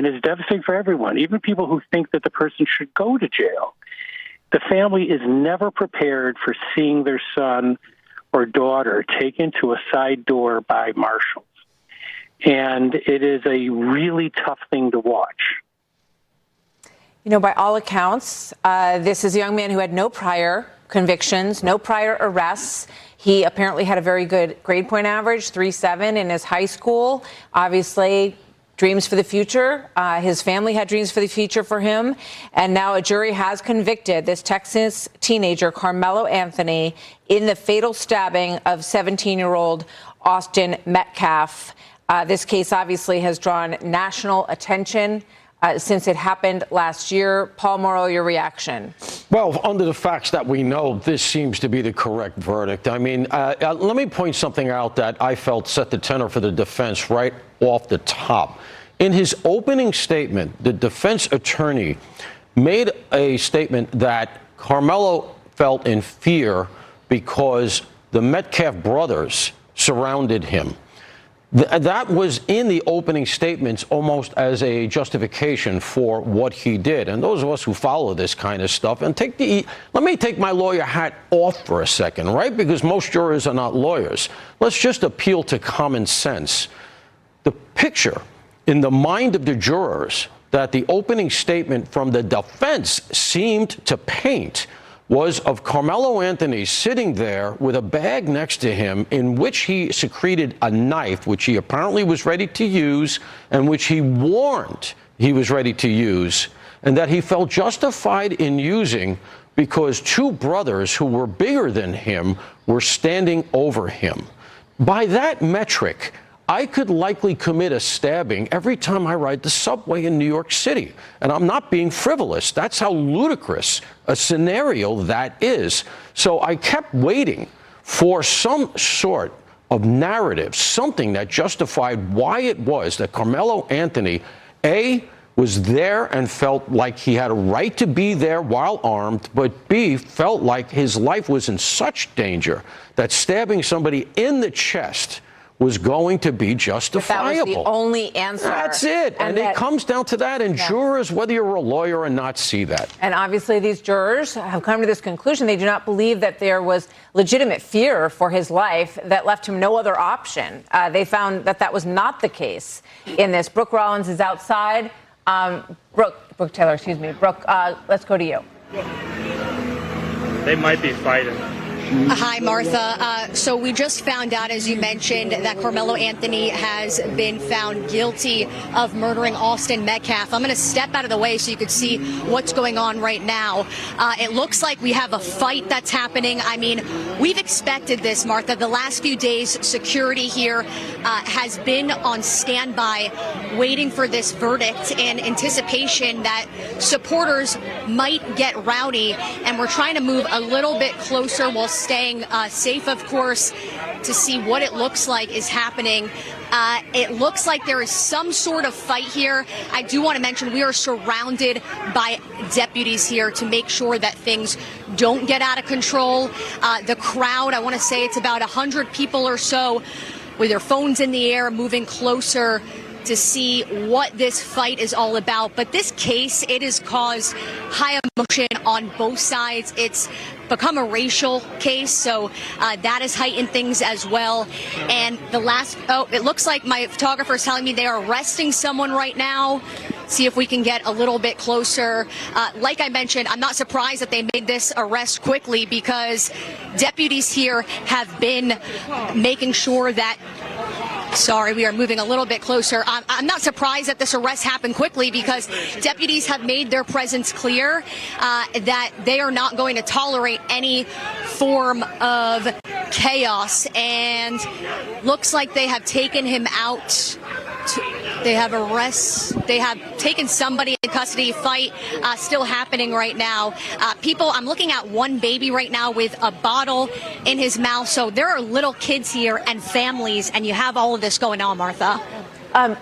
and is devastating for everyone, even people who think that the person should go to jail. The family is never prepared for seeing their son or daughter taken to a side door by marshals. And it is a really tough thing to watch. You know, by all accounts, this is a young man who had no prior convictions, no prior arrests. He apparently had a very good grade point average, 3.7 in his high school. Obviously, dreams for the future. His family had dreams for the future for him. And now a jury has convicted this Texas teenager, Karmelo Anthony, in the fatal stabbing of 17-year-old Austin Metcalf. This case obviously has drawn national attention since it happened last year. Paul Morrow, your reaction? Well, under the facts that we know, this seems to be the correct verdict. I mean, let me point something out that I felt set the tenor for the defense right off the top. In his opening statement, the defense attorney made a statement that Karmelo felt in fear because the Metcalf brothers surrounded him. That was in the opening statements almost as a justification for what he did. And those of us who follow this kind of stuff, and let me take my lawyer hat off for a second, right? Because most jurors are not lawyers. Let's just appeal to common sense. The picture in the mind of the jurors that the opening statement from the defense seemed to paint was of Karmelo Anthony sitting there with a bag next to him in which he secreted a knife, which he apparently was ready to use and which he warned he was ready to use, and that he felt justified in using because two brothers who were bigger than him were standing over him. By that metric, I could likely commit a stabbing every time I ride the subway in New York City. And I'm not being frivolous. That's how ludicrous a scenario that is. So I kept waiting for some sort of narrative, something that justified why it was that Karmelo Anthony, A, was there and felt like he had a right to be there while armed, but B, felt like his life was in such danger that stabbing somebody in the chest was going to be justifiable. But that was the only answer. That's it. And it comes down to that. And jurors, whether you're a lawyer or not, see that. And obviously these jurors have come to this conclusion. They do not believe that there was legitimate fear for his life that left him no other option. They found that that was not the case in this. Brooke Rollins is outside. Brooke Taylor, excuse me. Brooke, let's go to you. They might be fighting. Hi, Martha. So we just found out, as you mentioned, that Karmelo Anthony has been found guilty of murdering Austin Metcalf. I'm going to step out of the way so you could see what's going on right now. It looks like we have a fight that's happening. I mean, we've expected this, Martha. The last few days, security here has been on standby, waiting for this verdict in anticipation that supporters might get rowdy. And we're trying to move a little bit closer while staying safe, of course, to see what it looks like is happening. It looks like there is some sort of fight here. I do want to mention we are surrounded by deputies here to make sure that things don't get out of control. The crowd, I want to say it's about 100 people or so with their phones in the air, moving closer to see what this fight is all about. But this case, it has caused high emotion on both sides. It's become a racial case, so that has heightened things as well. And it looks like my photographer is telling me they are arresting someone right now. See if we can get a little bit closer. Like I mentioned, I'm not surprised that they made this arrest quickly because deputies here have been making sure that Sorry, we are moving a little bit closer. I'm not surprised that this arrest happened quickly because deputies have made their presence clear that they are not going to tolerate any form of chaos. And looks like they have taken him out. They have taken somebody in custody. Fight still happening right now. I'm looking at one baby right now with a bottle in his mouth. So there are little kids here and families, and you have all of this going on, Martha.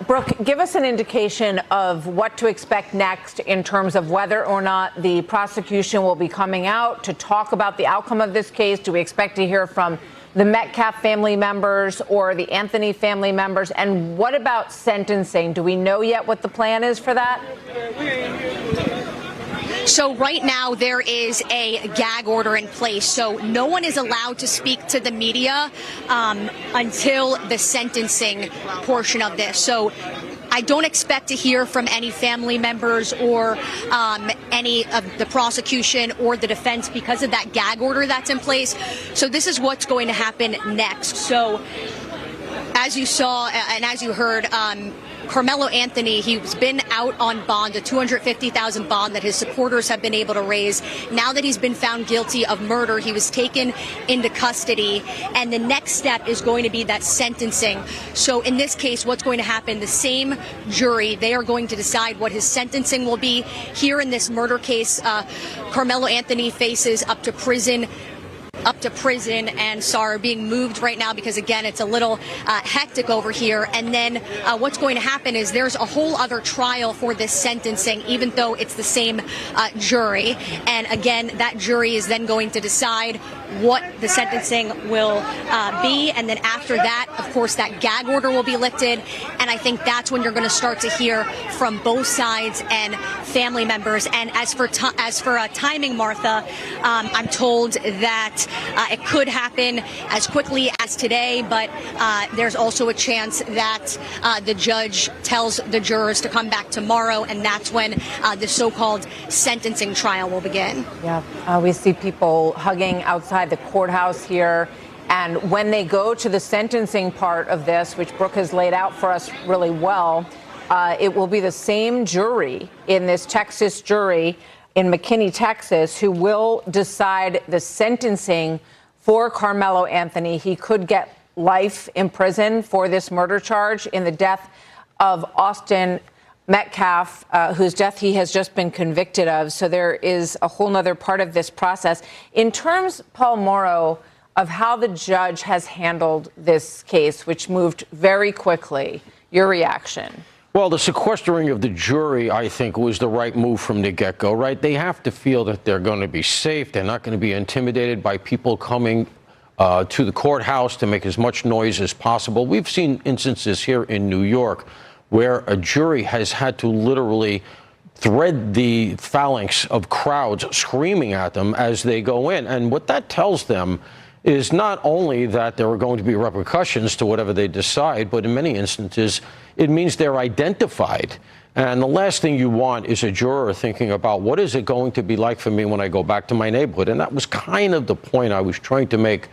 Brooke, give us an indication of what to expect next in terms of whether or not the prosecution will be coming out to talk about the outcome of this case. Do we expect to hear from the Metcalf family members or the Anthony family members? And what about sentencing? Do we know yet what the plan is for that? So right now there is a gag order in place. So no one is allowed to speak to the media until the sentencing portion of this. So I don't expect to hear from any family members or any of the prosecution or the defense because of that gag order that's in place. So this is what's going to happen next. So as you saw and as you heard, Karmelo Anthony, he's been out on bond, a $250,000 bond that his supporters have been able to raise. Now that he's been found guilty of murder, he was taken into custody, and the next step is going to be that sentencing. So in this case, what's going to happen, the same jury, they are going to decide what his sentencing will be. Here in this murder case, Karmelo Anthony faces up to prison and are being moved right now because, again, it's a little hectic over here. And then what's going to happen is there's a whole other trial for this sentencing, even though it's the same jury. And again, that jury is then going to decide what the sentencing will be. And then after that, of course, that gag order will be lifted. And I think that's when you're going to start to hear from both sides and family members. And as for timing, Martha, I'm told that it could happen as quickly as today, but there's also a chance that the judge tells the jurors to come back tomorrow, and that's when the so-called sentencing trial will begin. Yeah, we see people hugging outside the courthouse here. And when they go to the sentencing part of this, which Brooke has laid out for us really well, it will be the same jury in this Texas jury in McKinney, Texas, who will decide the sentencing for Karmelo Anthony. He could get life in prison for this murder charge in the death of Austin Metcalf, whose death he has just been convicted of. So there is a whole nother part of this process. In terms, Paul Morrow, of how the judge has handled this case, which moved very quickly, your reaction? Well, the sequestering of the jury, I think, was the right move from the get-go, right? They have to feel that they're going to be safe. They're not going to be intimidated by people coming to the courthouse to make as much noise as possible. We've seen instances here in New York where a jury has had to literally thread the phalanx of crowds screaming at them as they go in. And what that tells them is not only that there are going to be repercussions to whatever they decide, but in many instances, it means they're identified. And the last thing you want is a juror thinking about what is it going to be like for me when I go back to my neighborhood. And that was kind of the point I was trying to make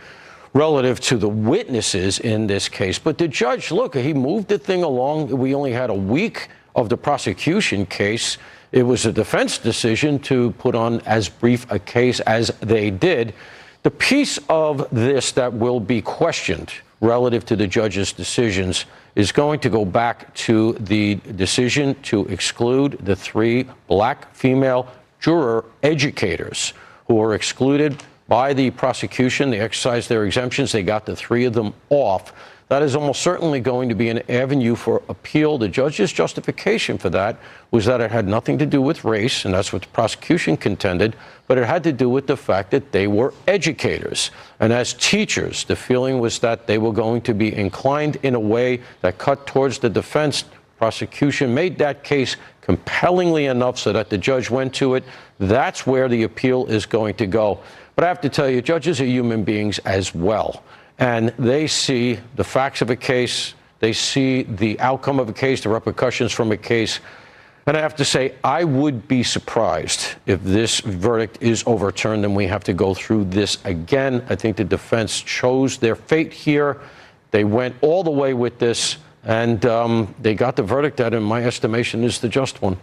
relative to the witnesses in this case. But the judge, look, he moved the thing along. We only had a week of the prosecution case. It was a defense decision to put on as brief a case as they did. The piece of this that will be questioned relative to the judge's decisions is going to go back to the decision to exclude the 3 black female juror educators who were excluded by the prosecution. They exercised their exemptions. They got the 3 of them off. That is almost certainly going to be an avenue for appeal. The judge's justification for that was that it had nothing to do with race, and that's what the prosecution contended, but it had to do with the fact that they were educators. And as teachers, the feeling was that they were going to be inclined in a way that cut towards the defense. Prosecution made that case compellingly enough so that the judge went to it. That's where the appeal is going to go. But I have to tell you, judges are human beings as well. And they see the facts of a case, they see the outcome of a case, the repercussions from a case. And I have to say, I would be surprised if this verdict is overturned and we have to go through this again. I think the defense chose their fate here. They went all the way with this, and they got the verdict that, in my estimation, is the just one.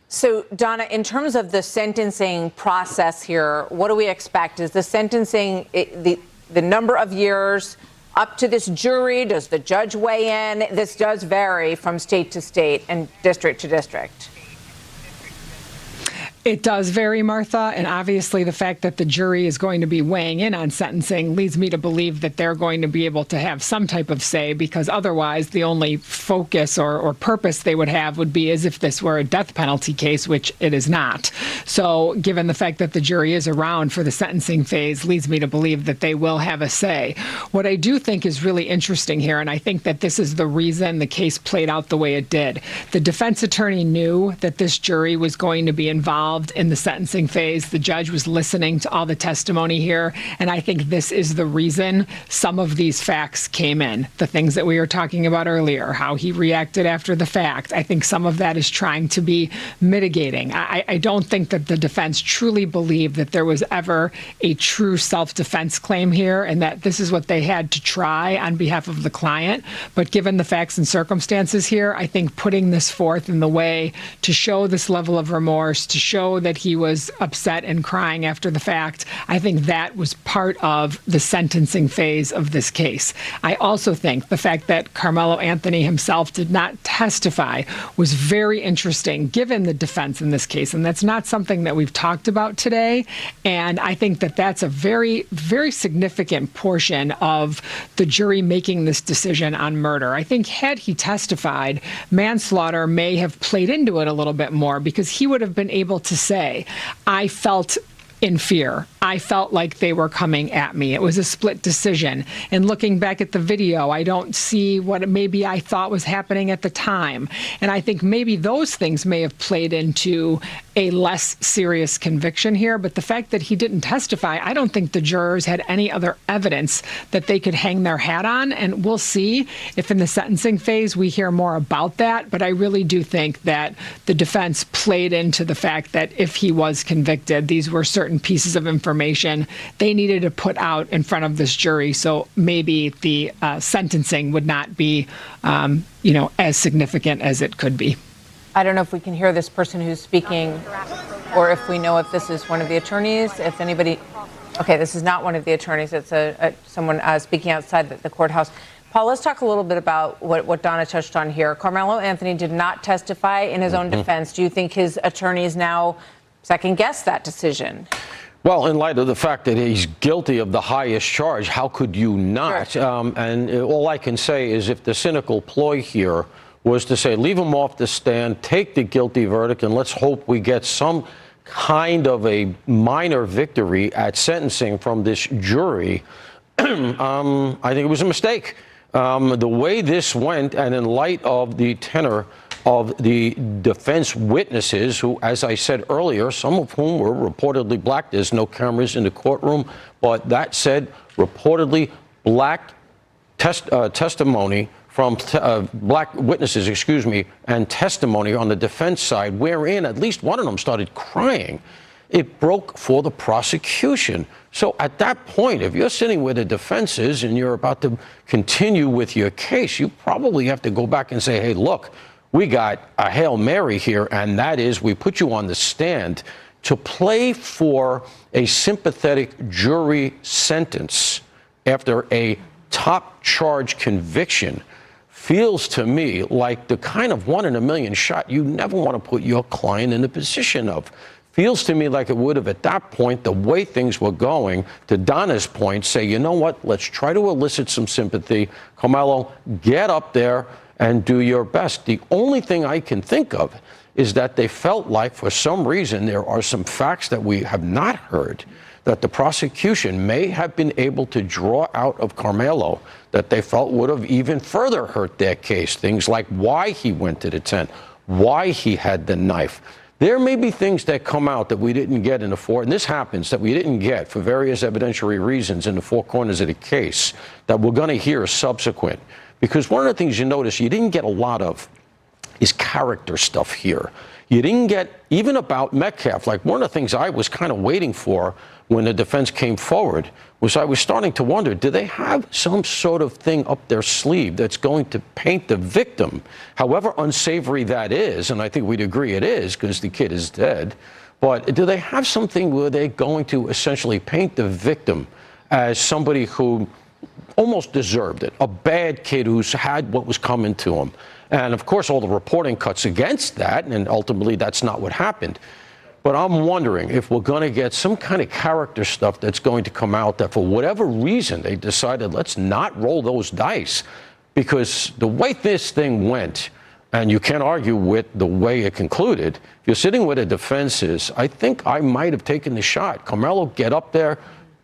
So, Donna, in terms of the sentencing process here, what do we expect? Is the sentencing, the number of years up to this jury? Does the judge weigh in? This does vary from state to state and district to district. It does vary, Martha, and obviously the fact that the jury is going to be weighing in on sentencing leads me to believe that they're going to be able to have some type of say, because otherwise the only focus or purpose they would have would be as if this were a death penalty case, which it is not. So given the fact that the jury is around for the sentencing phase leads me to believe that they will have a say. What I do think is really interesting here, and I think that this is the reason the case played out the way it did. The defense attorney knew that this jury was going to be involved in the sentencing phase. The judge was listening to all the testimony here, and I think this is the reason some of these facts came in. The things that we were talking about earlier, how he reacted after the fact. I think some of that is trying to be mitigating. I don't think that the defense truly believed that there was ever a true self-defense claim here, and that this is what they had to try on behalf of the client. But given the facts and circumstances here, I think putting this forth in the way to show this level of remorse, to show that he was upset and crying after the fact, I think that was part of the sentencing phase of this case. I also think the fact that Karmelo Anthony himself did not testify was very interesting, given the defense in this case, and that's not something that we've talked about today. And I think that that's a very, very significant portion of the jury making this decision on murder. I think had he testified, manslaughter may have played into it a little bit more, because he would have been able to say, I felt in fear. I felt like they were coming at me. It was a split decision. And looking back at the video, I don't see what maybe I thought was happening at the time. And I think maybe those things may have played into a less serious conviction here. But the fact that he didn't testify, I don't think the jurors had any other evidence that they could hang their hat on. And we'll see if in the sentencing phase we hear more about that. But I really do think that the defense played into the fact that if he was convicted, these were certain pieces of information they needed to put out in front of this jury. So maybe the sentencing would not be, as significant as it could be. I don't know if we can hear this person who's speaking, or if we know if this is one of the attorneys. If anybody, okay, this is not one of the attorneys. It's someone speaking outside the courthouse. Paul, let's talk a little bit about what Donna touched on here. Karmelo Anthony did not testify in his own defense. Do you think his attorneys now second-guess that decision? Well, in light of the fact that he's guilty of the highest charge, how could you not? Sure. And all I can say is, if the cynical ploy here was to say, leave him off the stand, take the guilty verdict, and let's hope we get some kind of a minor victory at sentencing from this jury, I think it was a mistake. The way this went, and in light of the tenor of the defense witnesses, who, as I said earlier, some of whom were reportedly black. There's no cameras in the courtroom, but that said, reportedly black testimony from black witnesses, and testimony on the defense side, wherein at least one of them started crying. It broke for the prosecution. So at that point, if you're sitting where the defense is and you're about to continue with your case, you probably have to go back and say, hey, look, we got a Hail Mary here, and that is we put you on the stand to play for a sympathetic jury sentence after a top charge conviction. Feels to me like the kind of 1 in a million shot you never want to put your client in the position of. Feels to me like it would have, at that point, the way things were going, to Donna's point, say, you know what, let's try to elicit some sympathy. Karmelo, get up there and do your best. The only thing I can think of is that they felt like, for some reason, there are some facts that we have not heard, that the prosecution may have been able to draw out of Karmelo that they felt would have even further hurt their case. Things like why he went to the tent, why he had the knife. There may be things that come out that we didn't get in the and this happens, that we didn't get for various evidentiary reasons in the four corners of the case, that we're going to hear subsequent. Because one of the things you notice you didn't get a lot of is character stuff here. You didn't get even about Metcalf. Like, one of the things I was kind of waiting for when the defense came forward was I was starting to wonder, do they have some sort of thing up their sleeve that's going to paint the victim, however unsavory that is, and I think we'd agree it is because the kid is dead, but do they have something where they're going to essentially paint the victim as somebody who almost deserved it, a bad kid who's had what was coming to him? And of course, all the reporting cuts against that, and ultimately that's not what happened. But I'm wondering if we're going to get some kind of character stuff that's going to come out that for whatever reason they decided let's not roll those dice. Because the way this thing went, and you can't argue with the way it concluded, if you're sitting where the defense is, I think I might have taken the shot. Karmelo, get up there.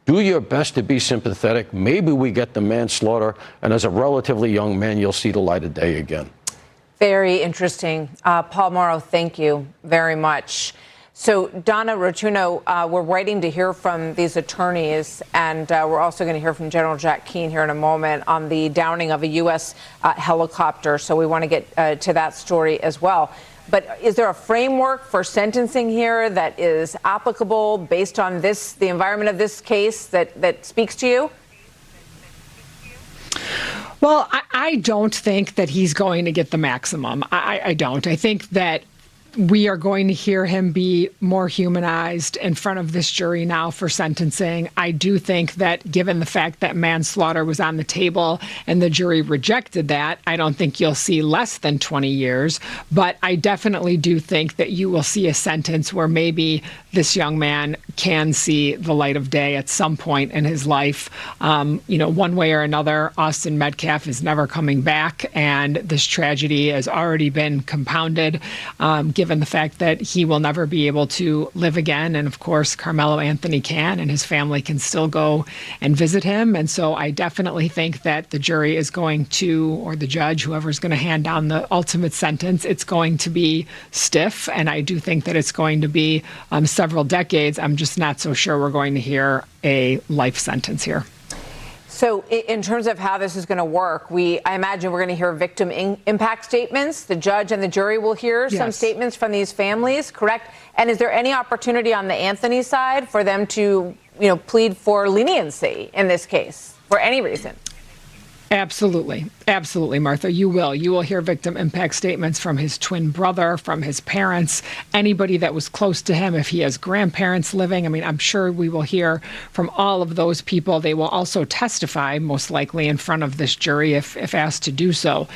Do your best to be sympathetic. Maybe we get the manslaughter, and as a relatively young man, you'll see the light of day again. Very interesting. Paul Morrow, thank you very much. So, Donna Rotuno, we're waiting to hear from these attorneys, and we're also going to hear from General Jack Keane here in a moment on the downing of a U.S. Helicopter. So we want to get to that story as well. But is there a framework for sentencing here that is applicable based on this, the environment of this case that speaks to you? Well, I don't think that he's going to get the maximum. I don't. I think that we are going to hear him be more humanized in front of this jury now for sentencing. I do think that given the fact that manslaughter was on the table and the jury rejected that, I don't think you'll see less than 20 years. But I definitely do think that you will see a sentence where maybe this young man can see the light of day at some point in his life. One way or another, Austin Metcalf is never coming back, and this tragedy has already been compounded, given the fact that he will never be able to live again. And of course, Karmelo Anthony can, and his family can still go and visit him. And so I definitely think that the jury is going to, or the judge, whoever's going to hand down the ultimate sentence, it's going to be stiff. And I do think that it's going to be several decades. I'm just not so sure we're going to hear a life sentence here. So in terms of how this is going to work, I imagine we're going to hear victim impact statements. The judge and the jury will hear some statements from these families, correct? And is there any opportunity on the Anthony side for them to, plead for leniency in this case for any reason? Absolutely. Absolutely, Martha. You will. You will hear victim impact statements from his twin brother, from his parents, anybody that was close to him, if he has grandparents living. I mean, I'm sure we will hear from all of those people. They will also testify, most likely, in front of this jury if asked to do so.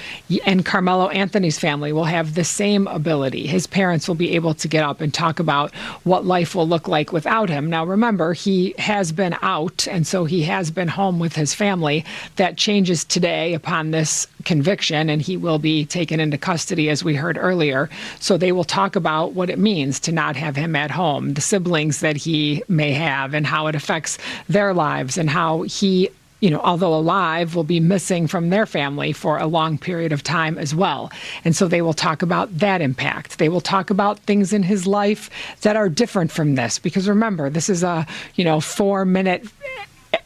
And Karmelo Anthony's family will have the same ability. His parents will be able to get up and talk about what life will look like without him. Now, remember, he has been out, and so he has been home with his family. That changes today upon this conviction, and he will be taken into custody, as we heard earlier. So they will talk about what it means to not have him at home, the siblings that he may have, and how it affects their lives, and how he, although alive, will be missing from their family for a long period of time as well. And so they will talk about that impact. They will talk about things in his life that are different from this, because remember, this is a 4-minute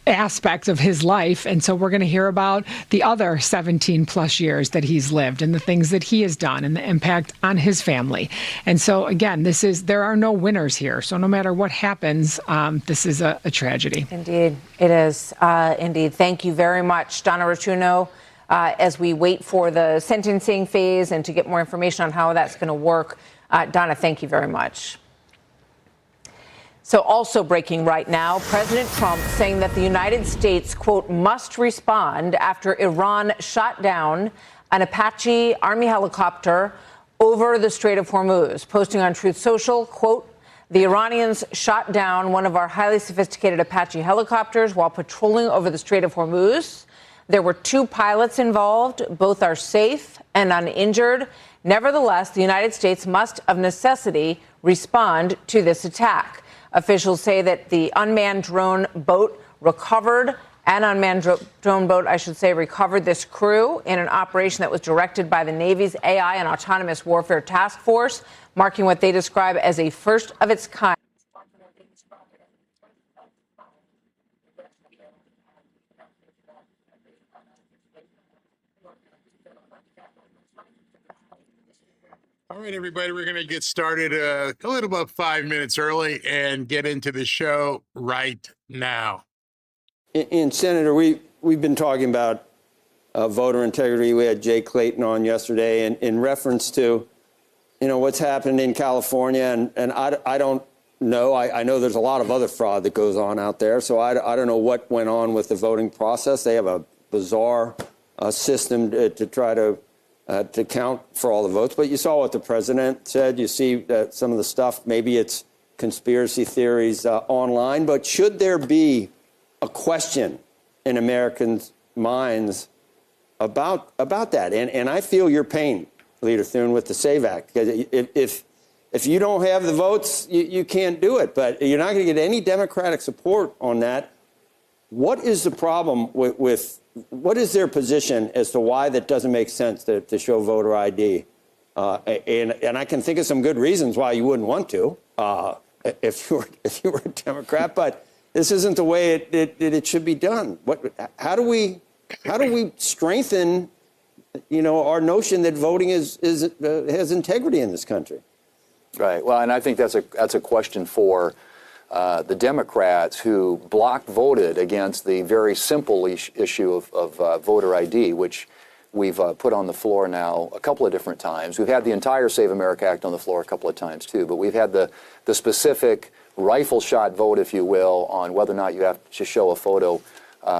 aspect of his life. And so we're going to hear about the other 17 plus years that he's lived and the things that he has done and the impact on his family. And so again, there are no winners here. So no matter what happens, this is a tragedy. Indeed, it is. Indeed. Thank you very much, Donna Rotuno. As we wait for the sentencing phase and to get more information on how that's going to work, Donna, thank you very much. So also breaking right now, President Trump saying that the United States, quote, must respond after Iran shot down an Apache Army helicopter over the Strait of Hormuz. Posting on Truth Social, quote, the Iranians shot down one of our highly sophisticated Apache helicopters while patrolling over the Strait of Hormuz. There were 2 pilots involved. Both are safe and uninjured. Nevertheless, the United States must, of necessity, respond to this attack. Officials say that the unmanned drone boat recovered this crew in an operation that was directed by the Navy's AI and Autonomous Warfare Task Force, marking what they describe as a first of its kind. All right, everybody, we're going to get started a little about 5 minutes early and get into the show right now. And Senator, we've been talking about voter integrity. We had Jay Clayton on yesterday in reference to, what's happened in California. And I don't know. I know there's a lot of other fraud that goes on out there. So I don't know what went on with the voting process. They have a bizarre system to try to count for all the votes. But you saw what the president said. You see that some of the stuff, maybe it's conspiracy theories online, but should there be a question in Americans' minds about that? And I feel your pain, Leader Thune, with the SAVE Act, because if you don't have the votes, you can't do it. But you're not going to get any Democratic support on that. What is the problem with what is their position as to why that doesn't make sense to show voter ID? And I can think of some good reasons why you wouldn't want to if you were a Democrat, but this isn't the way it should be done. How do we strengthen, our notion that voting has integrity in this country? Right. Well, and I think that's a question for the Democrats who block voted against the very simple issue of voter ID, which we've put on the floor now a couple of different times. We've had the entire Save America Act on the floor a couple of times, too. But we've had the specific rifle shot vote, if you will, on whether or not you have to show a photo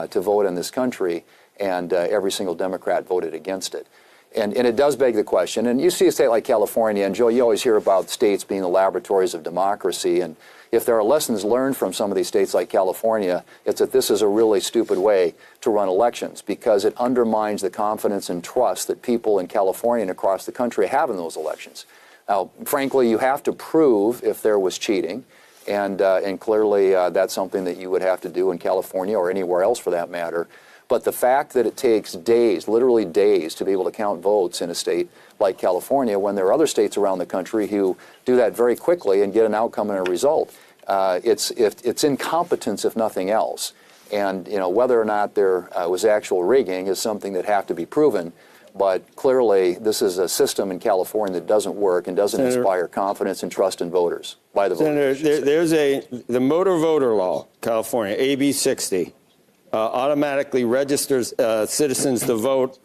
to vote in this country. And every single Democrat voted against it. And it does beg the question. And you see a state like California, and Joe, you always hear about states being the laboratories of democracy. And if there are lessons learned from some of these states like California, it's that this is a really stupid way to run elections because it undermines the confidence and trust that people in California and across the country have in those elections. Now, frankly, you have to prove if there was cheating. And clearly that's something that you would have to do in California or anywhere else for that matter. But the fact that it takes days, literally days, to be able to count votes in a state like California, when there are other states around the country who do that very quickly and get an outcome and a result, it's incompetence if nothing else. And whether or not there was actual rigging is something that have to be proven. But clearly, this is a system in California that doesn't work and doesn't inspire confidence and trust in voters by the voters. Senator, there's the motor voter law, California, AB 60. Automatically registers citizens to vote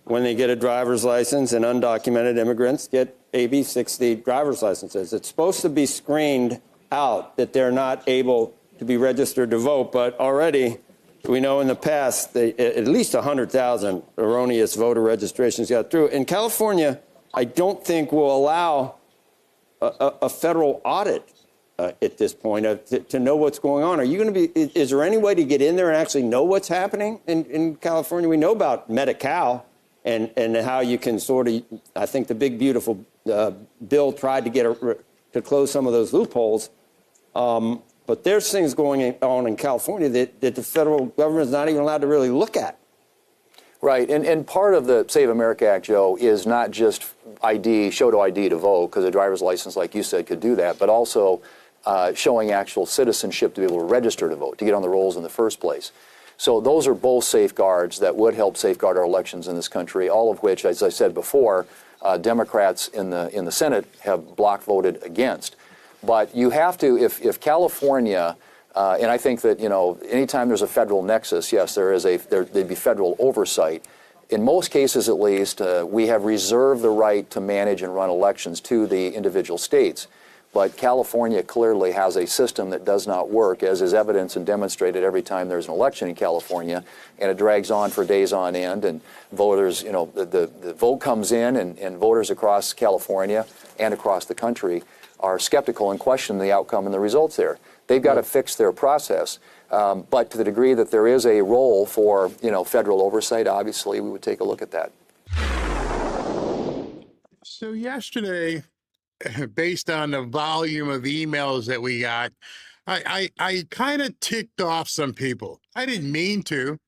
when they get a driver's license, and undocumented immigrants get AB 60 driver's licenses. It's supposed to be screened out that they're not able to be registered to vote, but already we know in the past at least 100,000 erroneous voter registrations got through. In California, I don't think will allow a federal audit at this point to know what's going on. Are you going to be? Is there any way to get in there and actually know what's happening in California? We know about Medicare and how you can sort of. I think the big beautiful bill tried to get to close some of those loopholes. But there's things going on in California that the federal government is not even allowed to really look at. Right, and part of the Save America Act, Joe, is not just show ID to vote, because a driver's license, like you said, could do that, but also showing actual citizenship to be able to register to vote, to get on the rolls in the first place. So those are both safeguards that would help safeguard our elections in this country, all of which, as I said before, Democrats in the Senate have block voted against. But you have to, if California, and I think that, anytime there's a federal nexus, yes, there'd be federal oversight. In most cases, at least, we have reserved the right to manage and run elections to the individual states. But California clearly has a system that does not work, as is evidenced and demonstrated every time there's an election in California, and it drags on for days on end, and voters, the vote comes in, and voters across California and across the country are skeptical and question the outcome and the results there. They've got to fix their process. But to the degree that there is a role for, federal oversight, obviously, we would take a look at that. So yesterday, based on the volume of emails that we got, I kind of ticked off some people. I didn't mean to.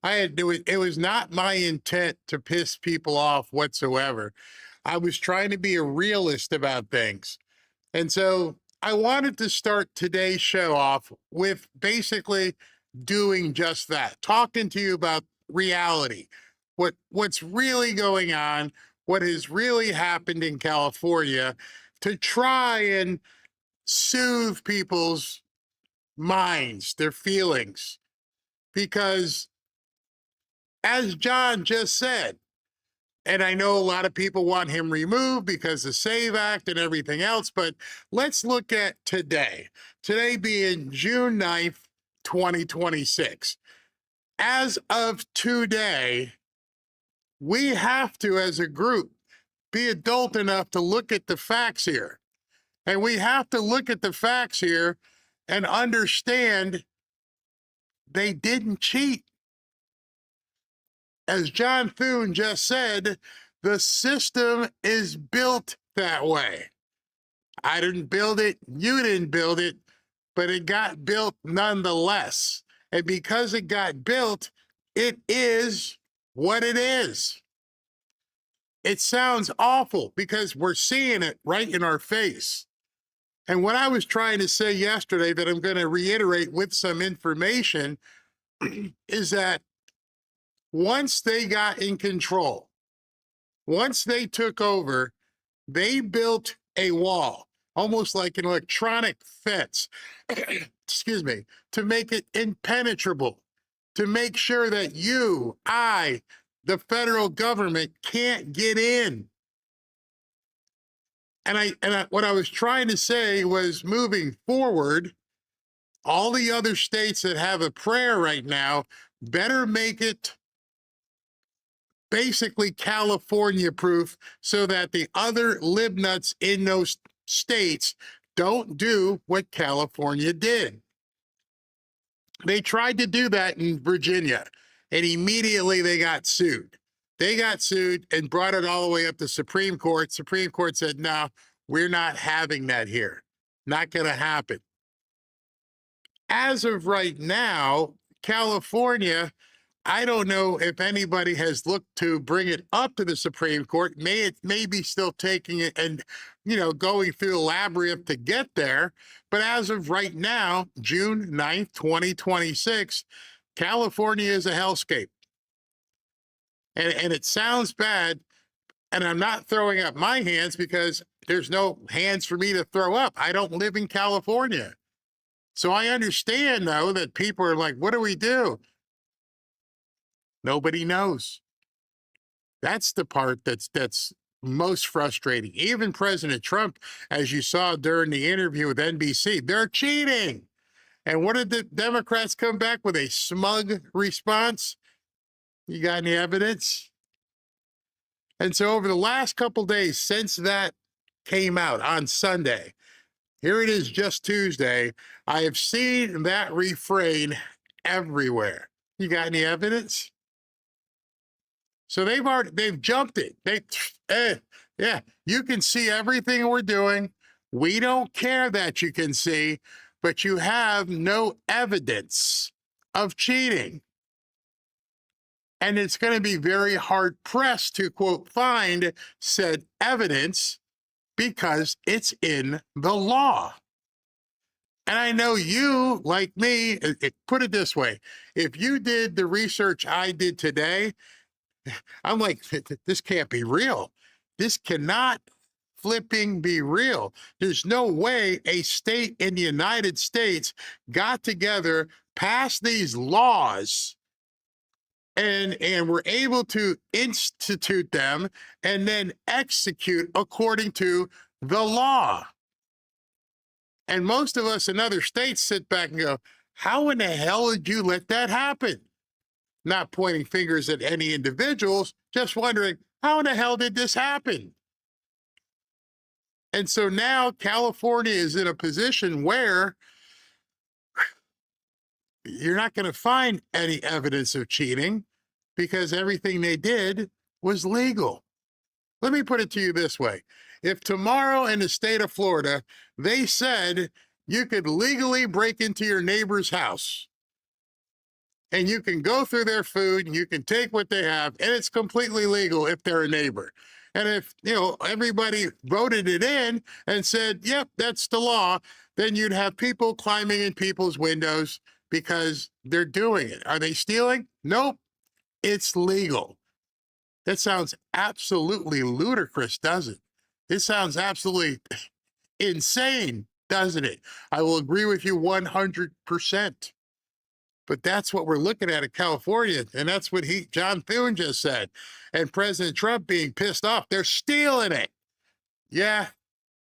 It was not my intent to piss people off whatsoever. I was trying to be a realist about things. And so I wanted to start today's show off with basically doing just that, talking to you about reality, what's really going on, what has really happened in California, to try and soothe people's minds, their feelings. Because as John just said, and I know a lot of people want him removed because the SAVE Act and everything else, but let's look at today. Today being June 9th, 2026. As of today, we have to, as a group, be adult enough to look at the facts here. And we have to look at the facts here and understand they didn't cheat. As John Thune just said, the system is built that way. I didn't build it, you didn't build it, but it got built nonetheless. And because it got built, it is what it is. It sounds awful because we're seeing it right in our face. And what I was trying to say yesterday that I'm going to reiterate with some information is that once they got in control, once they took over, they built a wall, almost like an electronic fence, excuse me, to make it impenetrable, to make sure that you, I, the federal government can't get in. And what I was trying to say was moving forward, all the other states that have a prayer right now better make it basically California proof so that the other libnuts in those states don't do what California did. They tried to do that in Virginia, and immediately they got sued. They got sued and brought it all the way up to Supreme Court. Supreme Court said, no, we're not having that here. Not going to happen. As of right now, California, I don't know if anybody has looked to bring it up to the Supreme Court. It may be still taking it and, going through the labyrinth to get there. But as of right now, June 9th, 2026, California is a hellscape. And it sounds bad, and I'm not throwing up my hands because there's no hands for me to throw up. I don't live in California. So I understand, though, that people are like, what do we do? Nobody knows. That's the part that's most frustrating. Even President Trump, as you saw during the interview with NBC, they're cheating. And what did the Democrats come back with? A smug response? You got any evidence? And so over the last couple days since that came out on Sunday, here it is just Tuesday, I have seen that refrain everywhere. You got any evidence? So they've jumped it. Yeah, you can see everything we're doing. We don't care that you can see, but you have no evidence of cheating. And it's going to be very hard pressed to, quote, find said evidence because it's in the law. And I know you, like me, put it this way. If you did the research I did today, I'm like, this can't be real. This cannot flipping be real. There's no way a state in the United States got together, passed these laws, and were able to institute them and then execute according to the law. And most of us in other states sit back and go, how in the hell did you let that happen? Not pointing fingers at any individuals, just wondering, how in the hell did this happen? And so now California is in a position where you're not going to find any evidence of cheating because everything they did was legal. Let me put it to you this way. If tomorrow in the state of Florida, they said you could legally break into your neighbor's house and you can go through their food and you can take what they have, and it's completely legal if they're a neighbor. And if, everybody voted it in and said, yep, that's the law, then you'd have people climbing in people's windows because they're doing it. Are they stealing? Nope. It's legal. That sounds absolutely ludicrous, doesn't it? It sounds absolutely insane, doesn't it? I will agree with you 100%. But that's what we're looking at in California, and that's what John Thune just said. And President Trump being pissed off, they're stealing it. Yeah,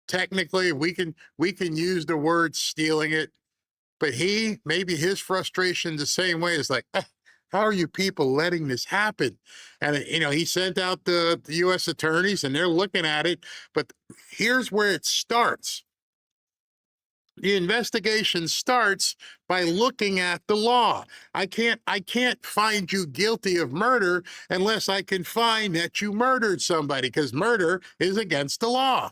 technically we can use the word stealing it, but maybe his frustration the same way is like, how are you people letting this happen? And he sent out the U.S. attorneys, and they're looking at it. But here's where it starts. The investigation starts by looking at the law. I can't find you guilty of murder unless I can find that you murdered somebody, because murder is against the law.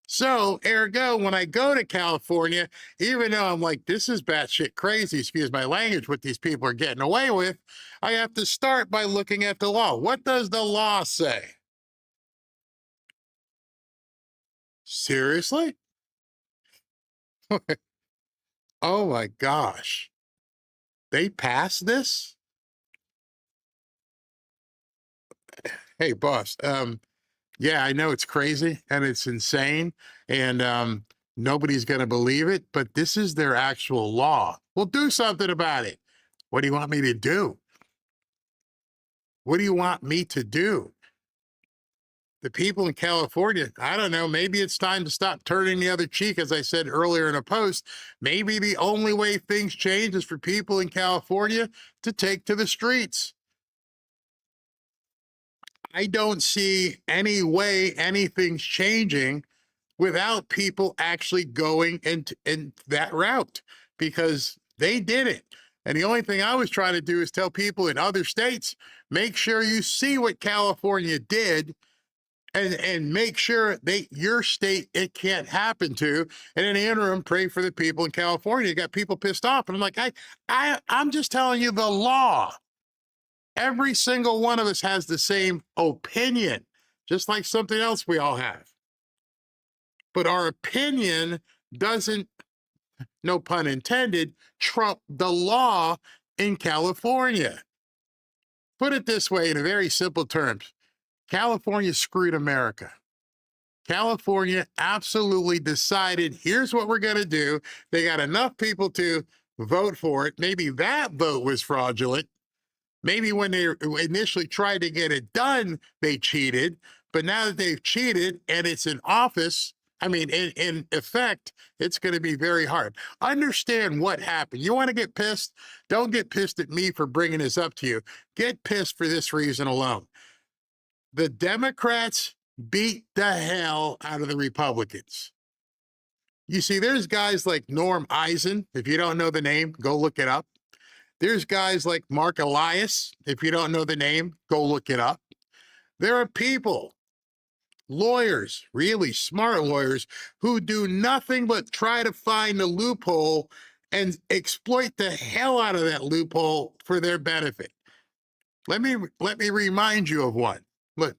So, ergo, when I go to California, even though I'm like, this is batshit crazy, excuse my language, what these people are getting away with, I have to start by looking at the law. What does the law say? Seriously? Oh my gosh. They passed this? Hey, boss. Yeah, I know it's crazy and it's insane, and nobody's going to believe it, but this is their actual law. Well, do something about it. What do you want me to do? What do you want me to do? The people in California, I don't know, maybe it's time to stop turning the other cheek, as I said earlier in a post. Maybe the only way things change is for people in California to take to the streets. I don't see any way anything's changing without people actually going in that route, because they did it. And the only thing I was trying to do is tell people in other states, make sure you see what California did, and make sure your state, it can't happen to. And in the interim, pray for the people in California. You got people pissed off. And I'm like, I'm just telling you the law. Every single one of us has the same opinion, just like something else we all have. But our opinion doesn't, no pun intended, trump the law in California. Put it this way in a very simple terms. California screwed America. California absolutely decided, here's what we're going to do. They got enough people to vote for it. Maybe that vote was fraudulent. Maybe when they initially tried to get it done, they cheated. But now that they've cheated and it's in office, I mean, in effect, it's going to be very hard. Understand what happened. You want to get pissed? Don't get pissed at me for bringing this up to you. Get pissed for this reason alone. The Democrats beat the hell out of the Republicans. You see, there's guys like Norm Eisen. If you don't know the name, go look it up. There's guys like Mark Elias. If you don't know the name, go look it up. There are people, lawyers, really smart lawyers, who do nothing but try to find a loophole and exploit the hell out of that loophole for their benefit. Let me remind you of one. Look,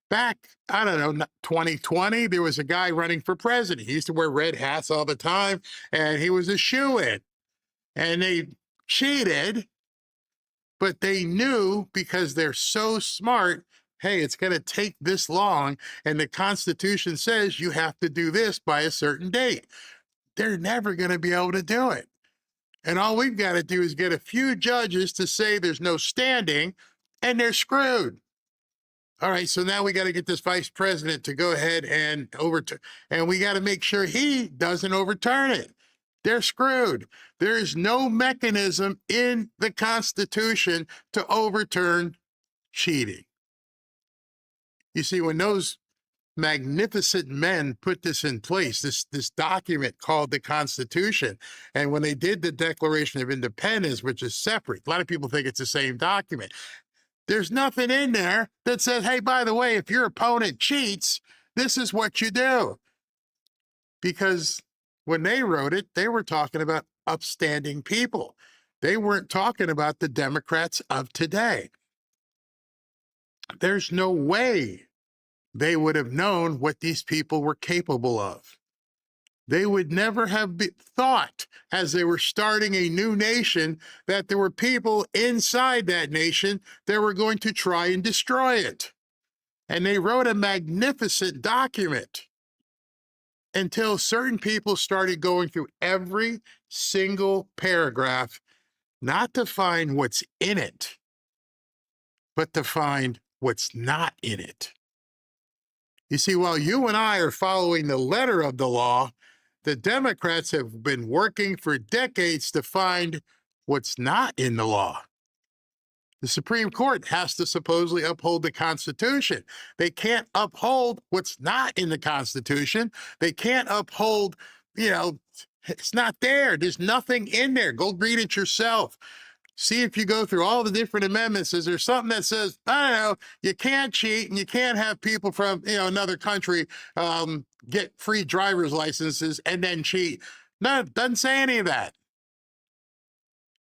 back, I don't know, 2020, there was a guy running for president. He used to wear red hats all the time, and he was a shoo-in. And they cheated, but they knew, because they're so smart, hey, it's going to take this long, and the Constitution says you have to do this by a certain date. They're never going to be able to do it. And all we've got to do is get a few judges to say there's no standing, and they're screwed. All right, so now we got to get this vice president to go ahead and overturn, and we got to make sure he doesn't overturn it. They're screwed. There is no mechanism in the Constitution to overturn cheating. You see, when those magnificent men put this in place, this document called the Constitution, and when they did the Declaration of Independence, which is separate, a lot of people think it's the same document. There's nothing in there that says, hey, by the way, if your opponent cheats, this is what you do. Because when they wrote it, they were talking about upstanding people. They weren't talking about the Democrats of today. There's no way they would have known what these people were capable of. They would never have thought, as they were starting a new nation, that there were people inside that nation that were going to try and destroy it. And they wrote a magnificent document until certain people started going through every single paragraph, not to find what's in it, but to find what's not in it. You see, while you and I are following the letter of the law, the Democrats have been working for decades to find what's not in the law. The Supreme Court has to supposedly uphold the Constitution. They can't uphold what's not in the Constitution. They can't uphold you know, it's not there. There's nothing in there. Go read it yourself. See if you go through all the different amendments. Is there something that says, I don't know, you can't cheat and you can't have people from, another country get free driver's licenses and then cheat? No, it doesn't say any of that.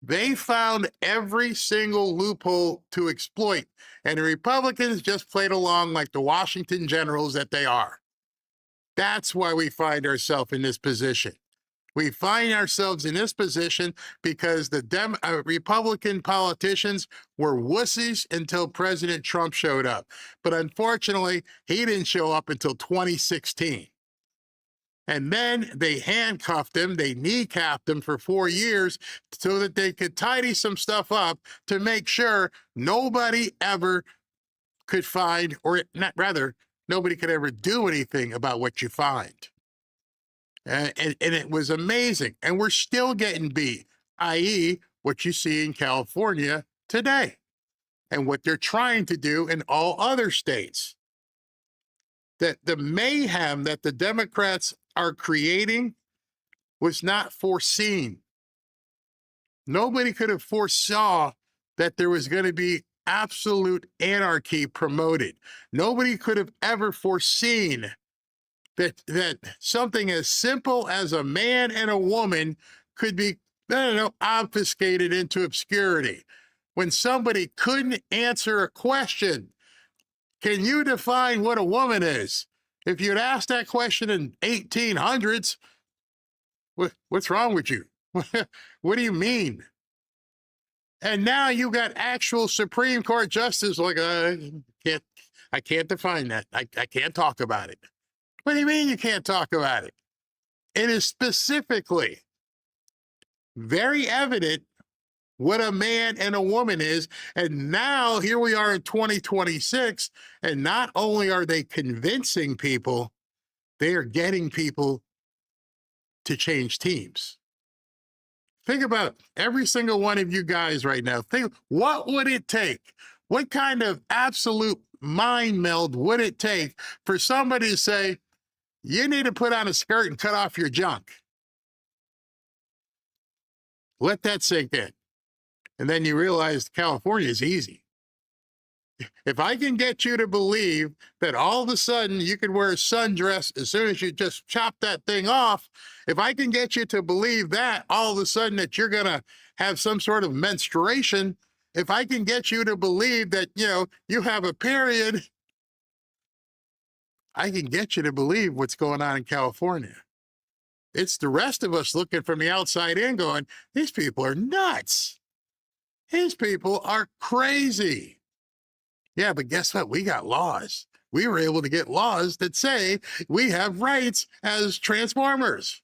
They found every single loophole to exploit, and the Republicans just played along like the Washington Generals that they are. That's why we find ourselves in this position. We find ourselves in this position because the Republican politicians were wussies until President Trump showed up. But unfortunately, he didn't show up until 2016. And then they handcuffed him, they kneecapped him for 4 years so that they could tidy some stuff up to make sure nobody ever could find, or not, rather, nobody could ever do anything about what you find. And it was amazing. And we're still getting beat, i.e., what you see in California today and what they're trying to do in all other states. That the mayhem that the Democrats are creating was not foreseen. Nobody could have foresaw that there was going to be absolute anarchy promoted. Nobody could have ever foreseen that something as simple as a man and a woman could be, obfuscated into obscurity. When somebody couldn't answer a question, can you define what a woman is? If you'd asked that question in 1800s, what's wrong with you? What do you mean? And now you got actual Supreme Court justices like, I can't define that. I can't talk about it. What do you mean you can't talk about it? It is specifically very evident what a man and a woman is. And now here we are in 2026, and not only are they convincing people, they are getting people to change teams. Think about every single one of you guys right now. Think, what would it take? What kind of absolute mind meld would it take for somebody to say, you need to put on a skirt and cut off your junk? Let that sink in. And then you realize California is easy. If I can get you to believe that all of a sudden you can wear a sundress as soon as you just chop that thing off, if I can get you to believe that all of a sudden that you're going to have some sort of menstruation, if I can get you to believe that, you have a period, I can get you to believe what's going on in California. It's the rest of us looking from the outside in going, these people are nuts. These people are crazy. Yeah, but guess what? We got laws. We were able to get laws that say we have rights as transformers,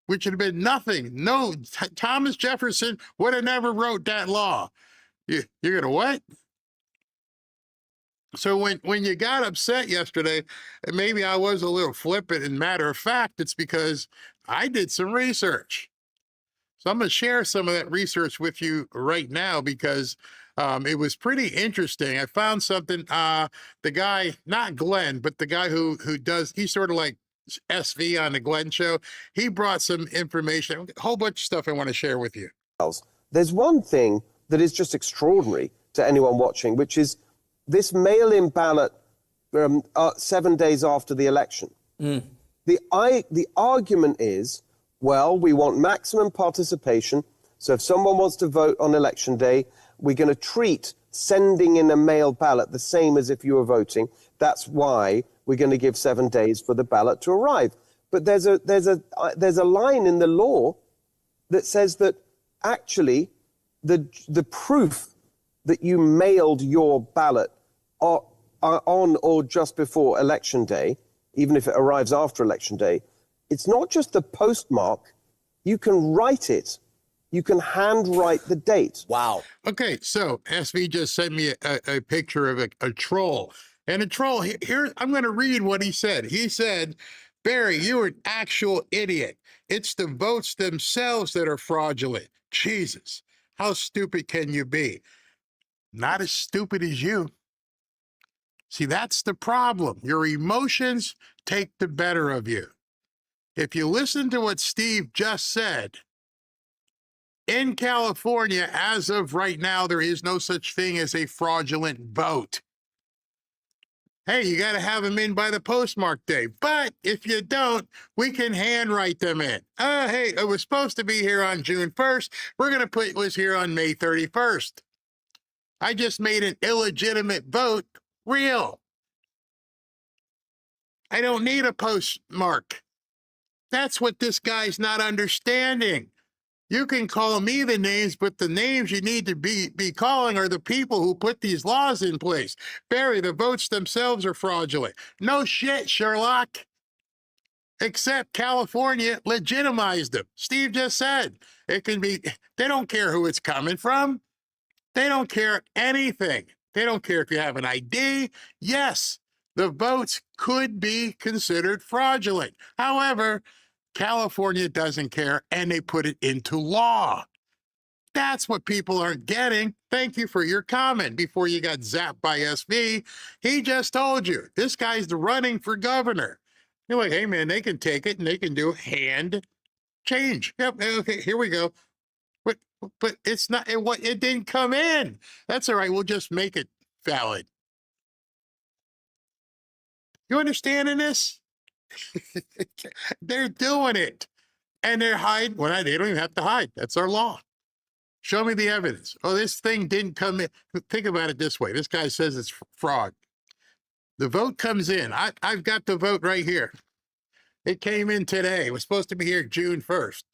which would have been nothing. No, Thomas Jefferson would have never wrote that law. You're going to what? So when you got upset yesterday, maybe I was a little flippant, and matter of fact, it's because I did some research. So I'm going to share some of that research with you right now because it was pretty interesting. I found something, the guy, not Glenn, but the guy who does, he's sort of like SV on the Glenn show. He brought some information, a whole bunch of stuff I want to share with you. There's one thing that is just extraordinary to anyone watching, which is this mail-in ballot 7 days after the election. The argument is, well, we want maximum participation. So if someone wants to vote on election day, we're going to treat sending in a mail ballot the same as if you were voting. That's why we're going to give 7 days for the ballot to arrive. But there's a line in the law that says that actually the proof that you mailed your ballot on or just before election day, even if it arrives after election day, it's not just the postmark. You can write it. You can handwrite the date. Wow. Okay, so SV just sent me a picture of a troll. And a troll, here, I'm going to read what he said. He said, Barry, you're an actual idiot. It's the votes themselves that are fraudulent. Jesus, how stupid can you be? Not as stupid as you. See, that's the problem. Your emotions take the better of you. If you listen to what Steve just said, in California, as of right now, there is no such thing as a fraudulent vote. Hey, you got to have them in by the postmark day. But if you don't, we can handwrite them in. Hey, it was supposed to be here on June 1st. We're going to put it was here on May 31st. I just made an illegitimate vote real. I don't need a postmark. That's what this guy's not understanding. You can call me the names, but the names you need to be calling are the people who put these laws in place. Barry, the votes themselves are fraudulent. No shit, Sherlock. Except California legitimized them. Steve just said it can be, they don't care who it's coming from. They don't care anything. They don't care if you have an ID. Yes, the votes could be considered fraudulent. However, California doesn't care, and they put it into law. That's what people aren't getting. Thank you for your comment before you got zapped by SV. He just told you, this guy's running for governor. You're like, hey, man, they can take it, and they can do hand change. Yep, okay, here we go. But it's not, it didn't come in. That's all right, we'll just make it valid. You understanding this? They're doing it. And they're hiding. Well, they don't even have to hide. That's our law. Show me the evidence. Oh, this thing didn't come in. Think about it this way. This guy says it's fraud. The vote comes in. I've got the vote right here. It came in today. It was supposed to be here June 1st.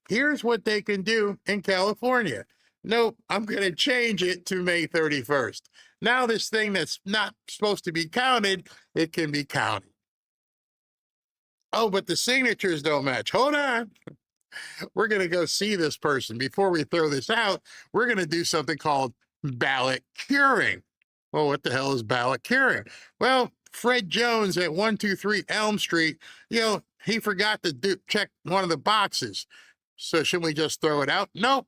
Here's what they can do in California. Nope, I'm going to change it to May 31st. Now this thing that's not supposed to be counted, it can be counted. Oh, but the signatures don't match. Hold on. We're going to go see this person. Before we throw this out, we're going to do something called ballot curing. Well, what the hell is ballot curing? Well, Fred Jones at 123 Elm Street, he forgot to check one of the boxes. So shouldn't we just throw it out? Nope.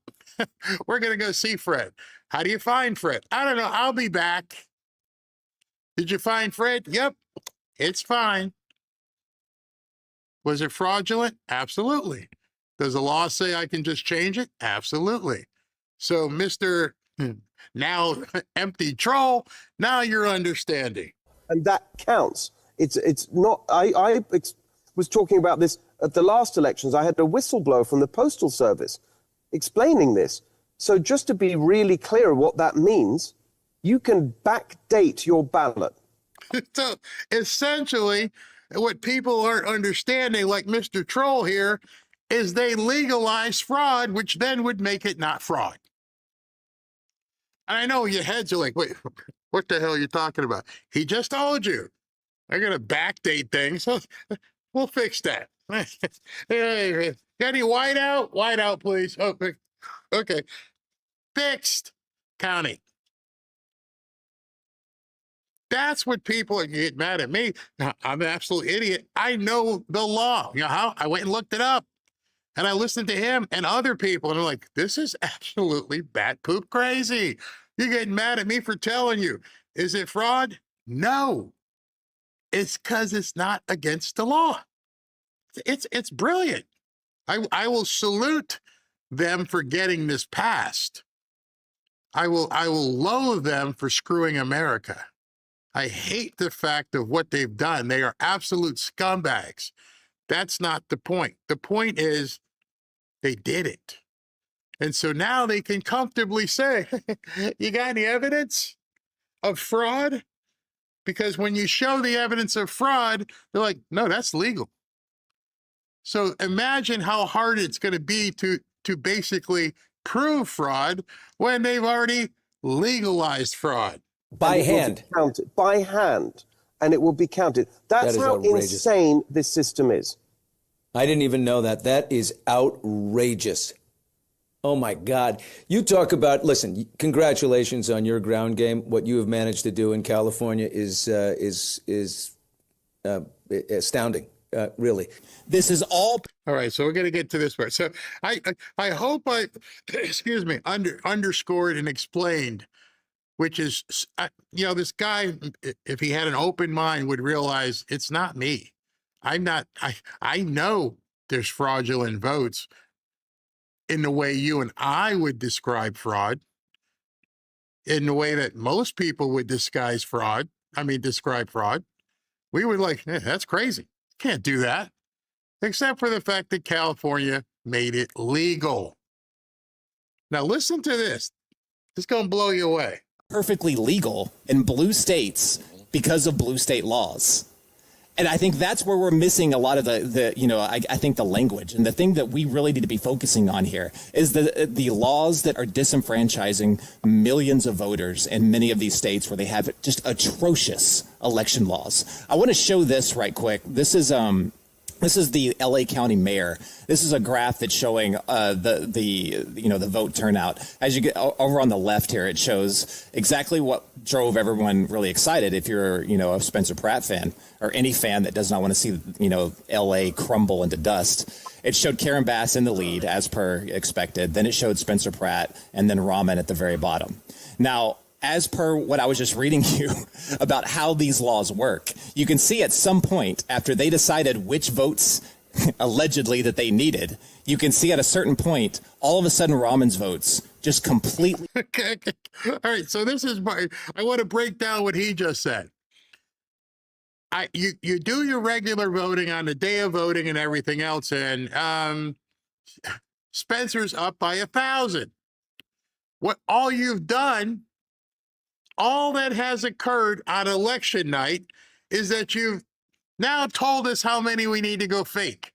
We're going to go see Fred. How do you find Fred? I don't know. I'll be back. Did you find Fred? Yep. It's fine. Was it fraudulent? Absolutely. Does the law say I can just change it? Absolutely. So, Mr. now empty troll, now you're understanding. And that counts. It's not, I was talking about this at the last elections. I had a whistleblower from the Postal Service explaining this. So just to be really clear what that means, you can backdate your ballot. So essentially, what people aren't understanding, like Mr. Troll here, is they legalize fraud, which then would make it not fraud. And I know your heads are like, wait, what the hell are you talking about? He just told you. They're going to backdate things. So we'll fix that. Got any whiteout? Whiteout, please. Oh, okay. Fixed. County. That's what people get mad at me. I'm an absolute idiot. I know the law. You know how? I went and looked it up. And I listened to him and other people, and I'm like, this is absolutely bat poop crazy. You're getting mad at me for telling you. Is it fraud? No. It's because it's not against the law. It's brilliant. I will salute them for getting this passed. I will loathe them for screwing America. I hate the fact of what they've done. They are absolute scumbags. That's not the point. The point is they did it. And so now they can comfortably say, you got any evidence of fraud? Because when you show the evidence of fraud, they're like, no, that's legal. So imagine how hard it's going to be to basically prove fraud when they've already legalized fraud. By hand. Counted. By hand. And it will be counted. That's how outrageous. Insane this system is. I didn't even know that. That is outrageous. Oh, my God. You talk about, listen, congratulations on your ground game. What you have managed to do in California is astounding, really. This is all right, so we're going to get to this part. So I hope I, excuse me, underscored and explained, which is, this guy, if he had an open mind, would realize it's not me. I know there's fraudulent votes in the way you and I would describe fraud, in the way that most people would describe fraud. We would like, that's crazy. Can't do that. Except for the fact that California made it legal. Now listen to this. It's going to blow you away. Perfectly legal in blue states because of blue state laws. And I think that's where we're missing a lot of I think the language. And the thing that we really need to be focusing on here is the laws that are disenfranchising millions of voters in many of these states where they have just atrocious election laws. I want to show this right quick. This is the LA County mayor. This is a graph that's showing the vote turnout. As you get over on the left here, it shows exactly what drove everyone really excited. If you're a Spencer Pratt fan or any fan that does not want to see LA crumble into dust, it showed Karen Bass in the lead as per expected. Then it showed Spencer Pratt and then Rahman at the very bottom. Now, as per what I was just reading you about how these laws work, you can see at some point after they decided which votes allegedly that they needed, you can see at a certain point, all of a sudden Rahman's votes just completely. Okay. All right. So I want to break down what he just said. You do your regular voting on the day of voting and everything else. And Spencer's up by 1,000. All you've done, all that has occurred on election night is that you've now told us how many we need to go fake.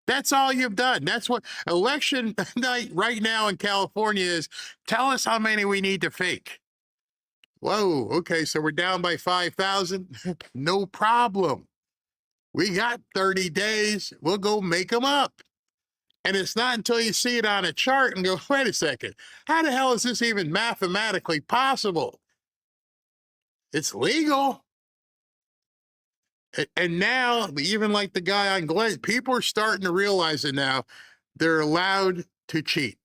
That's all you've done. That's what election night right now in California is. Tell us how many we need to fake. Whoa, okay, so we're down by 5,000. No problem. We got 30 days. We'll go make them up. And it's not until you see it on a chart and go, wait a second, how the hell is this even mathematically possible? It's legal. And now, even like the guy on Glenn, people are starting to realize it now. They're allowed to cheat.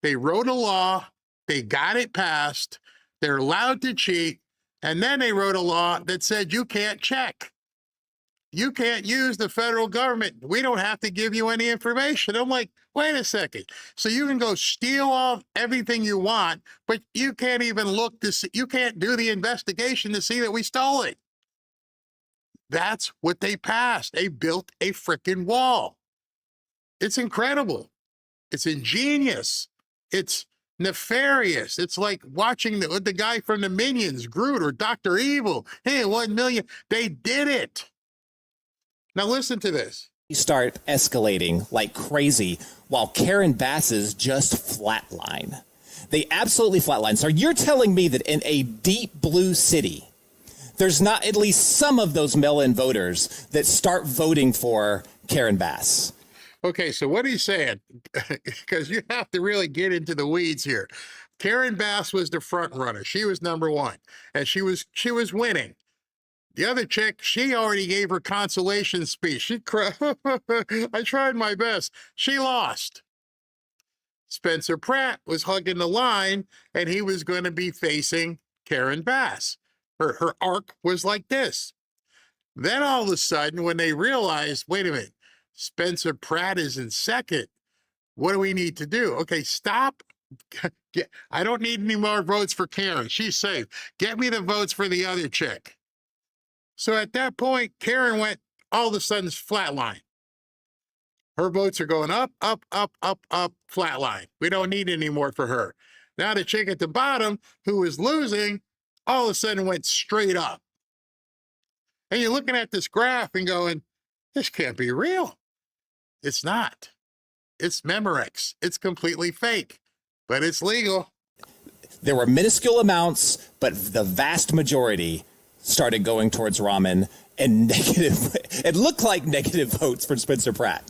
They wrote a law, they got it passed, they're allowed to cheat, and then they wrote a law that said you can't check. You can't use the federal government. We don't have to give you any information. I'm like, wait a second. So you can go steal off everything you want, but you can't even look to see, you can't do the investigation to see that we stole it. That's what they passed. They built a frickin' wall. It's incredible. It's ingenious. It's nefarious. It's like watching the guy from the Minions, Groot or Dr. Evil. Hey, 1 million. They did it. Now listen to this. Start escalating like crazy while Karen Bass's just flatline. They absolutely flatline. So you're telling me that in a deep blue city, there's not at least some of those mail-in voters that start voting for Karen Bass? Okay, so what he's saying, because you have to really get into the weeds here. Karen Bass was the front runner. She was number one, and she was winning. The other chick, she already gave her consolation speech. She cried. I tried my best. She lost. Spencer Pratt was hugging the line, and he was going to be facing Karen Bass. Her arc was like this. Then all of a sudden, when they realized, wait a minute, Spencer Pratt is in second. What do we need to do? Okay, stop. I don't need any more votes for Karen. She's safe. Get me the votes for the other chick. So at that point, Karen went all of a sudden flatline. Her votes are going up, up, up, up, up, flatline. We don't need any more for her. Now the chick at the bottom who was losing all of a sudden went straight up. And you're looking at this graph and going, this can't be real. It's not. It's Memorex. It's completely fake, but it's legal. There were minuscule amounts, but the vast majority started going towards Rahman, and negative. It looked like negative votes for Spencer Pratt.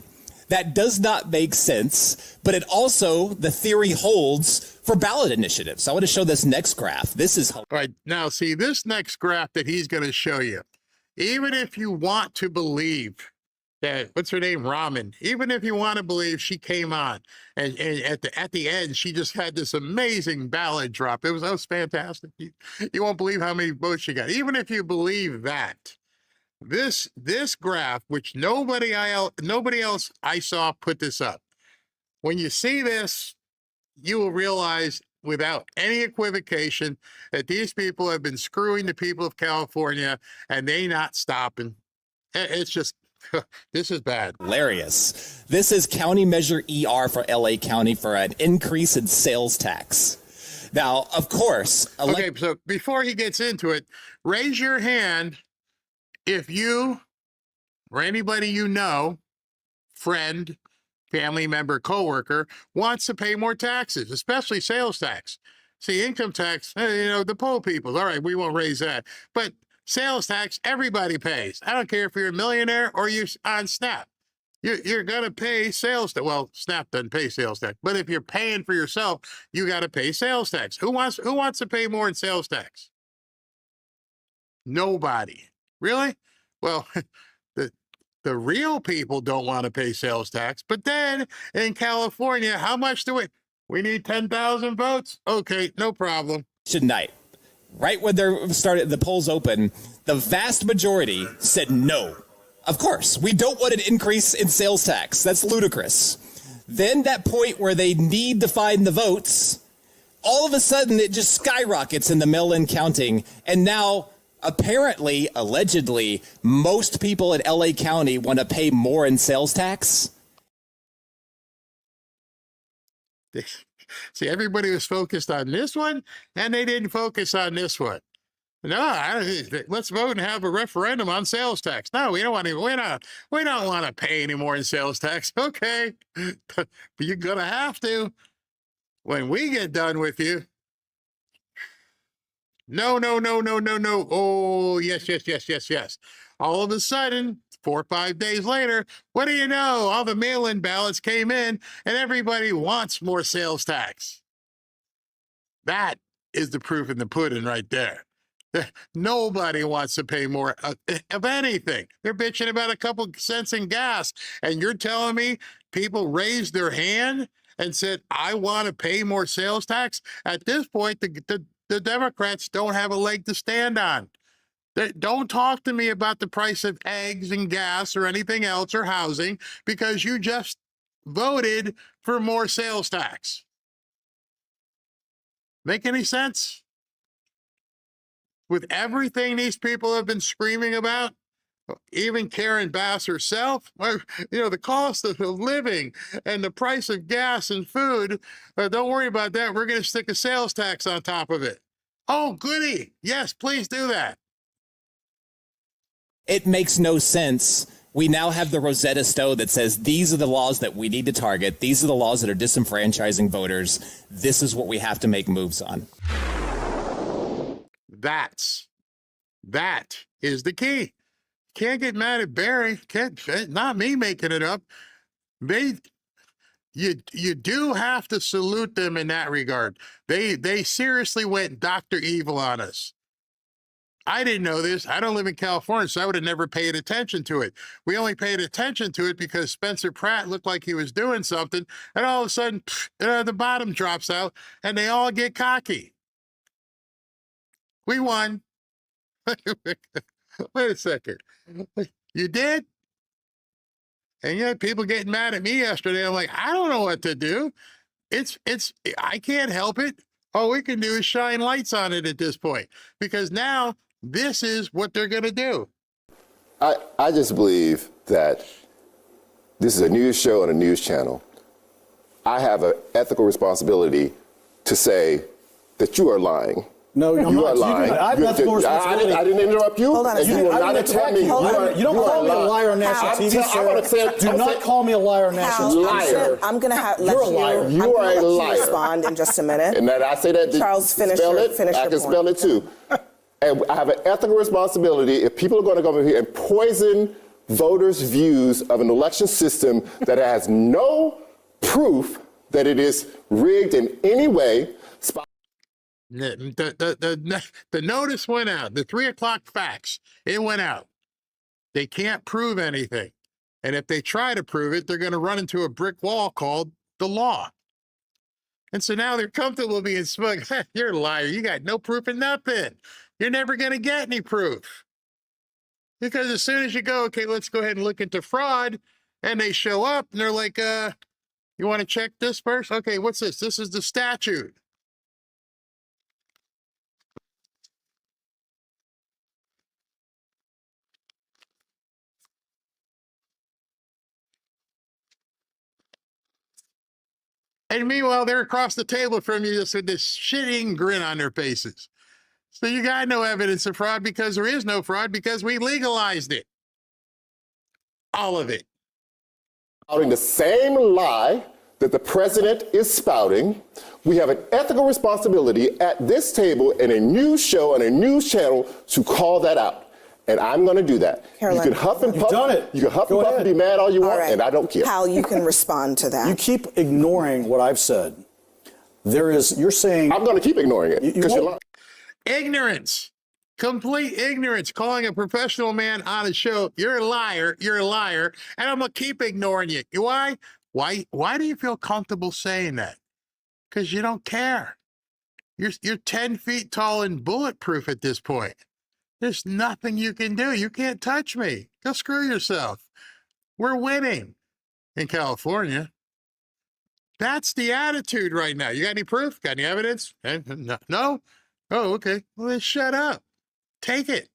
That does not make sense, but it also, the theory holds for ballot initiatives. I want to show this next graph. This is all right. Now, see this next graph that he's going to show you. Even if you want to believe that, what's her name, Rahman, even if you want to believe she came on and at the end, she just had this amazing ballot drop. That was fantastic. You won't believe how many votes she got. Even if you believe that, This graph, which nobody else I saw put this up. When you see this, you will realize without any equivocation that these people have been screwing the people of California, and they not stopping. It's just, this is bad. Hilarious. This is County Measure ER for LA County for an increase in sales tax. Now, of course. Okay, so before he gets into it, raise your hand if you or anybody you know, friend, family member, coworker, wants to pay more taxes, especially sales tax. See, income tax, the poor people, all right, we won't raise that. But sales tax, everybody pays. I don't care if you're a millionaire or you're on SNAP. You're going to pay sales tax. Well, SNAP doesn't pay sales tax, but if you're paying for yourself, you got to pay sales tax. Who wants to pay more in sales tax? Nobody. Really? Well, the real people don't want to pay sales tax. But then in California, how much do we need 10,000 votes? Okay, no problem. Tonight, right when the polls open, the vast majority said no. Of course, we don't want an increase in sales tax. That's ludicrous. Then that point where they need to find the votes, all of a sudden it just skyrockets in the mail-in counting. And now, apparently, allegedly, most people in LA County want to pay more in sales tax. See, everybody was focused on this one, and they didn't focus on this one. No, let's vote and have a referendum on sales tax. No, we don't want to. We don't want to pay any more in sales tax. Okay, but you're gonna have to when we get done with you. No. Oh, yes. All of a sudden, 4 or 5 days later, what do you know? All the mail-in ballots came in, and everybody wants more sales tax. That is the proof in the pudding right there. Nobody wants to pay more of anything. They're bitching about a couple cents in gas. And you're telling me people raised their hand and said, I want to pay more sales tax? At this point, the Democrats don't have a leg to stand on. Don't talk to me about the price of eggs and gas or anything else or housing, because you just voted for more sales tax. Make any sense? With everything these people have been screaming about, even Karen Bass herself, the cost of living and the price of gas and food, don't worry about that. We're going to stick a sales tax on top of it. Oh, goody. Yes, please do that. It makes no sense. We now have the Rosetta Stone that says these are the laws that we need to target. These are the laws that are disenfranchising voters. This is what we have to make moves on. That is the key. Can't get mad at Barry. Not me making it up. You do have to salute them in that regard. They seriously went Dr. Evil on us. I didn't know this. I don't live in California, so I would have never paid attention to it. We only paid attention to it because Spencer Pratt looked like he was doing something, and all of a sudden, the bottom drops out, and they all get cocky. We won. Wait a second. You did? And yet people getting mad at me yesterday. I'm like, I don't know what to do. I can't help it. All we can do is shine lights on it at this point, because now this is what they're going to do. I just believe that this is a news show on a news channel. I have an ethical responsibility to say that you are lying. No, you are lying. I have ethical responsibility. I didn't interrupt you. Hold on a second. You will not tell me. You don't call me a liar on national TV, sir. Do not call me a liar on national TV. Liar. I'm going to let You're a liar. You are a liar. Respond in just a minute. And that I say that. Charles, finish spell your it. finish I your can point. spell it too. And I have an ethical responsibility. If people are going to come over here and poison voters' views of an election system that has no proof that it is rigged in any way. The notice went out. The 3 o'clock fax, it went out. They can't prove anything. And if they try to prove it, they're going to run into a brick wall called the law. And so now they're comfortable being smug. You're a liar. You got no proof of nothing. You're never going to get any proof. Because as soon as you go, okay, let's go ahead and look into fraud, and they show up and they're like, you want to check this first? Okay, what's this? This is the statute. And meanwhile, they're across the table from you just with this shitting grin on their faces. So you got no evidence of fraud because there is no fraud because we legalized it. All of it. Spouting the same lie that the president is spouting. We have an ethical responsibility at this table in a news show on a news channel to call that out. And I'm going to do that. Caroline, you can huff and puff. you've done it. You can huff and puff and be mad all you want, and I don't care. Hal, you can respond to that. You keep ignoring what I've said. You're saying... I'm going to keep ignoring it. Because you're lying. Ignorance. Complete ignorance. Calling a professional man on a show, you're a liar, and I'm going to keep ignoring you. Why? Why do you feel comfortable saying that? Because you don't care. You're 10 feet tall and bulletproof at this point. There's nothing you can do. You can't touch me. Go screw yourself. We're winning in California. That's the attitude right now. You got any proof? Got any evidence? No? Oh, okay. Well, then shut up. Take it.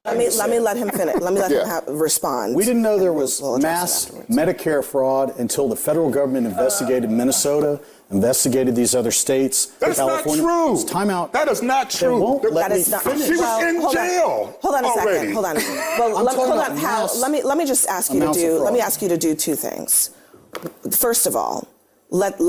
Let me let him finish. Let me let him respond. We didn't know there was mass Medicare fraud until the federal government investigated Minnesota, investigated these other states. That's California. not true. Time out. That is not true. That is not. She was in jail. Hold on a already. second. Hold on. Well, hold on, Hal. Let me just ask you to do. Let me ask you to do two things. First of all, let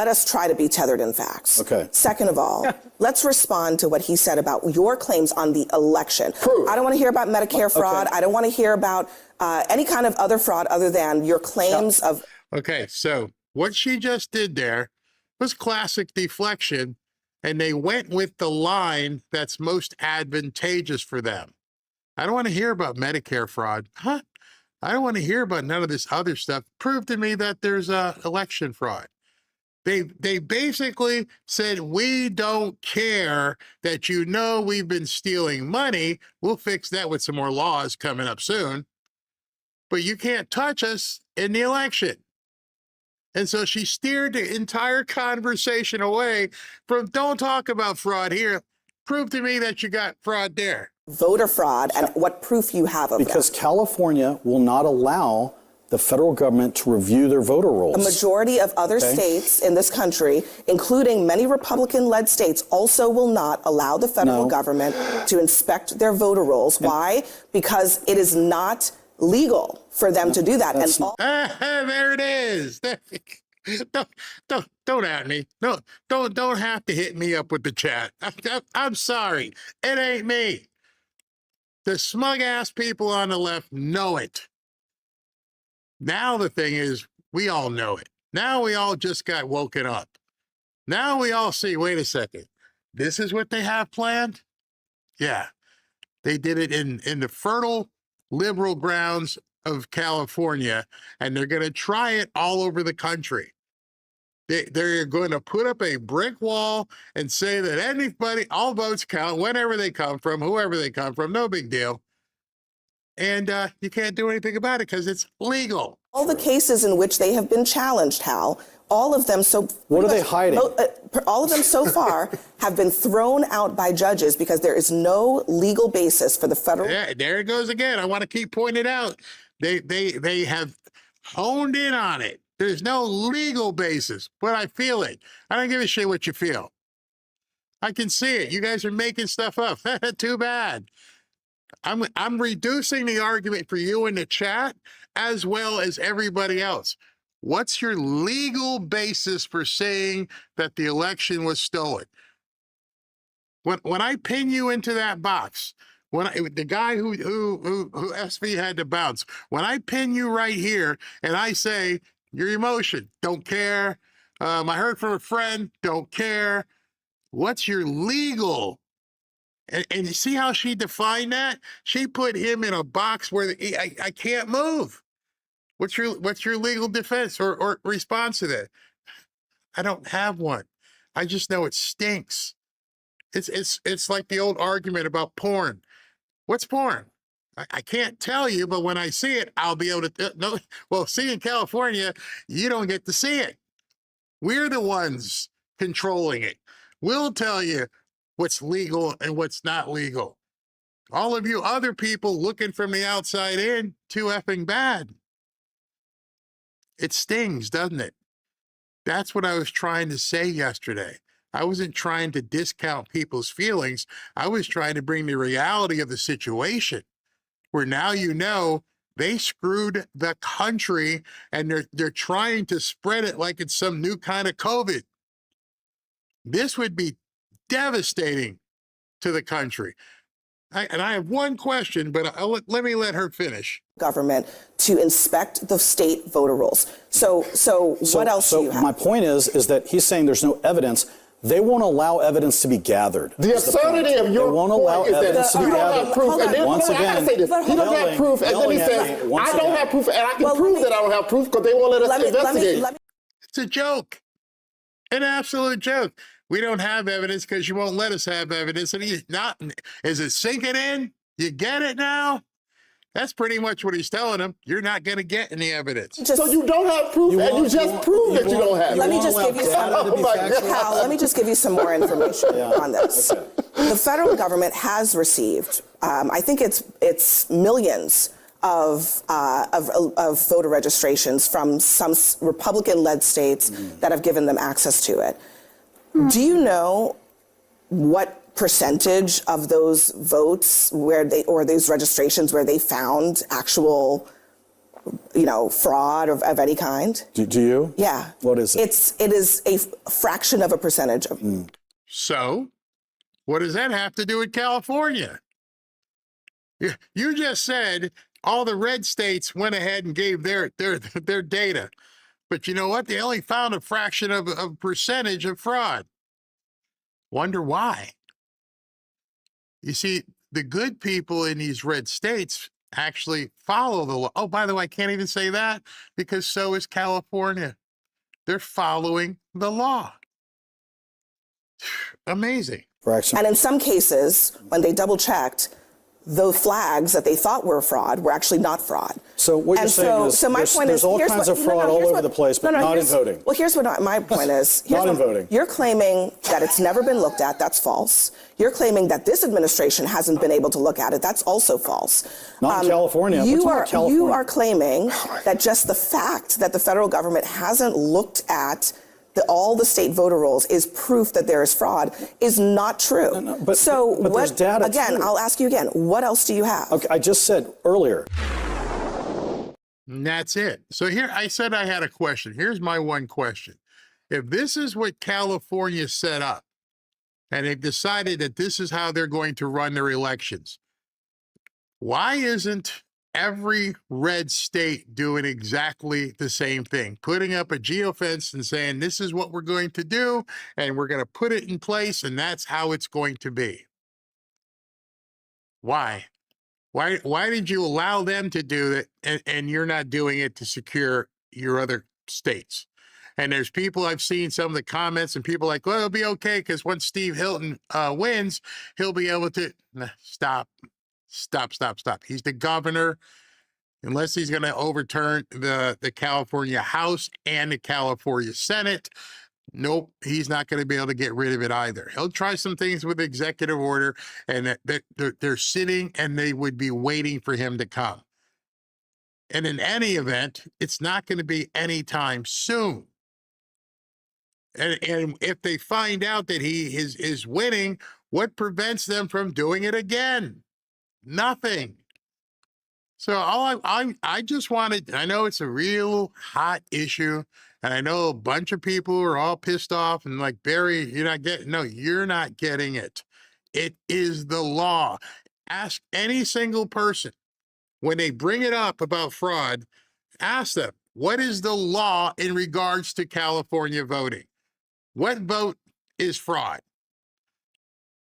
us try to be tethered in facts. Okay. Second of all, let's respond to what he said about your claims on the election. Proof. I don't want to hear about Medicare fraud. I don't want to hear about any kind of other fraud other than your claims of. Okay, so what she just did there was classic deflection, and they went with the line that's most advantageous for them. I don't want to hear about Medicare fraud. Huh? I don't want to hear about none of this other stuff. Prove to me that there's election fraud. They basically said, we don't care that you know we've been stealing money. We'll fix that with some more laws coming up soon. But you can't touch us in the election. And so she steered the entire conversation away from, don't talk about fraud here. Prove to me that you got fraud there. Voter fraud and what proof you have of that. Because California will not allow the federal government to review their voter rolls. A majority of other states in this country, including many Republican-led states, also will not allow the federal government to inspect their voter rolls. Why? Because it is not legal for them to do that. There it is. Don't at me. No, don't have to hit me up with the chat. I'm sorry. It ain't me. The smug ass people on the left know it. Now the thing is, we all know it. Now we all just got woken up. Now we all see, wait a second, this is what they have planned? Yeah. They did it in the fertile liberal grounds of California, and they're going to try it all over the country. They're going to put up a brick wall and say that anybody, all votes count, whenever they come from, whoever they come from, no big deal. And you can't do anything about it because it's legal. All the cases in which they have been challenged, Hal, all of them What are they hiding? All of them so far have been thrown out by judges because there is no legal basis for the federal. Yeah, there it goes again. I want to keep pointing it out. They have honed in on it. There's no legal basis, but I feel it. I don't give a shit what you feel. I can see it. You guys are making stuff up. Too bad. I'm reducing the argument for you in the chat as well as everybody else. What's your legal basis for saying that the election was stolen? When I pin you into that box, the guy who SV had to bounce, when I pin you right here and I say your emotion, don't care. I heard from a friend, don't care. What's your legal? And you see how she defined that? She put him in a box where I can't move. What's your legal defense or response to that? I don't have one. I just know it stinks. It's like the old argument about porn. What's porn? I can't tell you, but when I see it, I'll be able to no. Well, see, in California, you don't get to see it. We're the ones controlling it. We'll tell you what's legal and what's not legal. All of you other people looking from the outside in, too effing bad. It stings, doesn't it? That's what I was trying to say yesterday. I wasn't trying to discount people's feelings. I was trying to bring the reality of the situation where now you know they screwed the country and they're trying to spread it like it's some new kind of COVID. This would be devastating to the country. I have one question, but let me let her finish. Government to inspect the state voter rolls. So what else do you have? My point is that he's saying there's no evidence. They won't allow evidence to be gathered. The absurdity of your point is that you don't have proof, and then once again, he doesn't have proof, and then he says, I don't have proof, and I can prove that I don't have proof because they won't let us investigate. It's a joke, an absolute joke. We don't have evidence because you won't let us have evidence. And he's not, is it sinking in? You get it now? That's pretty much what he's telling them. You're not going to get any evidence. So you don't have proof, and you just proved that you don't have it. Let me just give you some. Hal, let me just give you some more information on this. Okay. The federal government has received, I think it's millions of voter registrations from some Republican-led states that have given them access to it. Do you know what percentage of those votes or these registrations where they found actual, fraud of any kind? Do you? Yeah. What is it? It is a fraction of a percentage of. So, what does that have to do with California? You just said all the red states went ahead and gave their data. But you know what? They only found a fraction of a percentage of fraud. Wonder why? You see, the good people in these red states actually follow the law. Oh, by the way, I can't even say that because so is California. They're following the law. Amazing. And in some cases, when they double checked, the flags that they thought were fraud were actually not fraud. So what you're saying is there's all kinds of fraud all over the place, but not in voting. Well, here's what my point is. Not in voting. You're claiming that it's never been looked at. That's false. You're claiming that this administration hasn't been able to look at it. That's also false. Not in California. You are claiming that just the fact that the federal government hasn't looked at all the state voter rolls is proof that there is fraud is not true. But there's data again, too. I'll ask you again, what else do you have? Okay, I just said earlier. And that's it. So here, I said I had a question. Here's my one question. If this is what California set up, and they've decided that this is how they're going to run their elections, why isn't every red state doing exactly the same thing, putting up a geofence and saying, this is what we're going to do, and we're going to put it in place, and that's how it's going to be? Why? Why did you allow them to do it, and you're not doing it to secure your other states? And there's people, I've seen some of the comments, and people like, well, it'll be okay, because once Steve Hilton wins, he'll be able to... Stop. He's the governor. Unless he's going to overturn the California House and the California Senate, nope, he's not going to be able to get rid of it either. He'll try some things with executive order, and they're sitting and they would be waiting for him to come. And in any event, it's not going to be anytime soon. And if they find out that he is winning, what prevents them from doing it again? Nothing. So I just wanted, I know it's a real hot issue, and I know a bunch of people are all pissed off and like, Barry, you're not getting it. It is the law. Ask any single person when they bring it up about fraud, ask them, what is the law in regards to California voting? What vote is fraud?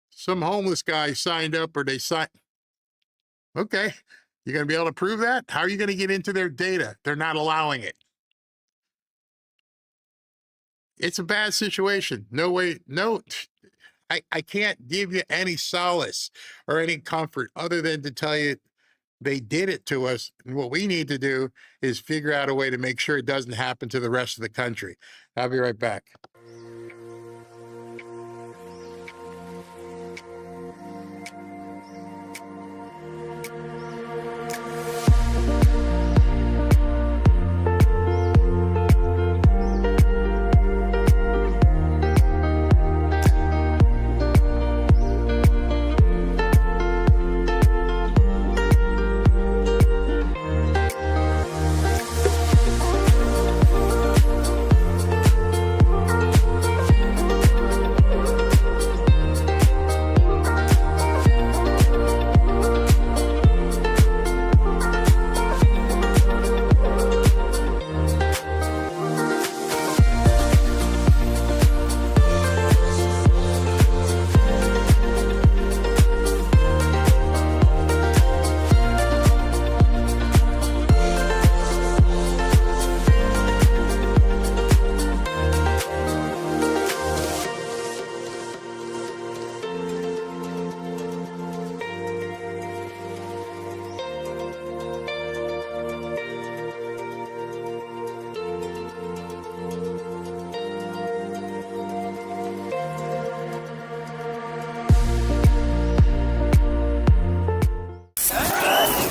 Some homeless guy signed up, or they signed. Okay, you're going to be able to prove that? How are you going to get into their data? They're not allowing it. It's a bad situation. No way, no, I can't give you any solace or any comfort other than to tell you They did it to us. And what we need to do is figure out a way to make sure it doesn't happen to the rest of the country. I'll be right back.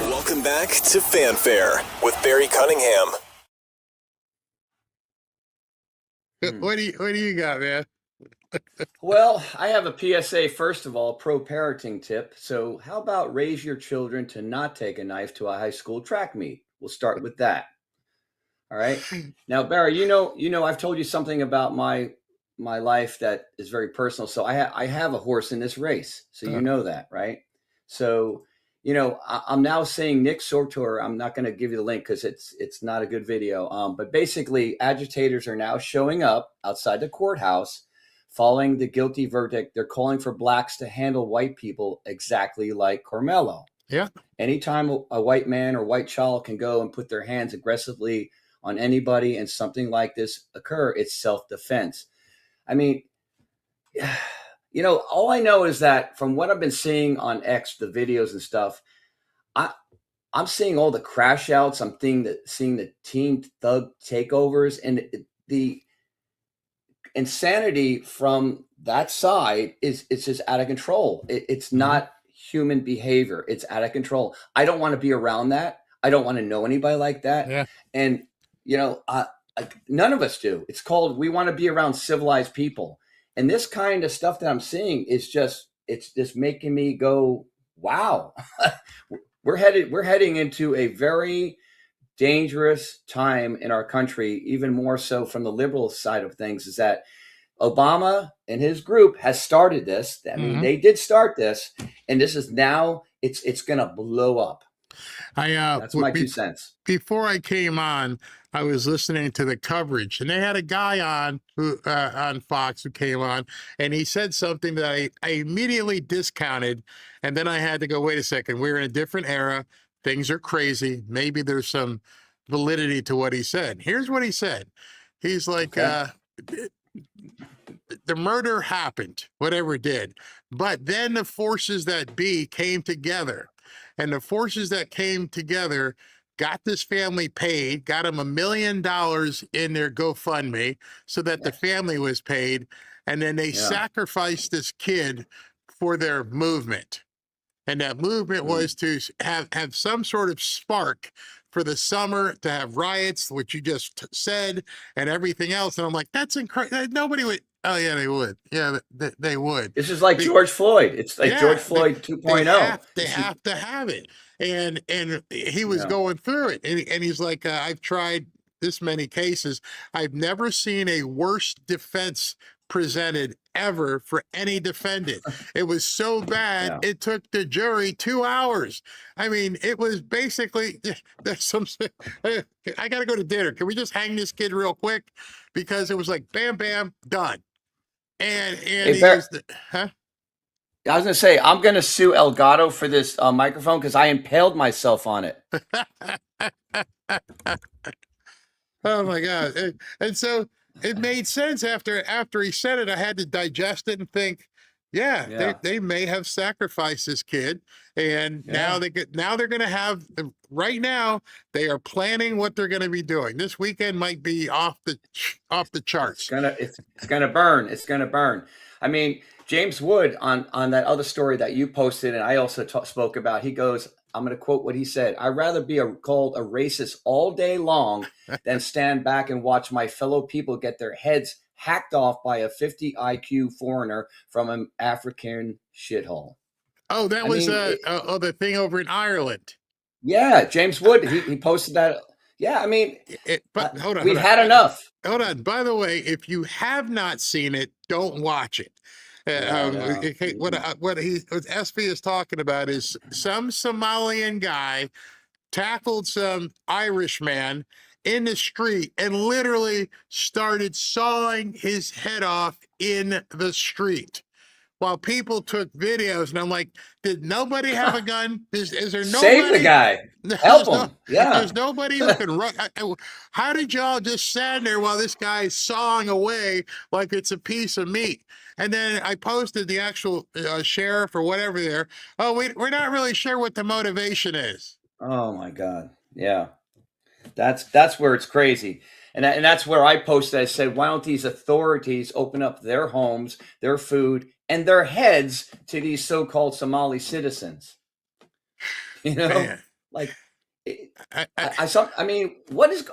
Welcome back to Fanfare with Barry Cunningham. What do you got, man? Well, I have a PSA, first of all, pro-parenting tip. So how about raise your children to not take a knife to a high school track meet? We'll start with that. All right. Now, Barry, you know, I've told you something about my life that is very personal. So I have a horse in this race. So you know that, right? So, you know, I'm now seeing Nick Sortor. I'm not going to give you the link because it's not a good video. But basically, agitators are now showing up outside the courthouse following the guilty verdict. They're calling for blacks to handle white people exactly like Karmelo. Yeah. Anytime a white man or white child can go and put their hands aggressively on anybody and something like this occur, it's self-defense. I mean, you know, all I know is that from what I've been seeing on X, the videos and stuff, I'm seeing all the crash outs. I'm seeing the team thug takeovers, and the insanity from that side it's just out of control. It's not human behavior. It's out of control. I don't want to be around that. I don't want to know anybody like that. Yeah. And, you know, none of us do. It's called, we want to be around civilized people. And this kind of stuff that I'm seeing is just making me go, wow, we're heading into a very dangerous time in our country, even more so from the liberal side of things, is that Obama and his group has started this. I mean, they did start this, and this is now, it's going to blow up. That's my 2 cents. Before I came on, I was listening to the coverage, and they had a guy on who on Fox who came on, and he said something that I immediately discounted, and then I had to go, wait a second, we're in a different era. Things are crazy. Maybe there's some validity to what he said. Here's what he said. He's like, the murder happened, whatever it did, but then the forces that be came together. And the forces that came together got this family paid, got them $1 million in their GoFundMe so that the family was paid. And then they sacrificed this kid for their movement. And that movement was to have some sort of spark for the summer, to have riots, which you just said, and everything else. And I'm like, that's incredible. Nobody would. Oh, yeah, they would. Yeah, they would. This is like George Floyd. It's like George Floyd 2.0. They have to have it. And he was going through it. And he's like, I've tried this many cases. I've never seen a worse defense presented ever for any defendant. It was so bad, it took the jury 2 hours. I mean, it was basically, there's some, I got to go to dinner. Can we just hang this kid real quick? Because it was like, bam, bam, done. And Hey, he Barry, was, huh? I was going to say, I'm going to sue Elgato for this microphone because I impaled myself on it. Oh my God. And so it made sense after he said it. I had to digest it and think, Yeah, they may have sacrificed this kid, and now they're going to have. Right now, they are planning what they're going to be doing. This weekend might be off the charts. It's gonna burn. It's gonna burn. I mean, James Wood on that other story that you posted, and I also spoke about. He goes, I'm going to quote what he said. I'd rather be called a racist all day long than stand back and watch my fellow people get their heads hacked off by a 50 IQ foreigner from an African shithole. Oh, that was the thing over in Ireland. Yeah, James Wood, he posted that. Yeah, I mean, but hold on, we've had enough. Hold on. By the way, if you have not seen it, don't watch it. What SB is talking about is some Somalian guy tackled some Irish man in the street and literally started sawing his head off in the street while people took videos. And I'm like, did nobody have a gun? Is there nobody? Save the guy. Help him. There's nobody who can run. How did y'all just stand there while this guy's sawing away like it's a piece of meat? And then I posted the actual sheriff or whatever there. Oh, we're not really sure what the motivation is. Oh my God. Yeah. That's where it's crazy. And that's where I posted. I said, why don't these authorities open up their homes, their food, and their heads to these so-called Somali citizens? You know, Man. like I mean, what is?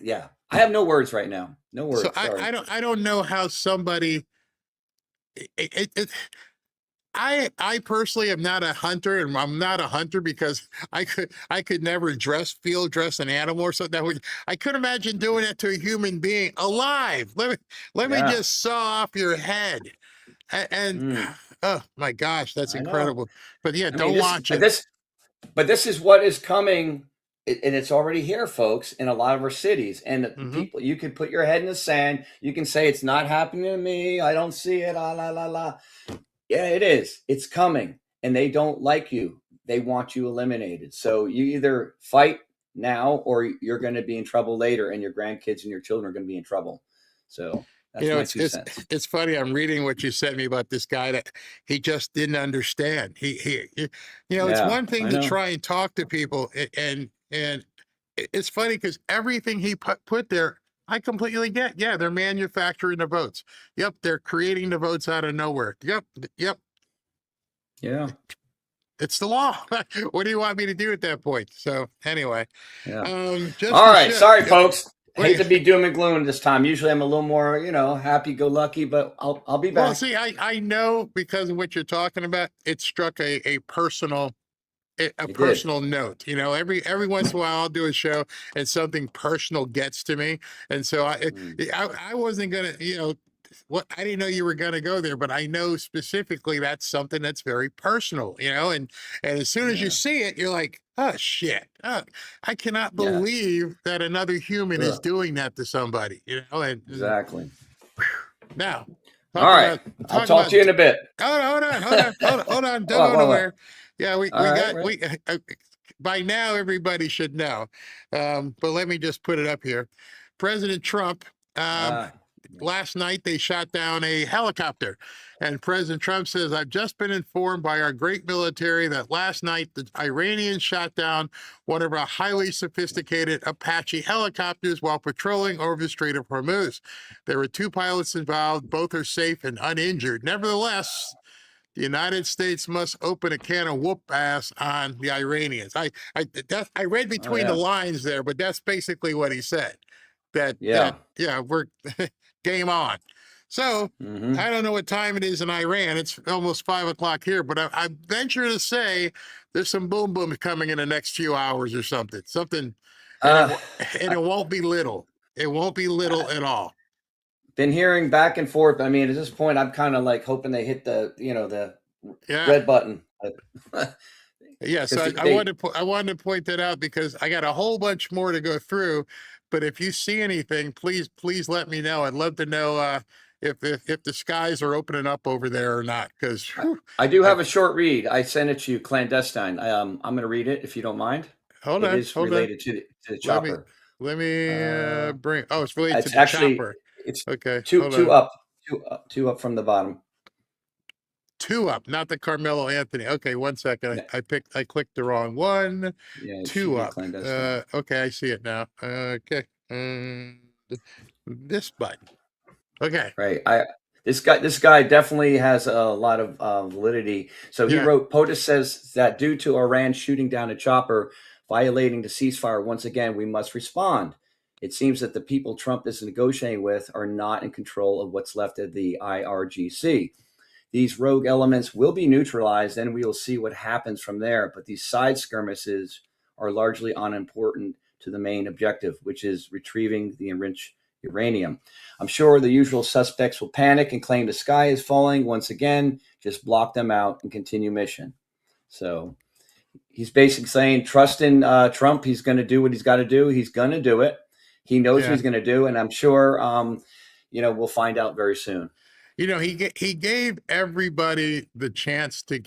Yeah, I have no words right now. No words. So I don't know how somebody. I personally am not a hunter, and I'm not a hunter because I could never field dress an animal or something. I couldn't imagine doing that to a human being alive. Let me just saw off your head, and oh my gosh, that's incredible. But yeah, don't watch it. But this is what is coming, and it's already here, folks, in a lot of our cities. And people, you can put your head in the sand. You can say it's not happening to me. I don't see it. La la la la. Yeah, it is. It's coming, and they don't like you. They want you eliminated. So you either fight now, or you're going to be in trouble later, and your grandkids and your children are going to be in trouble. So that's my 2 cents. It's funny. I'm reading what you sent me about this guy that he just didn't understand. It's one thing to try and talk to people, and it's funny because everything he put there, I completely get. Yeah, they're manufacturing the votes. Yep, they're creating the votes out of nowhere. Yep. Yeah. It's the law. What do you want me to do at that point? So anyway. Yeah. All right. Sorry, folks. Hate to be doom and gloom this time. Usually I'm a little more, happy-go-lucky, but I'll be back. Well, see, I know because of what you're talking about, it struck a personal note. Every once in a while I'll do a show and something personal gets to me, and so I wasn't gonna, I didn't know you were gonna go there, but I know specifically that's something that's very personal, and as soon as you see it, you're like, oh shit, I cannot believe that another human is doing that to somebody, and exactly. Now. All right. I'll talk to you in a bit. Hold on. Don't go nowhere. Yeah, by now everybody should know. But let me just put it up here. President Trump, last night they shot down a helicopter, and President Trump says, I've just been informed by our great military that last night the Iranians shot down one of our highly sophisticated Apache helicopters while patrolling over the Strait of Hormuz. There were 2 pilots involved. Both are safe and uninjured. Nevertheless, the United States must open a can of whoop ass on the Iranians. I read between the lines there, but that's basically what he said. We're game on. So I don't know what time it is in Iran. It's almost 5 o'clock here, but I venture to say there's some boom boom coming in the next few hours or something. And it won't be little. It won't be little at all. Been hearing back and forth. I mean, at this point, I'm kind of like hoping they hit the red button. Yes, I wanted to point that out because I got a whole bunch more to go through. But if you see anything, please let me know. I'd love to know if the skies are opening up over there or not. Because I do have a short read. I sent it to you clandestine. I'm going to read it if you don't mind. Hold on. It is related to the chopper. Let me bring. Oh, it's related to the actually, chopper. It's okay. Two up from the bottom. 2 up, not the Carmelo Anthony. Okay, 1 second. I clicked the wrong one. Yeah, 2 up. claimed as well. Okay, I see it now. Okay. This button. Okay. Right. This guy definitely has a lot of validity. So he wrote, POTUS says that due to Iran shooting down a chopper, violating the ceasefire, once again, we must respond. It seems that the people Trump is negotiating with are not in control of what's left of the IRGC. These rogue elements will be neutralized, and we will see what happens from there. But these side skirmishes are largely unimportant to the main objective, which is retrieving the enriched uranium. I'm sure the usual suspects will panic and claim the sky is falling. Once again, just block them out and continue mission. So he's basically saying, trust in Trump. He's going to do what he's got to do. He's going to do it. He knows what he's going to do. And I'm sure, we'll find out very soon. He gave everybody the chance to,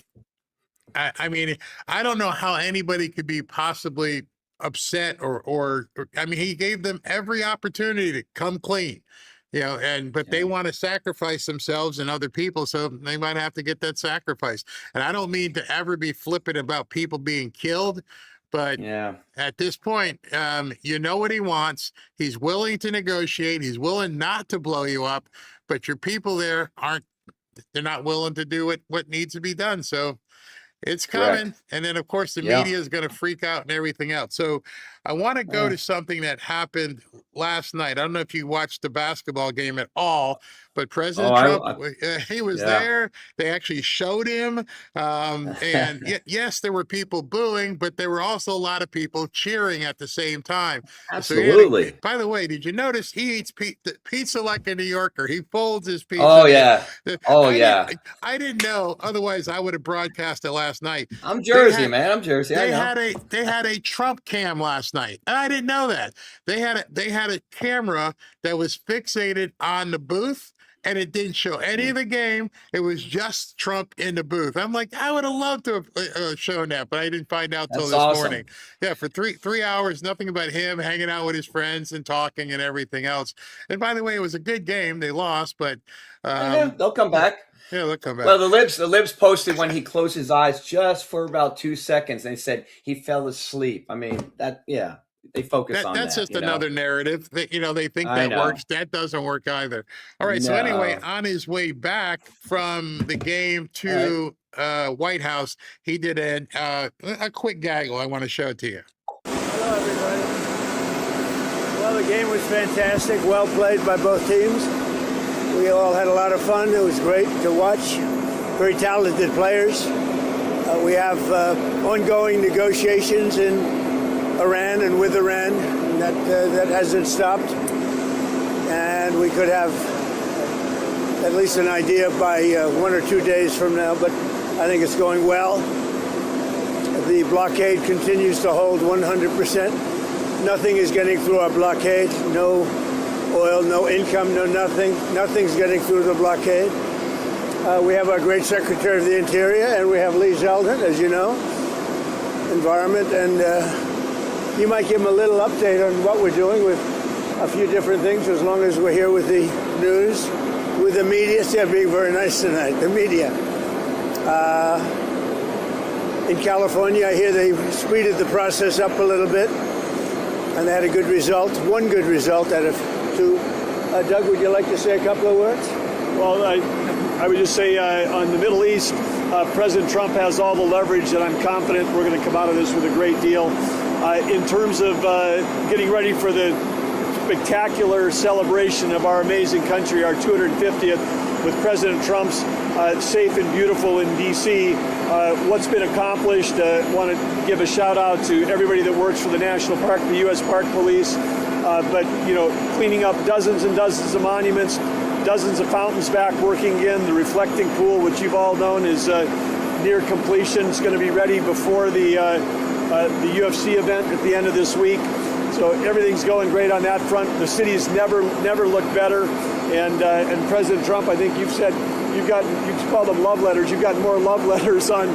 I mean, I don't know how anybody could be possibly upset or I mean, he gave them every opportunity to come clean, but they want to sacrifice themselves and other people, so they might have to get that sacrifice. And I don't mean to ever be flippant about people being killed, but at this point, what he wants. He's willing to negotiate. He's willing not to blow you up, but your people there they're not willing to do what needs to be done. So it's coming. Correct. And then, of course, the media is going to freak out and everything else. So I want to go to something that happened last night. I don't know if you watched the basketball game at all, but President Trump, he was there. They actually showed him. And yes, there were people booing, but there were also a lot of people cheering at the same time. Absolutely. So by the way, did you notice he eats pizza like a New Yorker? He folds his pizza. Oh, yeah. I didn't know. Otherwise, I would have broadcast it last night. I'm Jersey, man. I'm Jersey. They had a Trump cam last night, and I didn't know that. They had a camera that was fixated on the booth, and it didn't show any of the game. It was just Trump in the booth. I'm like, I would have loved to have shown that, but I didn't find out till this morning. Yeah, for three hours, nothing but him hanging out with his friends and talking and everything else. And by the way, it was a good game. They lost, but they'll come back. Yeah, they'll come back. Well, the Libs posted when he closed his eyes just for about 2 seconds. And they said he fell asleep. I mean, they focus on that. That's just another narrative that, they think that works. That doesn't work either. All right. So anyway, on his way back from the game to White House, he did a quick gaggle. I want to show it to you. Hello, everybody. Well, the game was fantastic. Well played by both teams. We all had a lot of fun. It was great to watch. Very talented players. We have ongoing negotiations in Iran and with Iran. That hasn't stopped. And we could have at least an idea by 1 or 2 days from now, but I think it's going well. The blockade continues to hold 100%. Nothing is getting through our blockade. No oil, no income, no nothing. Nothing's getting through the blockade. We have our great Secretary of the Interior, and we have Lee Zeldin, as you know, Environment, and you might give him a little update on what we're doing with a few different things, as long as we're here with the news, with the media. They're being very nice tonight, the media. In California, I hear they speeded the process up a little bit, and they had a good result, one good result out of two. Doug, would you like to say a couple of words? Well, I would just say on the Middle East, President Trump has all the leverage, and I'm confident we're going to come out of this with a great deal. In terms of getting ready for the spectacular celebration of our amazing country, our 250th, with President Trump's safe and beautiful in D.C., what's been accomplished. Want to give a shout out to everybody that works for the National Park, the U.S. Park Police, but cleaning up dozens and dozens of monuments, dozens of fountains back working again. The reflecting pool, which you've all known, is near completion. It's going to be ready before the UFC event at the end of this week. So everything's going great on that front. The city's never looked better. And President Trump, I think you've said you call them love letters. You've got more love letters on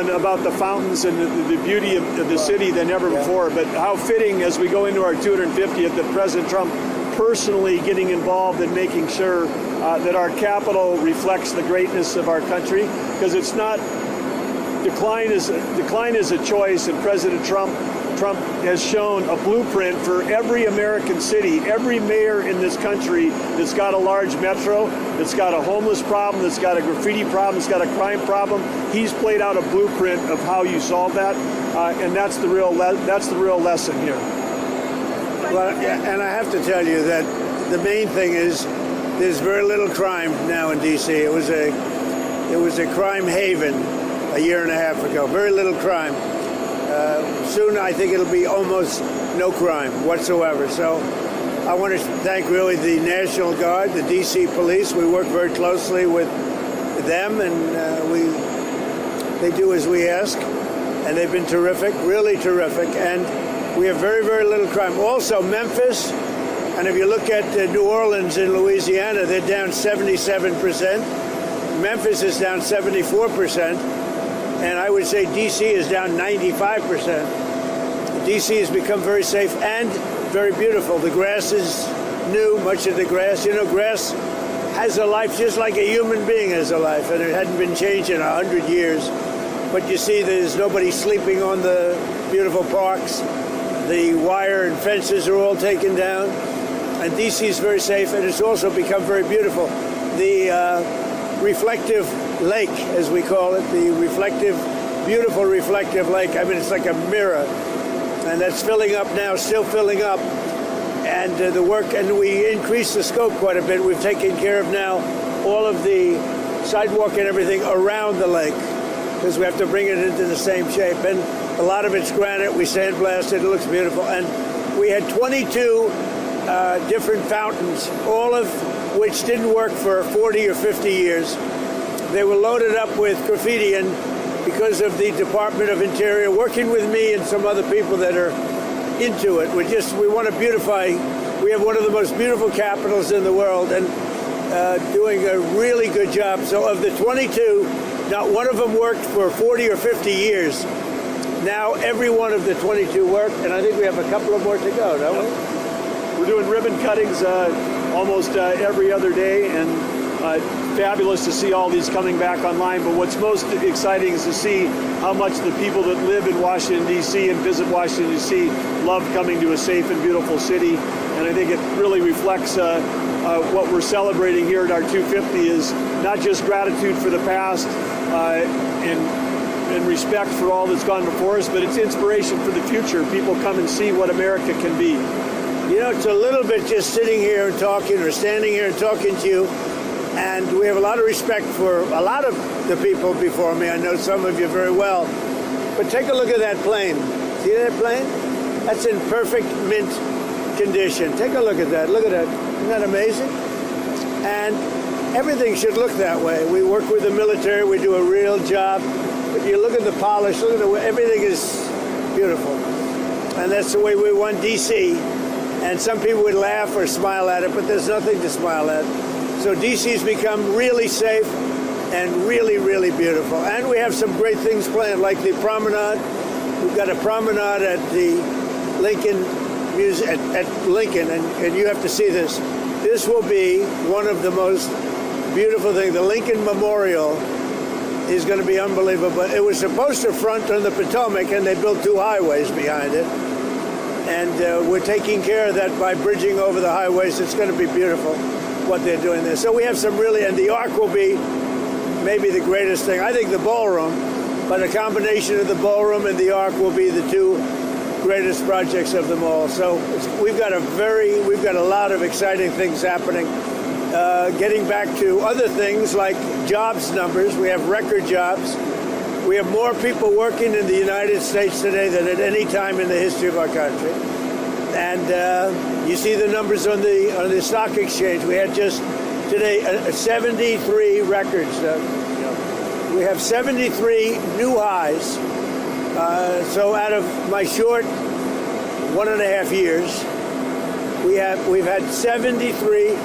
about the fountains and the beauty of the city than ever before. But how fitting as we go into our 250th that President Trump personally getting involved in making sure that our capital reflects the greatness of our country, because it's not decline is a choice, and President Trump has shown a blueprint for every American city, every mayor in this country that's got a large metro, that's got a homeless problem, that's got a graffiti problem, that's got a crime problem. He's played out a blueprint of how you solve that, and that's the real lesson here. Well, and I have to tell you that the main thing is there's very little crime now in D.C. It was a crime haven a year and a half ago. Very little crime. Soon I think it'll be almost no crime whatsoever. So I want to thank really the National Guard, the D.C. Police. We work very closely with them, and they do as we ask, and they've been terrific, really terrific. And we have very, very little crime. Also, Memphis, and if you look at New Orleans in Louisiana, they're down 77%. Memphis is down 74%. And I would say D.C. is down 95%. D.C. has become very safe and very beautiful. The grass is new, much of the grass. You know, grass has a life just like a human being has a life, and it hadn't been changed in 100 years. But you see there's nobody sleeping on the beautiful parks. The wire and fences are all taken down. And D.C. is very safe, and it's also become very beautiful. The reflective lake, as we call it, the beautiful reflective lake. I mean, it's like a mirror, and that's filling up now, still filling up. And and we increased the scope quite a bit. We've taken care of now all of the sidewalk and everything around the lake, because we have to bring it into the same shape. And a lot of it's granite. We sandblasted. It looks beautiful. And we had 22 different fountains, all of which didn't work for 40 or 50 years. They were loaded up with graffiti, and because of the Department of Interior working with me and some other people that are into it, we want to beautify. We have one of the most beautiful capitals in the world, and doing a really good job. So of the 22, not one of them worked for 40 or 50 years. Now every one of the 22 worked, and I think we have a couple of more to go, don't we? We're doing ribbon cuttings almost every other day, and fabulous to see all these coming back online. But what's most exciting is to see how much the people that live in Washington, D.C. and visit Washington, D.C. love coming to a safe and beautiful city. And I think it really reflects what we're celebrating here at our 250 is not just gratitude for the past and respect for all that's gone before us, but it's inspiration for the future. People come and see what America can be. You know, it's a little bit just sitting here and talking, or standing here and talking to you. And we have a lot of respect for a lot of the people before me. I know some of you very well. But take a look at that plane. See that plane? That's in perfect mint condition. Take a look at that. Look at that. Isn't that amazing? And everything should look that way. We work with the military. We do a real job. But you look at the polish. Look at the way everything is beautiful. And that's the way we want D.C. And some people would laugh or smile at it, but there's nothing to smile at. So D.C.'s become really safe and really, really beautiful. And we have some great things planned, like the promenade. We've got a promenade at the Lincoln Museum, at Lincoln, and you have to see this. This will be one of the most beautiful things. The Lincoln Memorial is going to be unbelievable. It was supposed to front on the Potomac, and they built 2 highways behind it. And we're taking care of that by bridging over the highways. It's going to be beautiful what they're doing there. So we have some really, and the Ark will be maybe the greatest thing. I think the ballroom, but a combination of the ballroom and the Ark will be the 2 greatest projects of them all. So we've got a lot of exciting things happening. Getting back to other things like jobs numbers, we have record jobs. We have more people working in the United States today than at any time in the history of our country. And you see the numbers on the stock exchange. We had just today 73 records. We have 73 new highs. So out of my short 1.5 years, we've had 73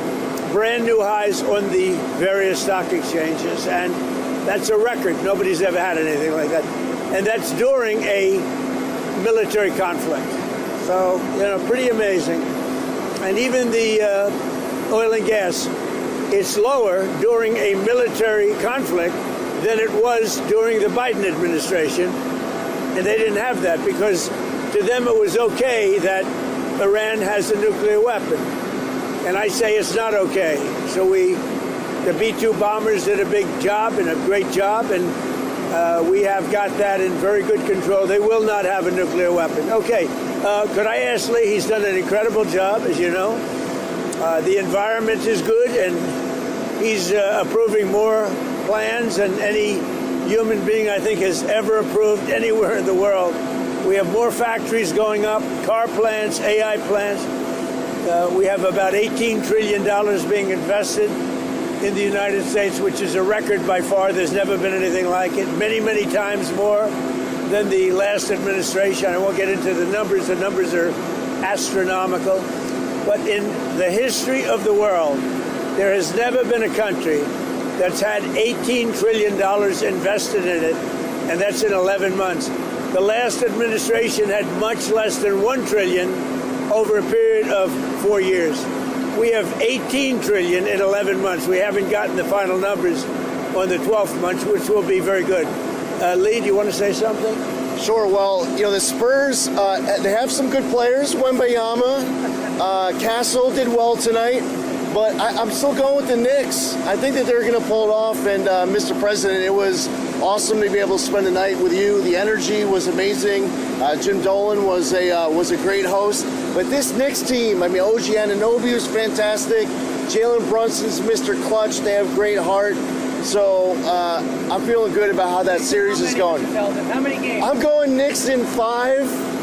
brand new highs on the various stock exchanges, and that's a record. Nobody's ever had anything like that. And that's during a military conflict. So, pretty amazing. and even the oil and gas, it's lower during a military conflict than it was during the Biden administration. And they didn't have that because to them it was okay that Iran has a nuclear weapon. And I say it's not okay. So the B-2 bombers did a big job and a great job, and we have got that in very good control. They will not have a nuclear weapon. Okay, could I ask Lee? He's done an incredible job, as you know. The environment is good, and he's approving more plans than any human being, I think, has ever approved anywhere in the world. We have more factories going up, car plants, AI plants. We have about $18 trillion being invested in the United States, which is a record by far. There's never been anything like it. Many, many times more than the last administration. I won't get into the numbers. The numbers are astronomical. But in the history of the world, there has never been a country that's had $18 trillion invested in it, and that's in 11 months. The last administration had much less than $1 trillion over a period of 4 years. We have $18 trillion in 11 months. We haven't gotten the final numbers on the 12th month, which will be very good. Lee, do you want to say something? Sure. Well, the Spurs, they have some good players. Wembanyama, Castle did well tonight. But I'm still going with the Knicks. I think that they're going to pull it off. And Mr. President, it was awesome to be able to spend the night with you. The energy was amazing. Jim Dolan was a great host. But this Knicks team, OG Anunoby was fantastic. Jalen Brunson's Mr. Clutch. They have great heart. So I'm feeling good about how that series is going. How many games? I'm going Knicks in 5.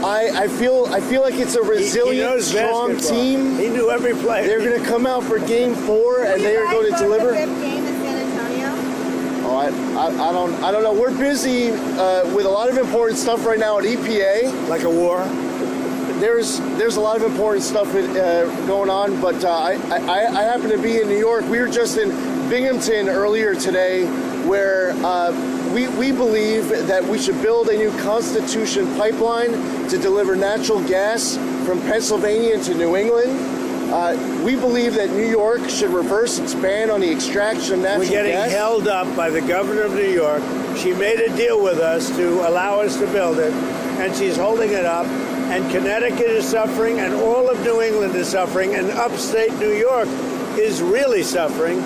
I feel like it's a resilient, strong team. He knew every player. They're going to come out for Game 4, and they are going to deliver. The 5th game in San Antonio? Oh, I don't know. We're busy with a lot of important stuff right now at EPA. Like a war. There's a lot of important stuff going on, but I happen to be in New York. We were just in Binghamton earlier today, where we believe that we should build a new Constitution pipeline to deliver natural gas from Pennsylvania into New England. We believe that New York should reverse its ban on the extraction of natural gas. We're getting held up by the governor of New York. She made a deal with us to allow us to build it, and she's holding it up. And Connecticut is suffering, and all of New England is suffering, and upstate New York is really suffering.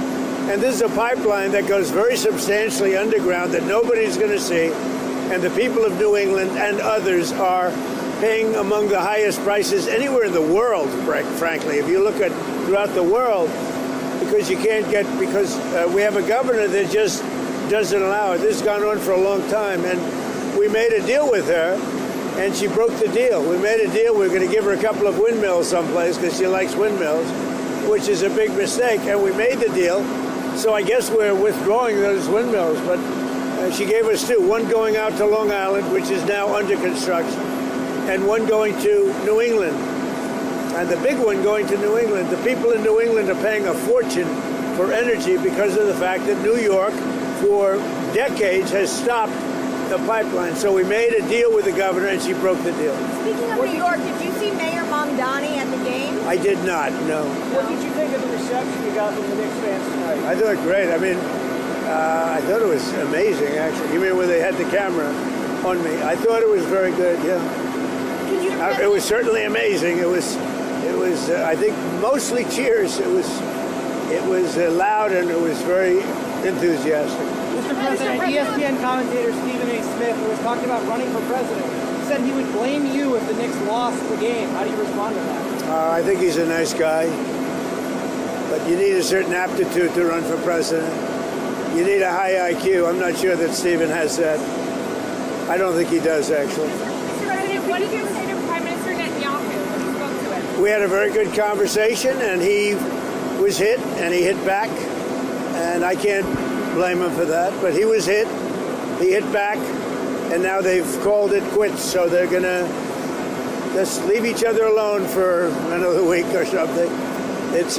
And this is a pipeline that goes very substantially underground that nobody's going to see. And the people of New England and others are paying among the highest prices anywhere in the world, frankly. If you look at throughout the world, because we have a governor that just doesn't allow it. This has gone on for a long time. And we made a deal with her, and she broke the deal. We made a deal. We were going to give her a couple of windmills someplace because she likes windmills, which is a big mistake. And we made the deal. So I guess we're withdrawing those windmills, but she gave us 2, one going out to Long Island, which is now under construction, and one going to New England. And the big one going to New England, the people in New England are paying a fortune for energy because of the fact that New York, for decades, has stopped the pipeline. So we made a deal with the governor, and she broke the deal. Speaking of New York, did you see Mayor Mamdani at the game? I did not, no. What did you think of the reception you got from the Knicks fans tonight? I thought great. I mean, I thought it was amazing, actually. You mean when they had the camera on me? I thought it was very good, yeah. It was certainly amazing. It was. I think, mostly cheers. It was loud, and it was very enthusiastic. Mr. President, ESPN commentator Stephen A. Smith, who was talking about running for president, said he would blame you if the Knicks lost the game. How do you respond to that? I think he's a nice guy, but you need a certain aptitude to run for president. You need a high IQ. I'm not sure that Stephen has that. I don't think he does, actually. Mr. President, what did you say to Prime Minister Netanyahu when you spoke to him? We had a very good conversation, and he was hit, and he hit back, and I can't blame him for that, but he was hit, he hit back, and now they've called it quits, so they're going to just leave each other alone for another week or something. It's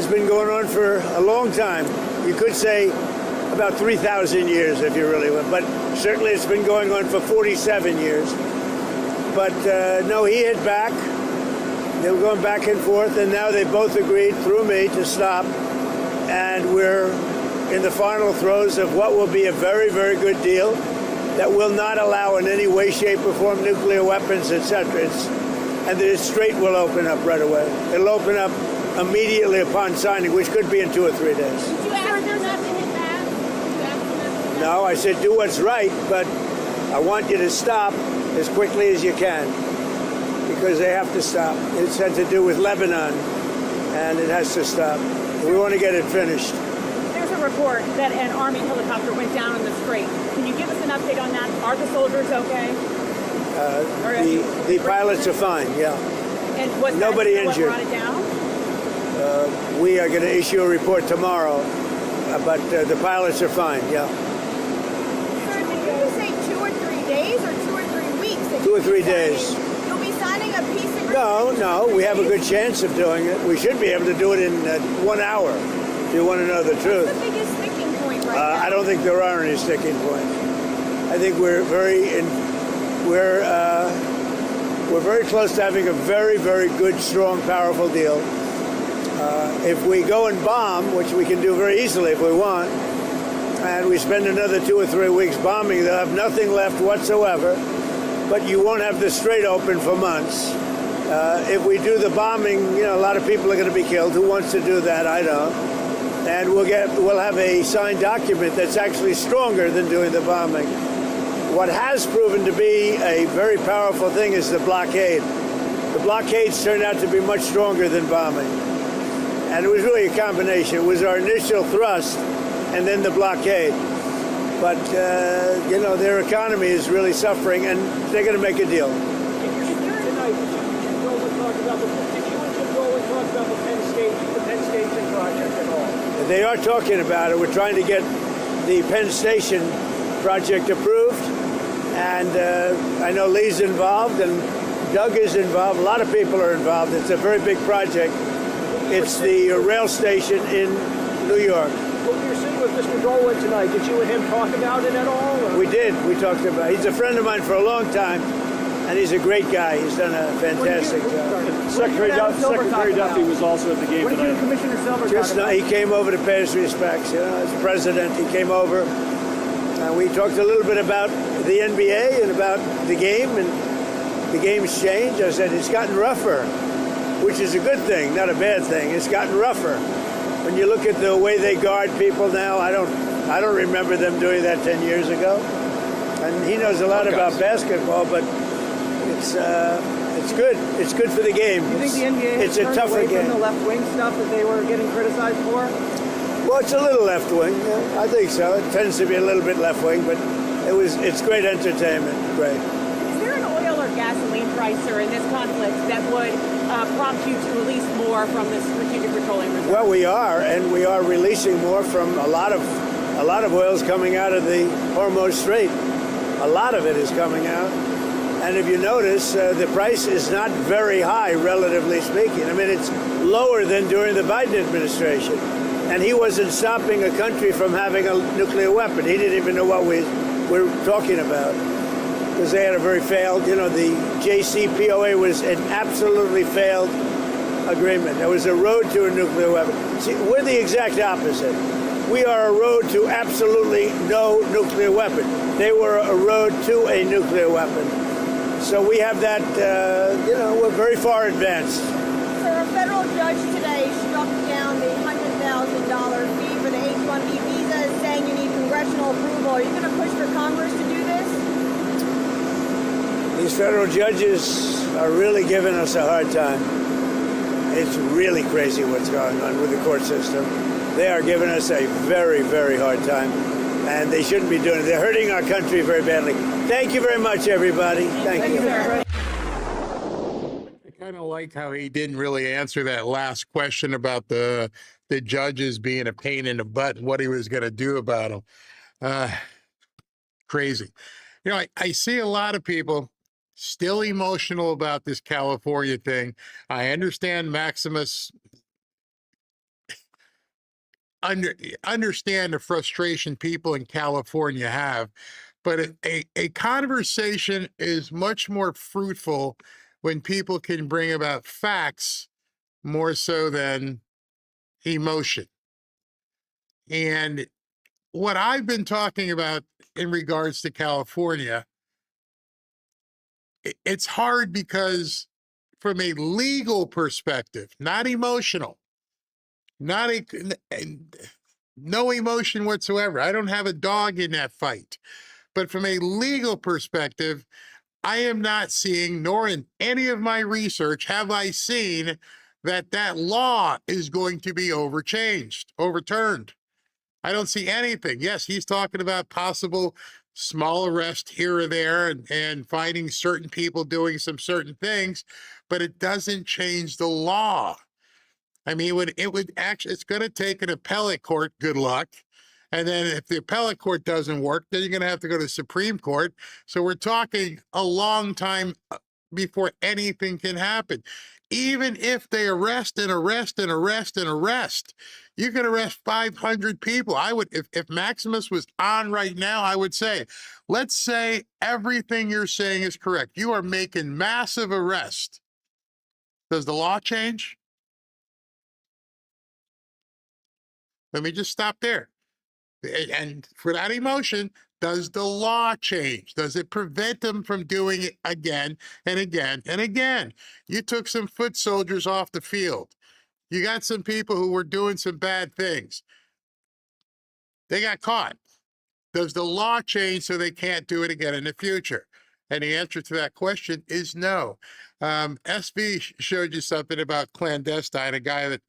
been going on for a long time. You could say about 3,000 years if you really want, but certainly it's been going on for 47 years. But no, he hit back, They were going back and forth, and now they both agreed through me to stop. And we're in the final throes of what will be a very, very good deal that will not allow in any way, shape, or form nuclear weapons, etc. And the strait will open up right away. It'll open up immediately upon signing, which could be in 2 or 3 days. Did you ask them not to hit back? No, I said do what's right, but I want you to stop as quickly as you can, because they have to stop. It's had to do with Lebanon, and it has to stop. We want to get it finished. There's a report that an Army helicopter went down in the strait. Can you give us an update on that? Are the soldiers okay? The pilots are fine, yeah. And was nobody that injured. What brought it down? We are going to issue a report tomorrow, but the pilots are fine, yeah. Sir, did you say 2 or 3 days or 2 or 3 weeks? 2 or 3 days. You'll be signing a peace agreement? No, we have a good chance of doing it. We should be able to do it in 1 hour, if you want to know the truth. What's the biggest sticking point right now? I don't think there are any sticking points. I think we're very close to having a very, very good, strong, powerful deal. If we go and bomb, which we can do very easily if we want, and we spend another 2 or 3 weeks bombing, they'll have nothing left whatsoever, but you won't have the strait open for months. If we do the bombing, a lot of people are going to be killed. Who wants to do that? I don't. And we'll have a signed document that's actually stronger than doing the bombing. What has proven to be a very powerful thing is the blockade. The blockades turned out to be much stronger than bombing. And it was really a combination. It was our initial thrust and then the blockade. But, their economy is really suffering, and they're going to make a deal. Tonight, Jim Dolan talked about the constituent Jim Dolan talked about the Penn Station project at all. They are talking about it. We're trying to get the Penn Station project approved. And I know Lee's involved and Doug is involved. A lot of people are involved. It's a very big project. It's the rail station in New York. When you were sitting with Mr. Dolan tonight, did you and him talk about it at all? Or? We did. We talked about it. He's a friend of mine for a long time, and he's a great guy. He's done a fantastic job. Secretary Duffy was also at the game tonight. What did you and Commissioner Silver Just talk about? He came over to pay his respects. As president, he came over. We talked a little bit about the NBA and about the game, and the game's changed. I said it's gotten rougher, which is a good thing, not a bad thing. It's gotten rougher. When you look at the way they guard people now, I don't remember them doing that 10 years ago. And he knows a lot about basketball, but it's good. It's good for the game. Do you think the NBA has it's a turned tougher away game. from the left-wing stuff that they were getting criticized for? Well, it's a little left-wing. Yeah, I think so. It tends to be a little bit left-wing, but it's great entertainment. Great. Is there an oil or gasoline price, sir, in this conflict that would prompt you to release more from the Strategic Petroleum Reserve? Well, we are, and we are releasing more from a lot of oil's coming out of the Hormuz Strait. A lot of it is coming out. And if you notice, the price is not very high, relatively speaking. I mean, it's lower than during the Biden administration. And he wasn't stopping a country from having a nuclear weapon. He didn't even know what we're talking about, because they had a very failed, the JCPOA was an absolutely failed agreement. There was a road to a nuclear weapon. See, we're the exact opposite. We are a road to absolutely no nuclear weapon. They were a road to a nuclear weapon. So we have that, we're very far advanced. Sir, a federal judge today struck down the $100,000 fee for the H-1B visas, saying you need congressional approval. Are you going to push for Congress to do this? These federal judges are really giving us a hard time. It's really crazy what's going on with the court system. They are giving us a very, very hard time, and they shouldn't be doing it. They're hurting our country very badly. Thank you very much, everybody. Thank you. I kind of like how he didn't really answer that last question about the judges being a pain in the butt and what he was going to do about them. Crazy. I see a lot of people still emotional about this California thing. I understand Maximus, understand the frustration people in California have, but a conversation is much more fruitful when people can bring about facts more so than emotion. And what I've been talking about in regards to California, it's hard because from a legal perspective, not emotional, not a, no emotion whatsoever. I don't have a dog in that fight. But from a legal perspective, I am not seeing, nor in any of my research have I seen that that law is going to be overturned. I don't see anything. Yes, he's talking about possible small arrest here or there and finding certain people doing some certain things, but it doesn't change the law. I mean, it would actually, it's going to take an appellate court, good luck. And then if the appellate court doesn't work, then you're going to have to go to the Supreme Court. So we're talking a long time before anything can happen. Even if they arrest, you can arrest 500 people. I would, if Maximus was on right now, I would say, let's say everything you're saying is correct. You are making massive arrests. Does the law change? Let me just stop there. And for that emotion, does the law change? Does it prevent them from doing it again and again and again? You took some foot soldiers off the field. You got some people who were doing some bad things. They got caught. Does the law change so they can't do it again in the future? And the answer to that question is no. SB showed you something about clandestine, a guy that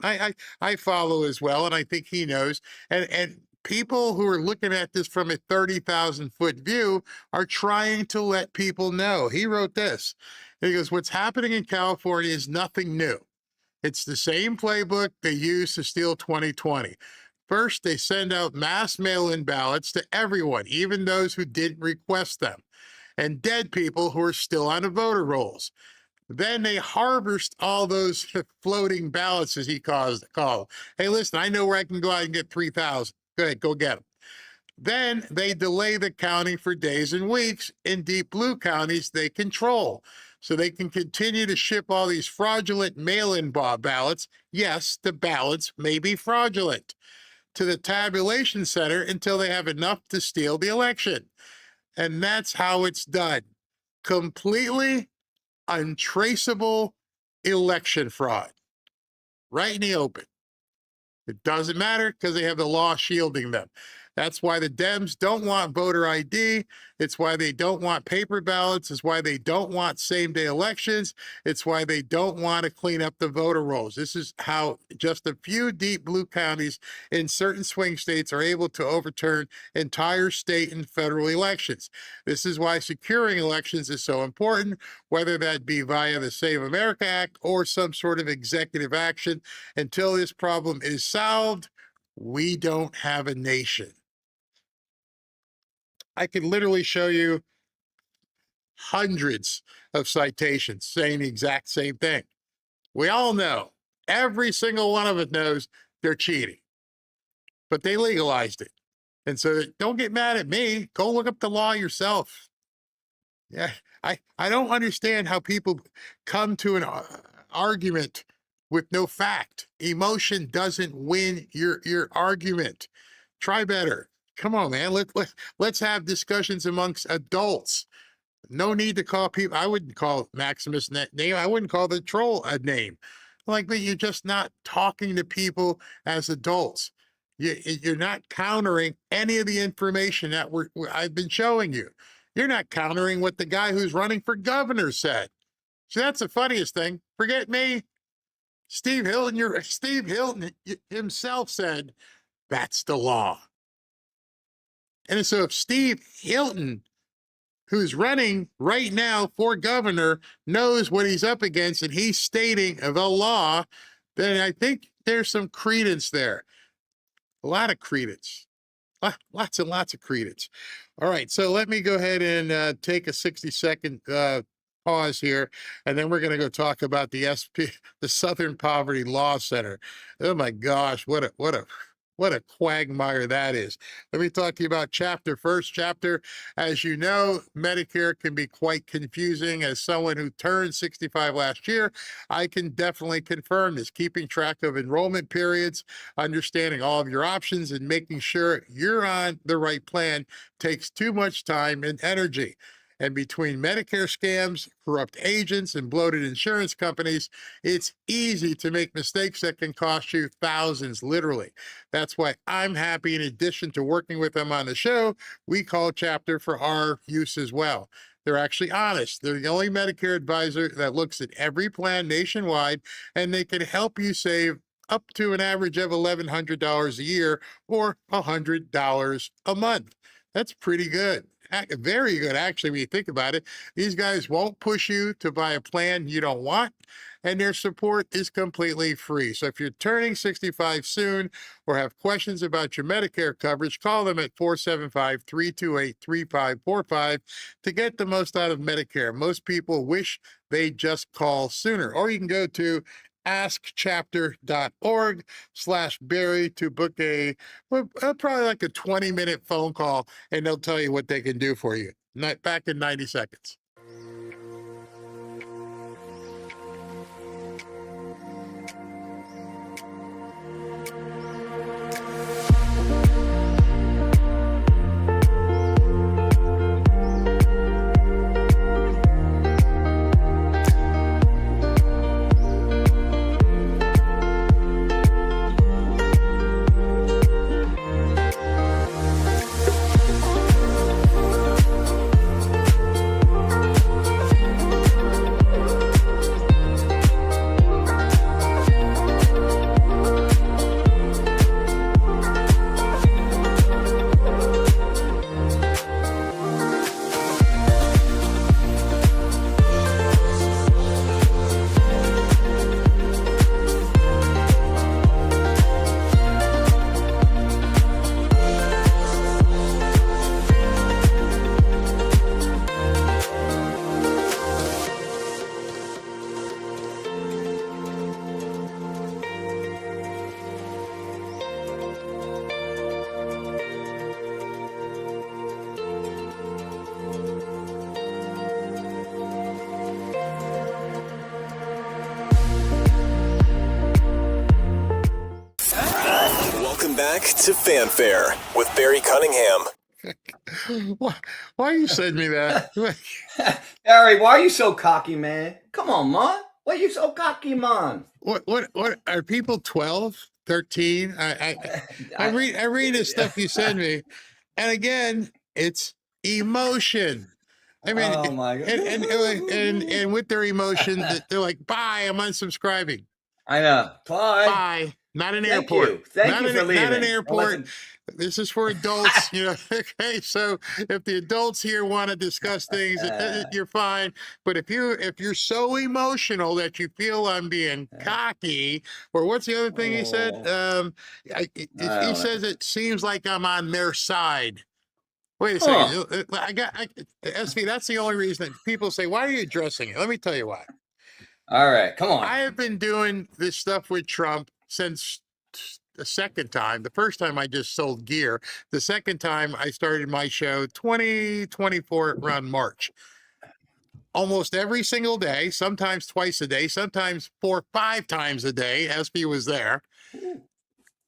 I follow as well, and I think he knows. And people who are looking at this from a 30,000-foot view are trying to let people know. He wrote this. He goes, what's happening in California is nothing new. It's the same playbook they used to steal 2020. First, they send out mass mail-in ballots to everyone, even those who didn't request them, and dead people who are still on the voter rolls. Then they harvest all those floating ballots, as he called. Hey, listen, I know where I can go out and get 3,000. Go ahead, go get them. Then they delay the counting for days and weeks in deep blue counties they control, so they can continue to ship all these fraudulent mail-in ballots. Yes, the ballots may be fraudulent, to the tabulation center until they have enough to steal the election. And that's how it's done. Completely untraceable election fraud. Right in the open. It doesn't matter because they have the law shielding them. That's why the Dems don't want voter ID. It's why they don't want paper ballots. It's why they don't want same-day elections. It's why they don't want to clean up the voter rolls. This is how just a few deep blue counties in certain swing states are able to overturn entire state and federal elections. This is why securing elections is so important, whether that be via the Save America Act or some sort of executive action. Until this problem is solved, we don't have a nation. I could literally show you hundreds of citations saying the exact same thing. We all know, every single one of us knows they're cheating, but they legalized it. And so don't get mad at me. Go look up the law yourself. Yeah, I don't understand how people come to an argument with no fact. Emotion doesn't win your argument. Try better. Come on, man. Let's have discussions amongst adults. No need to call people. I wouldn't call Maximus that name. I wouldn't call the troll a name. Like, but you're just not talking to people as adults. You're not countering any of the information that I've been showing you. You're not countering what the guy who's running for governor said. So that's the funniest thing. Forget me. Steve Hilton himself said, that's the law. And so if Steve Hilton, who's running right now for governor, knows what he's up against and he's stating the law, then I think there's some credence there. A lot of credence. Lots and lots of credence. All right, so let me go ahead and take a 60-second pause here, and then we're going to go talk about the Southern Poverty Law Center. Oh my gosh, what What a quagmire that is. Let me talk to you about chapter. First chapter, as you know, Medicare can be quite confusing. As someone who turned 65 last year, I can definitely confirm this. Keeping track of enrollment periods, understanding all of your options, and making sure you're on the right plan takes too much time and energy. And between Medicare scams, corrupt agents, and bloated insurance companies, it's easy to make mistakes that can cost you thousands, literally. That's why I'm happy, in addition to working with them on the show, we call Chapter for our use as well. They're actually honest. They're the only Medicare advisor that looks at every plan nationwide, and they can help you save up to an average of $1,100 a year or $100 a month. That's pretty good. Very good, actually, when you think about it. These guys won't push you to buy a plan you don't want, and their support is completely free. So if you're turning 65 soon or have questions about your Medicare coverage, call them at 475-328-3545 to get the most out of Medicare. Most people wish they just call sooner. Or you can go to askchapter.org/Barry to book probably like a 20-minute phone call, and they'll tell you what they can do for you. Back in 90 seconds. Welcome back to Fanfare with Barry Cunningham. Why you said me that? Barry, why are you so cocky, man? Come on, man. Why are you so cocky, man? What are people 12, 13? I read the stuff you send me, and again, it's emotion. I mean, Oh my God. and with their emotion, they're like, "Bye, I'm unsubscribing." I know. Bye. Bye. Not an Thank airport. you. Thank you for leaving. Not an airport. This is for adults, you know. Okay, so if the adults here want to discuss things, you're fine. But if you're so emotional that you feel I'm being cocky, or what's the other thing he said? He says it seems like I'm on their side. Wait a second. SV, that's the only reason that people say, "Why are you addressing it?" Let me tell you why. All right, come on. I have been doing this stuff with Trump since the second time. The first time I just sold gear. The second time I started my show 2024 around March. Almost every single day, sometimes twice a day, sometimes 4 or 5 times a day. SB was there.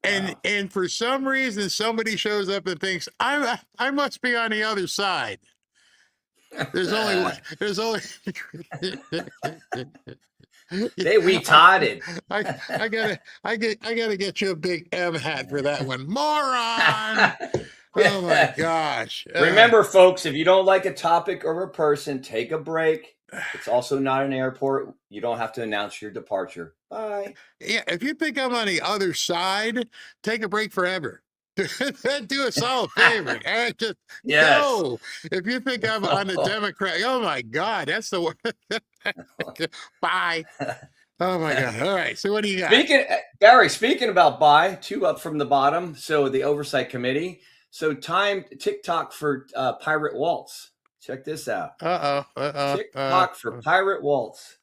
And for some reason, somebody shows up and thinks I must be on the other side. There's only They retarded. I gotta get you a big M hat for that one. Moron! Oh my gosh. Remember, folks, if you don't like a topic or a person, take a break. It's also not an airport. You don't have to announce your departure. Bye. Yeah, if you think I'm on the other side, take a break forever. Do a solid favor. Just go. If you think I'm on the Democrat, oh my God, that's the word. Bye. Oh my God. All right. So what do you got? Barry, speaking about buy, 2 up from the bottom. So the Oversight Committee. So time TikTok for Pirate Waltz. Check this out. TikTok for Pirate Waltz.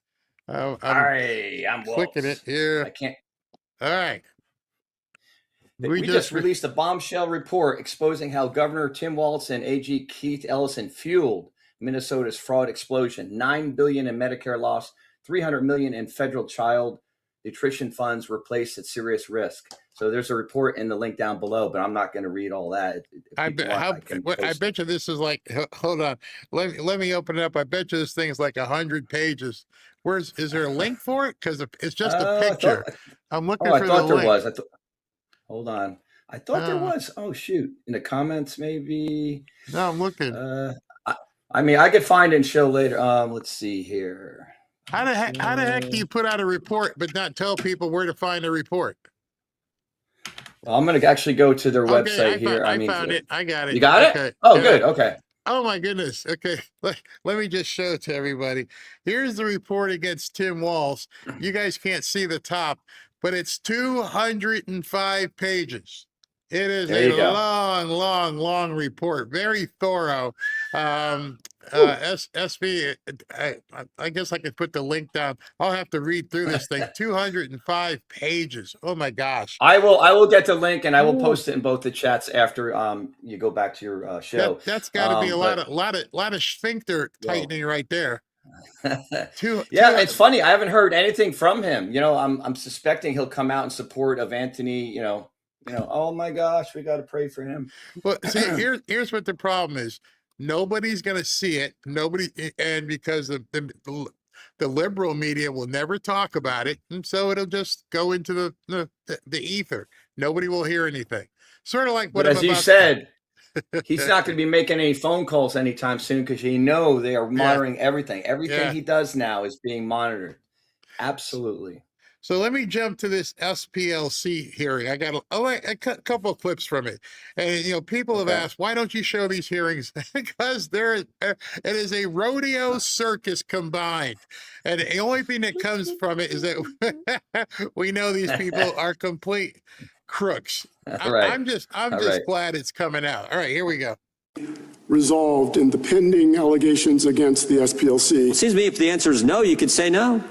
I'm I'm clicking it here. I can't. All right. We just released a bombshell report exposing how Governor Tim Walz and AG Keith Ellison fueled Minnesota's fraud explosion. $9 billion in Medicare loss, $300 million in federal child nutrition funds were placed at serious risk. So there's a report in the link down below, but I'm not going to read all that. I bet you this is like, hold on, let me open it up. I bet you this thing is like 100 pages. Is there a link for it? Because it's just a picture. I'm looking for the link. I thought there was. Hold on. I thought there was. Oh, shoot. In the comments, maybe. No, I'm looking. I mean, I could find and show later. Let's see here. How the heck do you put out a report but not tell people where to find a report? Well, I'm going to actually go to their website here. I found it. I got it. You got it? Oh, good. Okay. Oh, my goodness. Okay. Let me just show it to everybody. Here's the report against Tim Walz. You guys can't see the top, but it's 205 pages. It is a long report. Very thorough. SV, I guess I could put the link down. I'll have to read through this thing. 205 pages. Oh my gosh. I will get the link and I will post it in both the chats after you go back to your show. That's got to be a lot of sphincter tightening right there. It's funny. I haven't heard anything from him. You know, I'm suspecting he'll come out in support of Anthony. You know. Oh my gosh, we got to pray for him. Well, see, here's what the problem is. Nobody's going to see it. And because the liberal media will never talk about it, and so it'll just go into the ether. Nobody will hear anything. Sort of like what. But as you said, he's not going to be making any phone calls anytime soon because they are monitoring everything. Everything he does now is being monitored. Absolutely. So let me jump to this SPLC hearing. I got a couple of clips from it. And, people have asked, why don't you show these hearings? Because it is a rodeo circus combined. And the only thing that comes from it is that we know these people are complete crooks. I'm just glad it's coming out. All right, here we go. Resolved in the pending allegations against the SPLC. It seems to me if the answer is no, you could say no.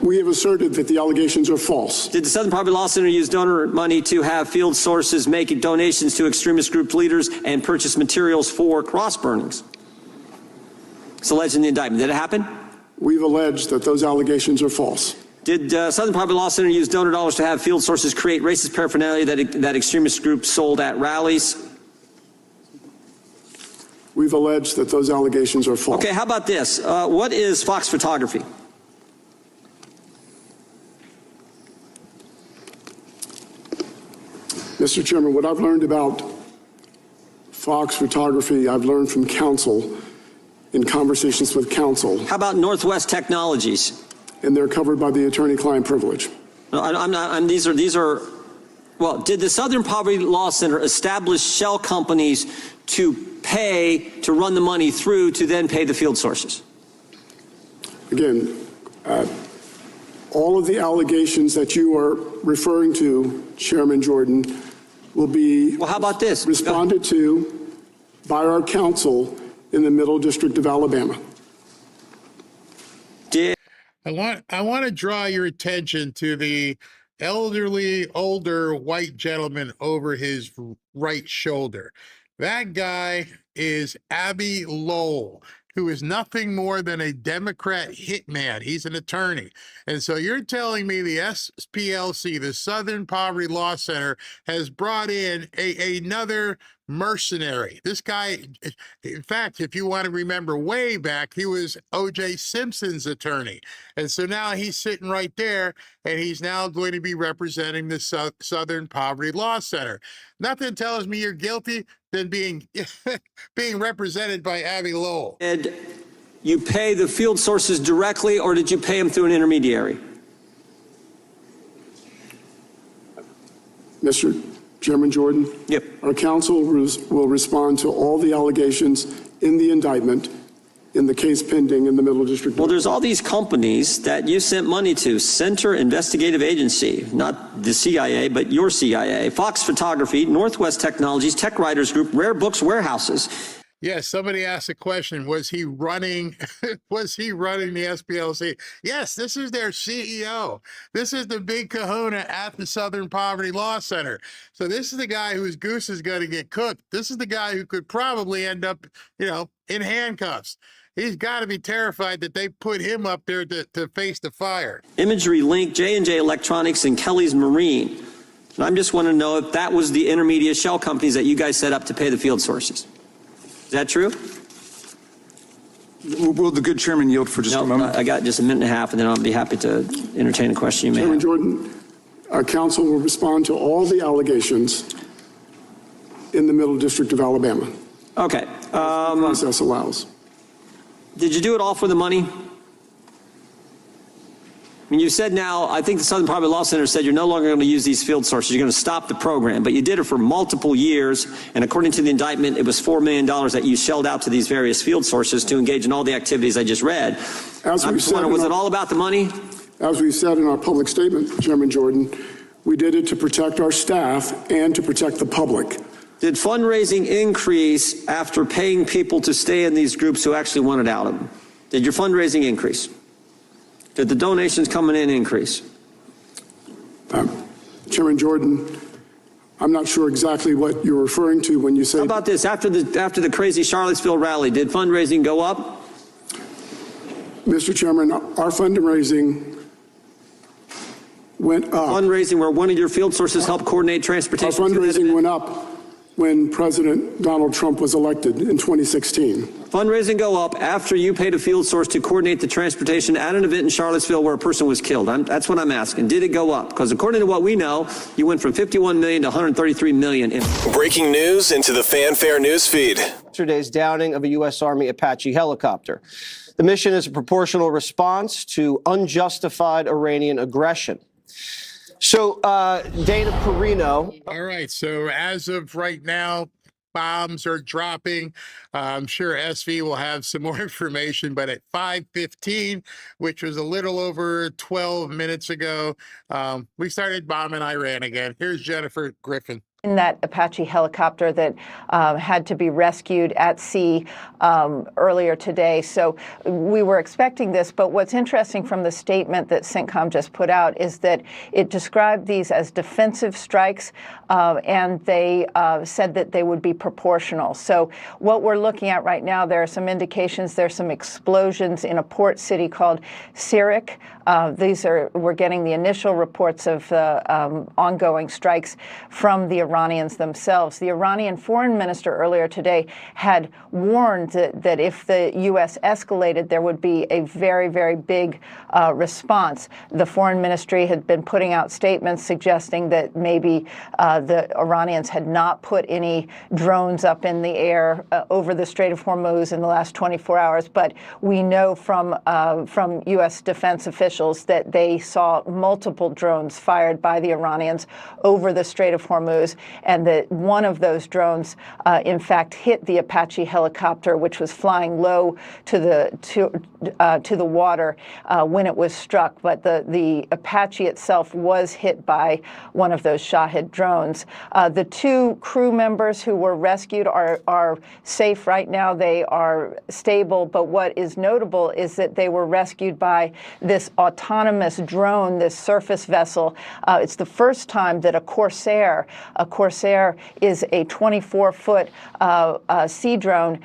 We have asserted that the allegations are false. Did the Southern Poverty Law Center use donor money to have field sources make donations to extremist group leaders and purchase materials for cross burnings? It's alleged in the indictment. Did it happen? We've alleged that those allegations are false. Did Southern Poverty Law Center use donor dollars to have field sources create racist paraphernalia that extremist groups sold at rallies? We've alleged that those allegations are false. Okay, how about this? What is Fox Photography? Mr. Chairman, what I've learned about Fox Photography, I've learned from counsel in conversations with counsel. How about Northwest Technologies? And they're covered by the attorney-client privilege. No, I'm not. These are. Well, did the Southern Poverty Law Center establish shell companies to pay to run the money through to then pay the field sources? Again, all of the allegations that you are referring to, Chairman Jordan, will be how about this? Responded to by our counsel in the Middle District of Alabama. I want to draw your attention to the older white gentleman over his right shoulder. That guy is Abby Lowell, who is nothing more than a Democrat hitman. He's an attorney. And so you're telling me the SPLC, the Southern Poverty Law Center, has brought in another mercenary. This guy, in fact, if you want to remember way back, he was O.J. Simpson's attorney. And so now he's sitting right there, and he's now going to be representing the Southern Poverty Law Center. Nothing tells me you're guilty than being represented by Abby Lowell. Did you pay the field sources directly, or did you pay them through an intermediary? Mr. Chairman Jordan? Yep. Our counsel will respond to all the allegations in the indictment in the case pending in the Middle District. Well, there's all these companies that you sent money to. Center Investigative Agency, not the CIA, but your CIA, Fox Photography, Northwest Technologies, Tech Writers Group, Rare Books Warehouses. Yes, somebody asked a question. Was he running? Was he running the SPLC? Yes, this is their CEO. This is the big kahuna at the Southern Poverty Law Center. So this is the guy whose goose is going to get cooked. This is the guy who could probably end up, in handcuffs. He's got to be terrified that they put him up there to face the fire. Imagery Link, J&J Electronics, and Kelly's Marine. And I just want to know if that was the intermediate shell companies that you guys set up to pay the field sources. Is that true? Will the good chairman yield for just a moment? I got just a minute and a half, and then I'll be happy to entertain a question you may Chairman have. Jordan, our counsel will respond to all the allegations in the Middle District of Alabama. Okay. The process allows. Did you do it all for the money? I mean, you said now, I think the Southern Poverty Law Center said you're no longer going to use these field sources. You're going to stop the program, but you did it for multiple years. And according to the indictment, it was $4 million that you shelled out to these various field sources to engage in all the activities I just read. Was it all about the money? As we said in our public statement, Chairman Jordan, we did it to protect our staff and to protect the public. Did fundraising increase after paying people to stay in these groups who actually wanted out of them? Did your fundraising increase? Did the donations coming in increase? Chairman Jordan, I'm not sure exactly what you're referring to when you say. How about this? After the crazy Charlottesville rally, did fundraising go up? Mr. Chairman, our fundraising went up. Fundraising where one of your field sources helped coordinate Our transportation. fundraising went up when President Donald Trump was elected in 2016. Fundraising go up after you paid a field source to coordinate the transportation at an event in Charlottesville where a person was killed. That's what I'm asking. Did it go up? Because according to what we know, you went from 51 million to 133 million. Breaking news into the Fanfare news feed. Yesterday's downing of a U.S. Army Apache helicopter. The mission is a proportional response to unjustified Iranian aggression. So, Dana Perino. All right. So as of right now, bombs are dropping. I'm sure SV will have some more information, but at 5:15, which was a little over 12 minutes ago, we started bombing Iran again. Here's Jennifer Griffin. In that Apache helicopter that had to be rescued at sea earlier today. So we were expecting this, but what's interesting from the statement that CENTCOM just put out is that it described these as defensive strikes, and they said that they would be proportional. So what we're looking at right now, there are some indications, there's some explosions in a port city called Sirik. We're getting the initial reports of the ongoing strikes from the Iranians themselves. The Iranian foreign minister earlier today had warned that if the U.S. escalated, there would be a very, very big response. The foreign ministry had been putting out statements suggesting that maybe the Iranians had not put any drones up in the air over the Strait of Hormuz in the last 24 hours. But we know from U.S. defense officials that they saw multiple drones fired by the Iranians over the Strait of Hormuz, and that one of those drones, in fact, hit the Apache helicopter, which was flying low to the water when it was struck. But the Apache itself was hit by one of those Shahed drones. The two crew members who were rescued are safe right now. They are stable. But what is notable is that they were rescued by this autonomous drone, this surface vessel. It's the first time that a Corsair is a 24-foot sea drone.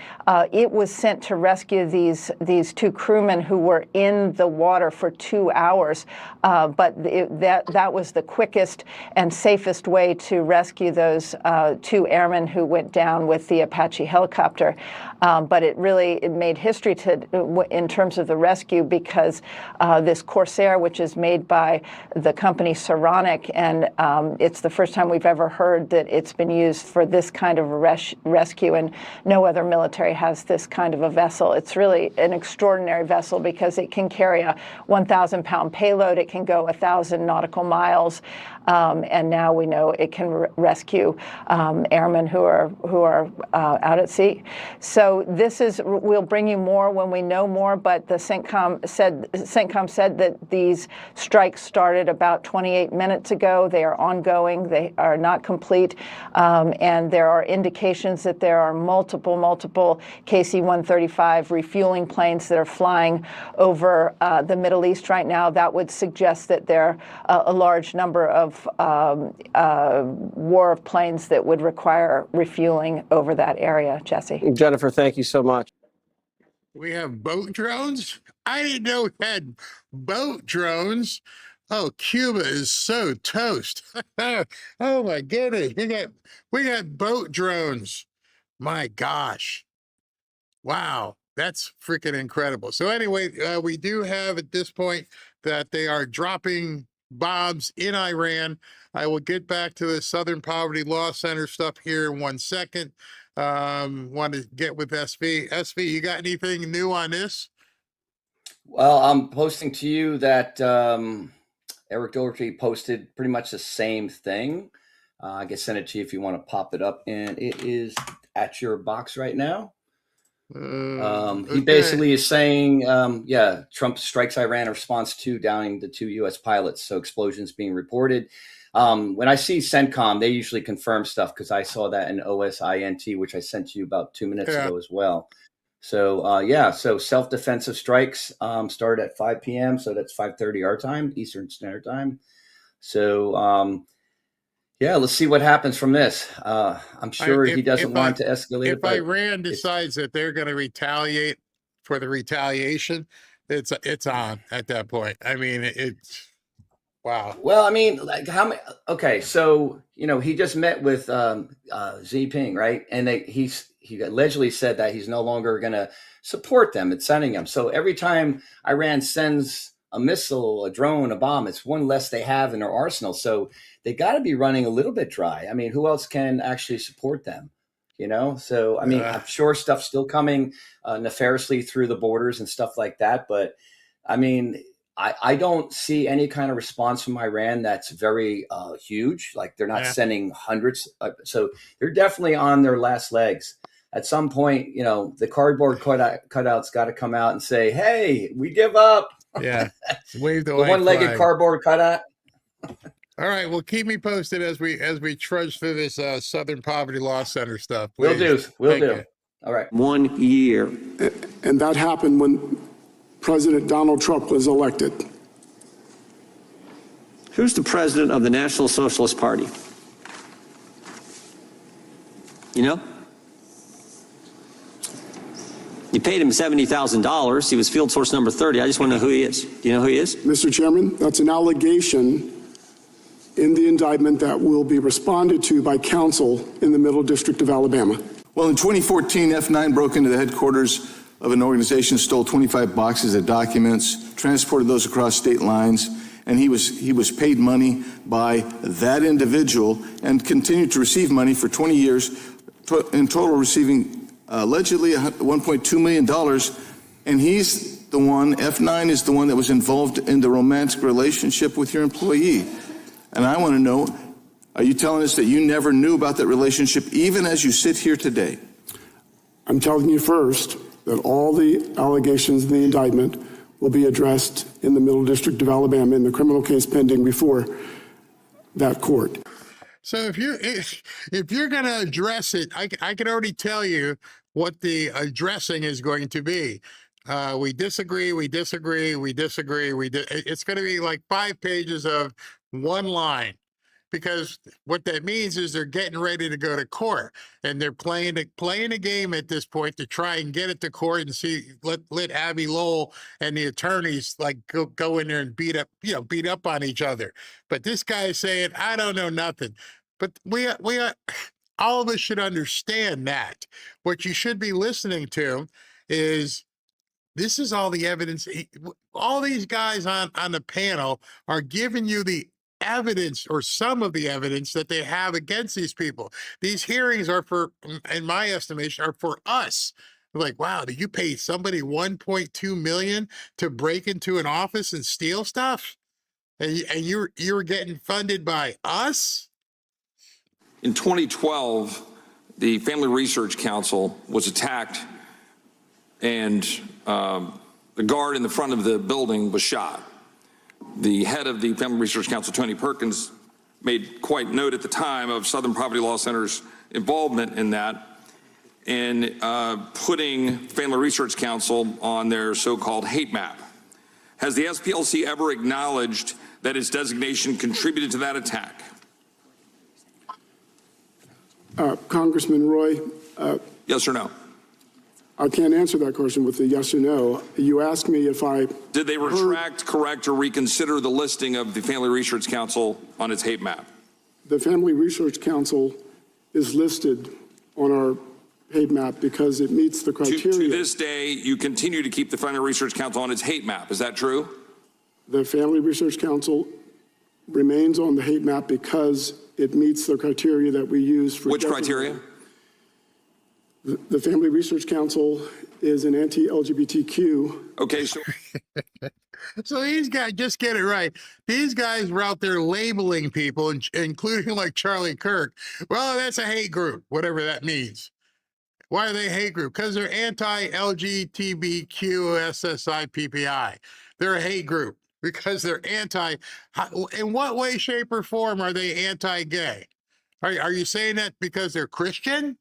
It was sent to rescue these two crewmen who were in the water for 2 hours. But that was the quickest and safest way to rescue those two airmen who went down with the Apache helicopter. But it made history in terms of the rescue, because this Corsair, which is made by the company Saronic, and it's the first time we've ever heard that it's been used for this kind of rescue, and no other military has this kind of a vessel. It's really an extraordinary vessel because it can carry a 1,000-pound payload. It can go 1,000 nautical miles, and now we know it can rescue airmen who are out at sea. So we'll bring you more when we know more. But the CENTCOM said statement that these strikes started about 28 minutes ago. They are ongoing. They are not complete. And there are indications that there are multiple KC-135 refueling planes that are flying over the Middle East right now. That would suggest that there are a large number of war of planes that would require refueling over that area. Jesse. Jennifer, thank you so much. We have boat drones? I didn't know we had boat drones. Oh, Cuba is so toast. Oh my goodness. We got boat drones. My gosh. Wow. That's freaking incredible. So anyway, we do have at this point that they are dropping bombs in Iran. I will get back to the Southern Poverty Law Center stuff here in 1 second. Want to get with SV. SV, you got anything new on this? Well, I'm posting to you that Eric Doherty posted pretty much the same thing. I can send it to you if you want to pop it up, and it is at your box right now. He basically is saying, Trump strikes Iran in response to downing the 2 U.S. pilots. So explosions being reported. When I see CENTCOM, they usually confirm stuff because I saw that in OSINT, which I sent you about 2 minutes ago as well. So, so self-defensive strikes start at 5 p.m. So that's 5:30 our time, Eastern Standard Time. So, let's see what happens from this. I'm sure he doesn't want to escalate. If Iran decides that they're going to retaliate for the retaliation, it's on at that point. I mean, it's wow. Well, I mean, like how many? Okay, so he just met with Xi Jinping, right? And he allegedly said that he's no longer going to support them and sending them. So every time Iran sends a missile, a drone, a bomb, it's one less they have in their arsenal. So they got to be running a little bit dry. I mean, who else can actually support them? So, I mean, I'm sure stuff's still coming nefariously through the borders and stuff like that. But I mean, I don't see any kind of response from Iran that's very huge. Like they're not sending hundreds. So they're definitely on their last legs. At some point, the cardboard cutouts got to come out and say, hey, we give up. Yeah. Wave the one-legged flag. cardboard cutout. All right. Well, keep me posted as we trudge through this Southern Poverty Law Center stuff. Please. Will do. You. All right. 1 year. And that happened when President Donald Trump was elected. Who's the president of the National Socialist Party? You know? You paid him $70,000. He was field source number 30. I just want to know who he is. Do you know who he is? Mr. Chairman, that's an allegation in the indictment that will be responded to by counsel in the Middle District of Alabama. Well, in 2014, F9 broke into the headquarters of an organization, stole 25 boxes of documents, transported those across state lines, and he was paid money by that individual and continued to receive money for 20 years, in total receiving allegedly $1.2 million. And he's the one, F9 is the one that was involved in the romantic relationship with your employee. And I want to know, are you telling us that you never knew about that relationship, even as you sit here today? I'm telling you first that all the allegations in the indictment will be addressed in the Middle District of Alabama in the criminal case pending before that court. So if you're going to address it, I can already tell you what the addressing is going to be. We disagree. It's going to be like 5 pages of one line, because what that means is they're getting ready to go to court, and they're playing a game at this point to try and get it to court and see let Abby Lowell and the attorneys like go in there and beat up on each other. But this guy is saying, I don't know nothing. But we all of us should understand that what you should be listening to is this is all the evidence. All these guys on the panel are giving you the evidence, or some of the evidence, that they have against these people. These hearings are for, in my estimation, are for us. Like, wow, did you pay somebody $1.2 million to break into an office and steal stuff? And you were getting funded by us? In 2012, the Family Research Council was attacked, and the guard in the front of the building was shot. the head of the Family Research Council, Tony Perkins, made quite note at the time of Southern Poverty Law Center's involvement in that, in putting Family Research Council on their so-called hate map. Has the SPLC ever acknowledged that its designation contributed to that attack? Congressman Roy, Yes or no? I can't answer that question with a yes or no. You asked me if I... Did they retract, correct, or reconsider the listing of the Family Research Council on its hate map? The Family Research Council is listed on our hate map because it meets the criteria. To this day, you continue to keep the Family Research Council on its hate map. Is that true? The Family Research Council remains on the hate map because it meets the criteria that we use for... Which criteria? The Family Research Council is an anti-LGBTQ. Okay, so... So these guys, just get it right. These guys were out there labeling people, including like Charlie Kirk. Well, that's a hate group, whatever that means. Why are they a hate group? Because they're anti-LGBTQSSIPPI. They're a hate group because they're anti. In what way, shape, or form are they anti-gay? Are you saying that because they're Christian?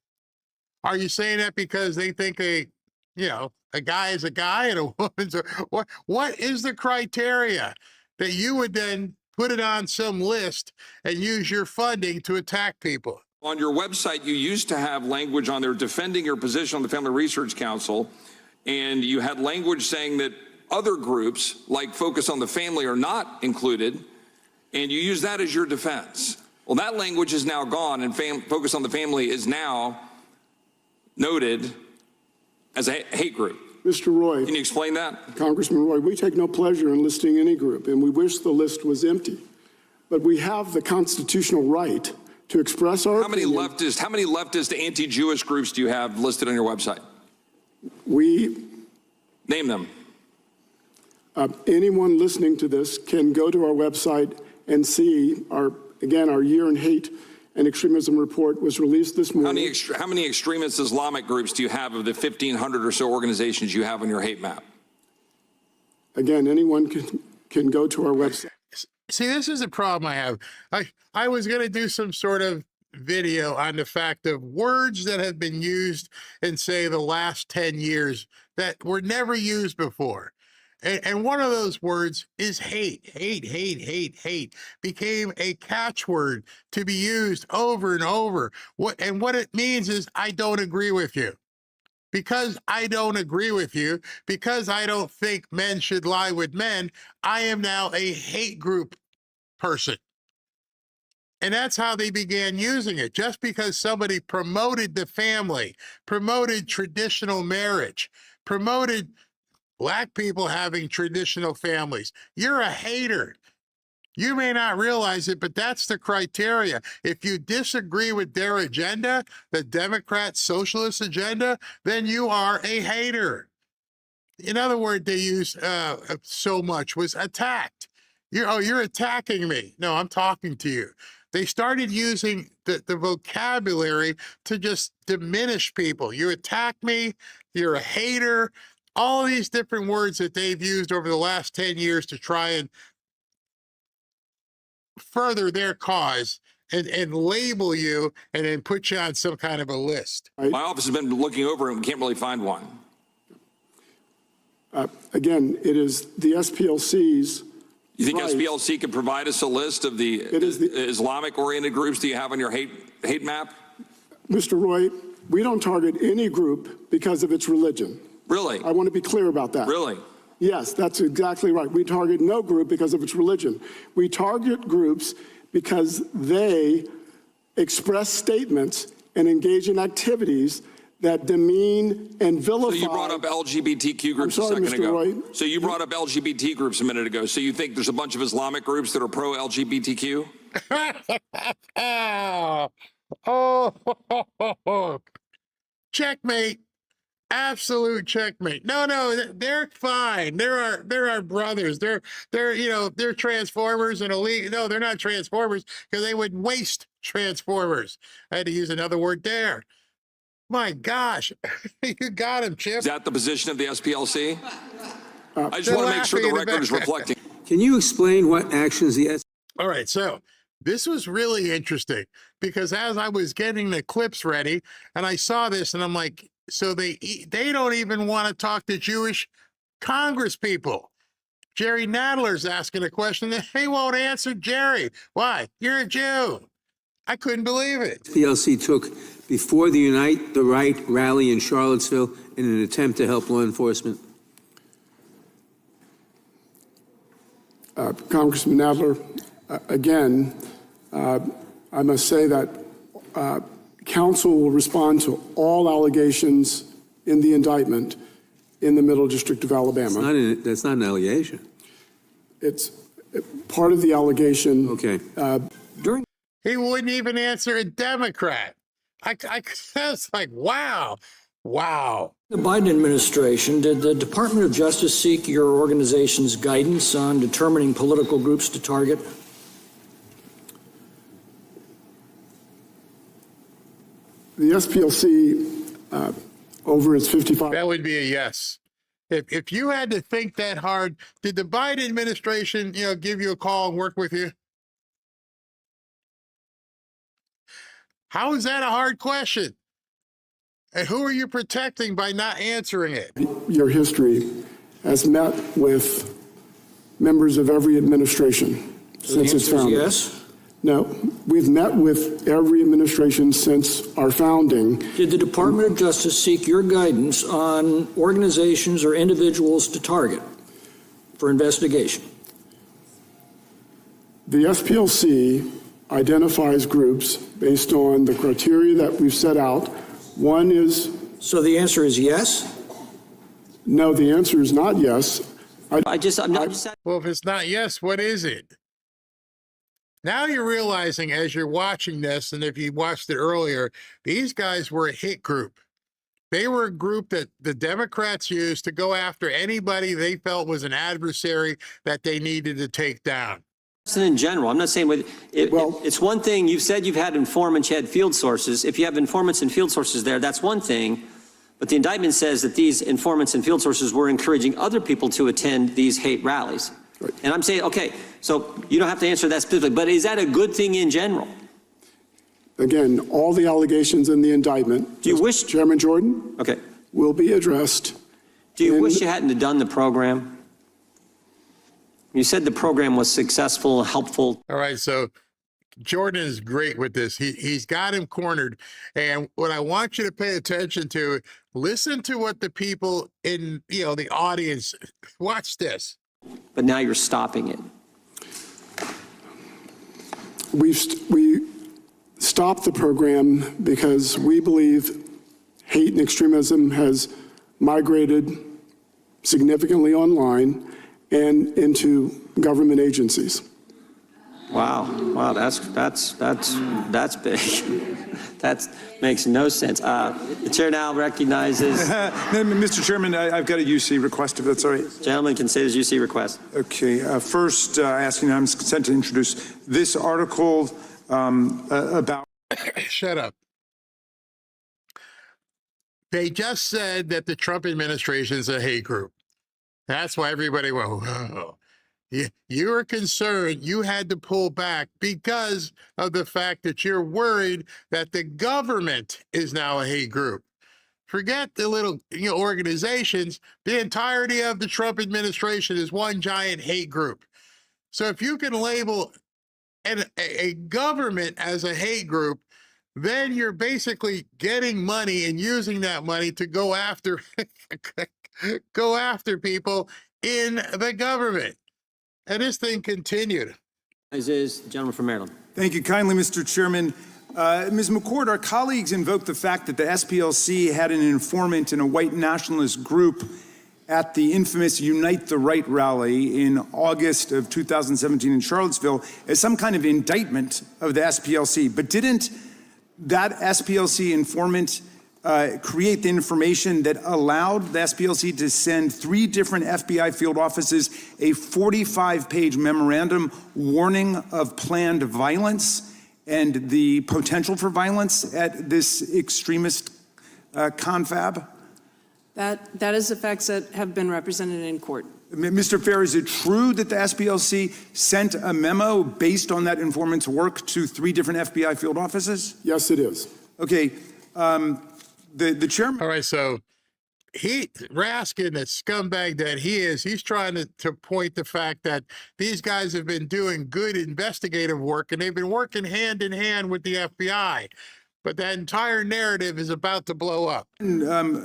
Are you saying that because they think a guy is a guy and a woman's a... What is the criteria that you would then put it on some list and use your funding to attack people? On your website, you used to have language on there defending your position on the Family Research Council, and you had language saying that other groups, like Focus on the Family, are not included, and you use that as your defense. Well, that language is now gone, and Focus on the Family is now noted as a hate group. Mr. Roy. Can you explain that? Congressman Roy, we take no pleasure in listing any group, and we wish the list was empty. But we have the constitutional right to express our opinion. How many leftist anti-Jewish groups do you have listed on your website? Name them. Anyone listening to this can go to our website and see our Year in Hate and Extremism report was released this morning. How many extremist Islamic groups do you have of the 1,500 or so organizations you have on your hate map? Again, anyone can go to our website. See, this is a problem I have. I was going to do some sort of video on the fact of words that have been used in, say, the last 10 years that were never used before. And one of those words is hate. Hate became a catchword to be used over and over. What it means is I don't agree with you. Because I don't agree with you, because I don't think men should lie with men, I am now a hate group person. And that's how they began using it. Just because somebody promoted the family, promoted traditional marriage, promoted Black people having traditional families, you're a hater. You may not realize it, but that's the criteria. If you disagree with their agenda, the Democrat socialist agenda, then you are a hater. Another word they used so much was attacked. You're attacking me. No, I'm talking to you. They started using the vocabulary to just diminish people. You attack me, you're a hater, all these different words that they've used over the last 10 years to try and further their cause and label you and then put you on some kind of a list. My office has been looking over and we can't really find one. Again, it is the SPLC's. You think right. SPLC can provide us a list of the Islamic-oriented groups do you have on your hate map? Mr. Roy, we don't target any group because of its religion. Really? I want to be clear about that. Really? Yes, that's exactly right. We target no group because of its religion. We target groups because they express statements and engage in activities that demean and vilify. So you brought up LGBTQ groups a second ago. Roy. So you brought up LGBT groups a minute ago. So you think there's a bunch of Islamic groups that are pro-LGBTQ? Oh, checkmate. Absolute checkmate. No, they're fine. They're our brothers. They're Transformers and elite. No, they're not Transformers because they would waste Transformers. I had to use another word there. My gosh, you got him, Chip. Is that the position of the SPLC? I just want to make sure the record is reflecting. Can you explain what actions the All right, so this was really interesting because as I was getting the clips ready and I saw this and I'm like, so they don't even want to talk to Jewish Congress people. Jerry Nadler's asking a question that they won't answer. Jerry, why? You're a Jew. I couldn't believe it. SPLC took before the Unite the Right rally in Charlottesville in an attempt to help law enforcement? Congressman Nadler, again, I must say that counsel will respond to all allegations in the indictment in the Middle District of Alabama. That's not an allegation. It's part of the allegation. Okay. He wouldn't even answer a Democrat. I was like, wow. The Biden administration, did the Department of Justice seek your organization's guidance on determining political groups to target? The SPLC, over its 55... That would be a yes. If you had to think that hard, did the Biden administration, give you a call and work with you? How is that a hard question? And who are you protecting by not answering it? Your history has met with members of every administration since its founding. Yes. No, we've met with every administration since our founding. Did the Department of Justice seek your guidance on organizations or individuals to target for investigation? The SPLC identifies groups based on the criteria that we've set out. One is... So the answer is yes? No, the answer is not yes. Well, if it's not yes, what is it? Now you're realizing as you're watching this, and if you watched it earlier, these guys were a hit group. They were a group that the Democrats used to go after anybody they felt was an adversary that they needed to take down. In general, I'm not saying it's one thing. You've said you've had informants, you had field sources. If you have informants and field sources there, that's one thing. But the indictment says that these informants and field sources were encouraging other people to attend these hate rallies. Right. And I'm saying, okay, so you don't have to answer that specifically, but is that a good thing in general? Again, all the allegations in the indictment, do you wish, Chairman Jordan, okay, will be addressed. Do you wish you hadn't have done the program? You said the program was successful, helpful. All right, so Jordan is great with this. He's got him cornered. And what I want you to pay attention to, listen to what the people in the audience, watch this. But now you're stopping it. We stopped the program because we believe hate and extremism has migrated significantly online and into government agencies. Wow, that's big. That makes no sense. The chair now recognizes. Mr. Chairman, I've got a UC request, if that's all right. Gentleman can say his UC request. Okay. First, asking unanimous consent to introduce this article about. Shut up. They just said that the Trump administration is a hate group. That's why everybody went, whoa. You were concerned. You had to pull back because of the fact that you're worried that the government is now a hate group. Forget the little organizations. The entirety of the Trump administration is one giant hate group. So if you can label a government as a hate group, then you're basically getting money and using that money to go after people in the government. And this thing continued. As is the gentleman from Maryland. Thank you kindly, Mr. Chairman. Ms. McCord, our colleagues invoked the fact that the SPLC had an informant in a white nationalist group at the infamous Unite the Right rally in August of 2017 in Charlottesville as some kind of indictment of the SPLC. But didn't that SPLC informant create the information that allowed the SPLC to send 3 different FBI field offices a 45-page memorandum warning of planned violence and the potential for violence at this extremist confab? That is the facts that have been represented in court. Mr. Fair, is it true that the SPLC sent a memo based on that informant's work to 3 different FBI field offices? Yes, it is. Okay. The chairman. All right, so Raskin, the scumbag that he is, he's trying to point the fact that these guys have been doing good investigative work and they've been working hand in hand with the FBI. But that entire narrative is about to blow up.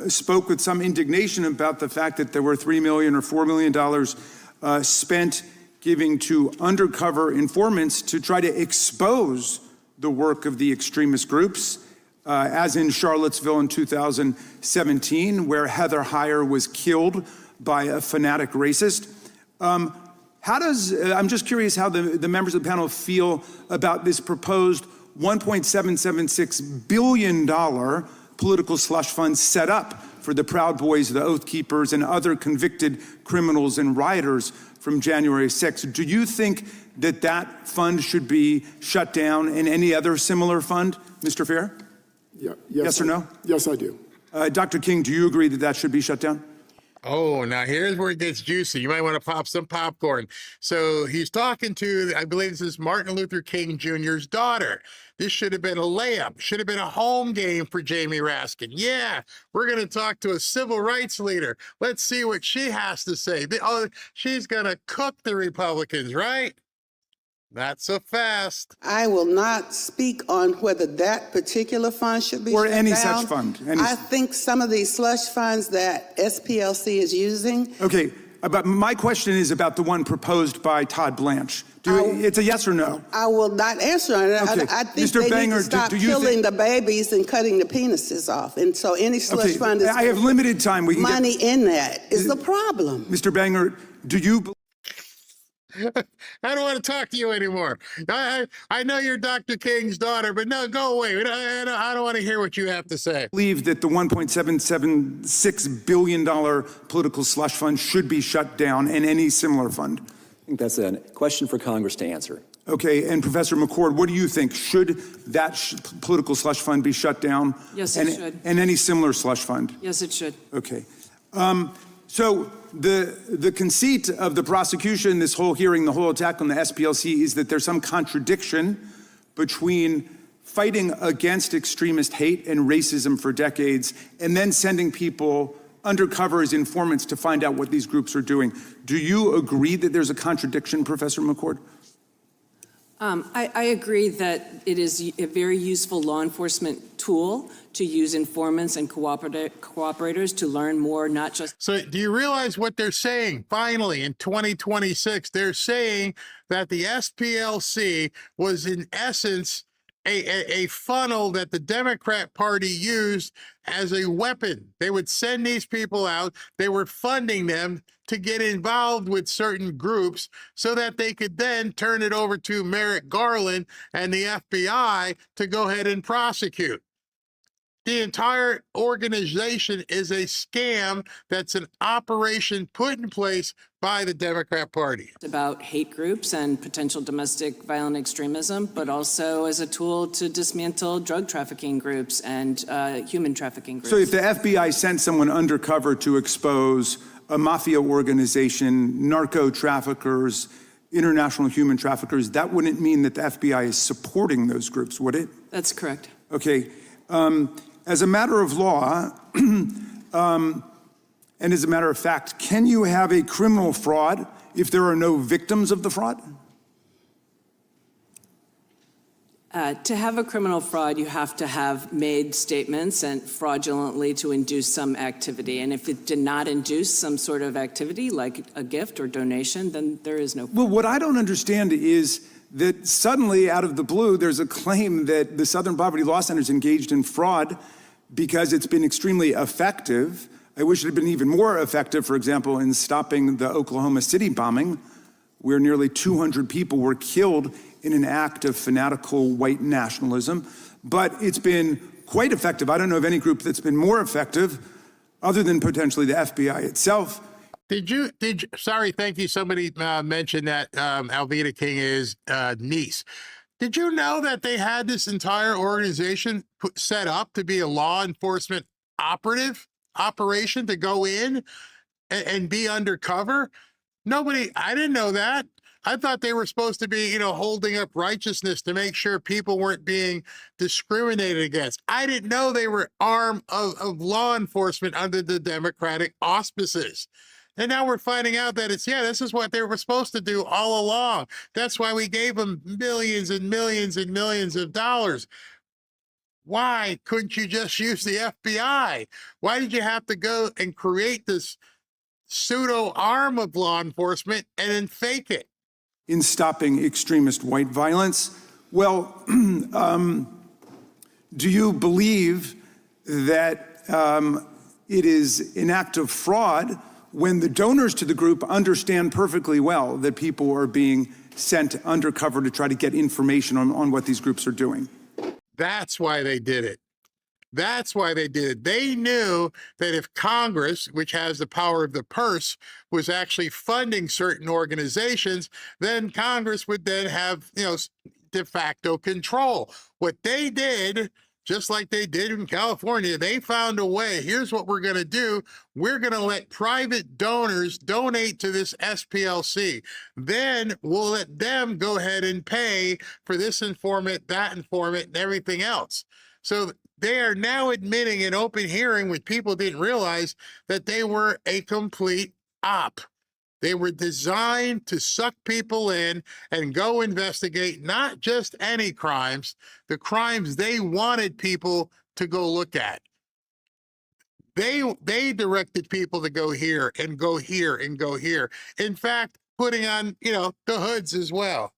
Spoke with some indignation about the fact that there were $3 million or $4 million spent giving to undercover informants to try to expose the work of the extremist groups, as in Charlottesville in 2017, where Heather Heyer was killed by a fanatic racist. I'm just curious how the members of the panel feel about this proposed $1.776 billion political slush fund set up for the Proud Boys, the Oath Keepers, and other convicted criminals and rioters from January 6th. Do you think that that fund should be shut down and any other similar fund, Mr. Fair? Yeah, yes or no? Yes, I do. Dr. King, do you agree that that should be shut down? Oh, now here's where it gets juicy. You might want to pop some popcorn. So he's talking to, I believe this is Martin Luther King Jr.'s daughter. This should have been a layup, should have been a home game for Jamie Raskin. Yeah, we're going to talk to a civil rights leader. Let's see what she has to say. Oh, she's going to cook the Republicans, right? Not so fast. I will not speak on whether that particular fund should be or shut any down. such fund. I think some of these slush funds that SPLC is using. Okay, but my question is about the one proposed by Todd Blanche. It's a yes or no? I will not answer on it. Okay. I think Mr. they Banger, need to stop do you killing the babies and cutting the penises off. And so any slush fund is I have limited time. We can money in that is the problem. Mr. Banger, do you? I don't want to talk to you anymore. I know you're Dr. King's daughter, but no, go away. I don't want to hear what you have to say. Believe that the $1.776 billion political slush fund should be shut down and any similar fund? I think that's a question for Congress to answer. Okay, and Professor McCord, what do you think? Should that political slush fund be shut down? Yes, it should. And any similar slush fund? Yes, it should. Okay. So the conceit of the prosecution, this whole hearing, the whole attack on the SPLC is that there's some contradiction between fighting against extremist hate and racism for decades and then sending people undercover as informants to find out what these groups are doing. Do you agree that there's a contradiction, Professor McCord? I agree that it is a very useful law enforcement tool to use informants and cooperators to learn more, not just. So do you realize what they're saying? Finally, in 2026, they're saying that the SPLC was in essence a funnel that the Democrat Party used as a weapon. They would send these people out. They were funding them to get involved with certain groups so that they could then turn it over to Merrick Garland and the FBI to go ahead and prosecute. The entire organization is a scam that's an operation put in place by the Democrat Party. About hate groups and potential domestic violent extremism, but also as a tool to dismantle drug trafficking groups and human trafficking groups. So if the FBI sent someone undercover to expose a mafia organization, narco traffickers, international human traffickers, that wouldn't mean that the FBI is supporting those groups, would it? That's correct. Okay. As a matter of law, and as a matter of fact, can you have a criminal fraud if there are no victims of the fraud? To have a criminal fraud, you have to have made statements and fraudulently to induce some activity. And if it did not induce some sort of activity, like a gift or donation, then there is no fraud. Well, what I don't understand is that suddenly, out of the blue, there's a claim that the Southern Poverty Law Center is engaged in fraud because it's been extremely effective. I wish it had been even more effective, for example, in stopping the Oklahoma City bombing, where nearly 200 people were killed in an act of fanatical white nationalism. But it's been quite effective. I don't know of any group that's been more effective, other than potentially the FBI itself. Sorry, thank you. Somebody mentioned that Alveda King is niece. Did you know that they had this entire organization set up to be a law enforcement operation to go in and be undercover? Nobody, I didn't know that. I thought they were supposed to be, holding up righteousness to make sure people weren't being discriminated against. I didn't know they were arm of law enforcement under the Democratic auspices. And now we're finding out that this is what they were supposed to do all along. That's why we gave them millions and millions and millions of dollars. Why couldn't you just use the FBI? Why did you have to go and create this pseudo arm of law enforcement and then fake it? In stopping extremist white violence, well, do you believe that it is an act of fraud when the donors to the group understand perfectly well that people are being sent undercover to try to get information on what these groups are doing? That's why they did it. That's why they did it. They knew that if Congress, which has the power of the purse, was actually funding certain organizations, then Congress would then have, de facto control. What they did, just like they did in California, they found a way. Here's what we're going to do. We're going to let private donors donate to this SPLC. Then we'll let them go ahead and pay for this informant, that informant, and everything else. So they are now admitting in open hearing, which people didn't realize, that they were a complete op. They were designed to suck people in and go investigate not just any crimes, the crimes they wanted people to go look at. They directed people to go here and go here and go here. In fact, putting on, the hoods as well.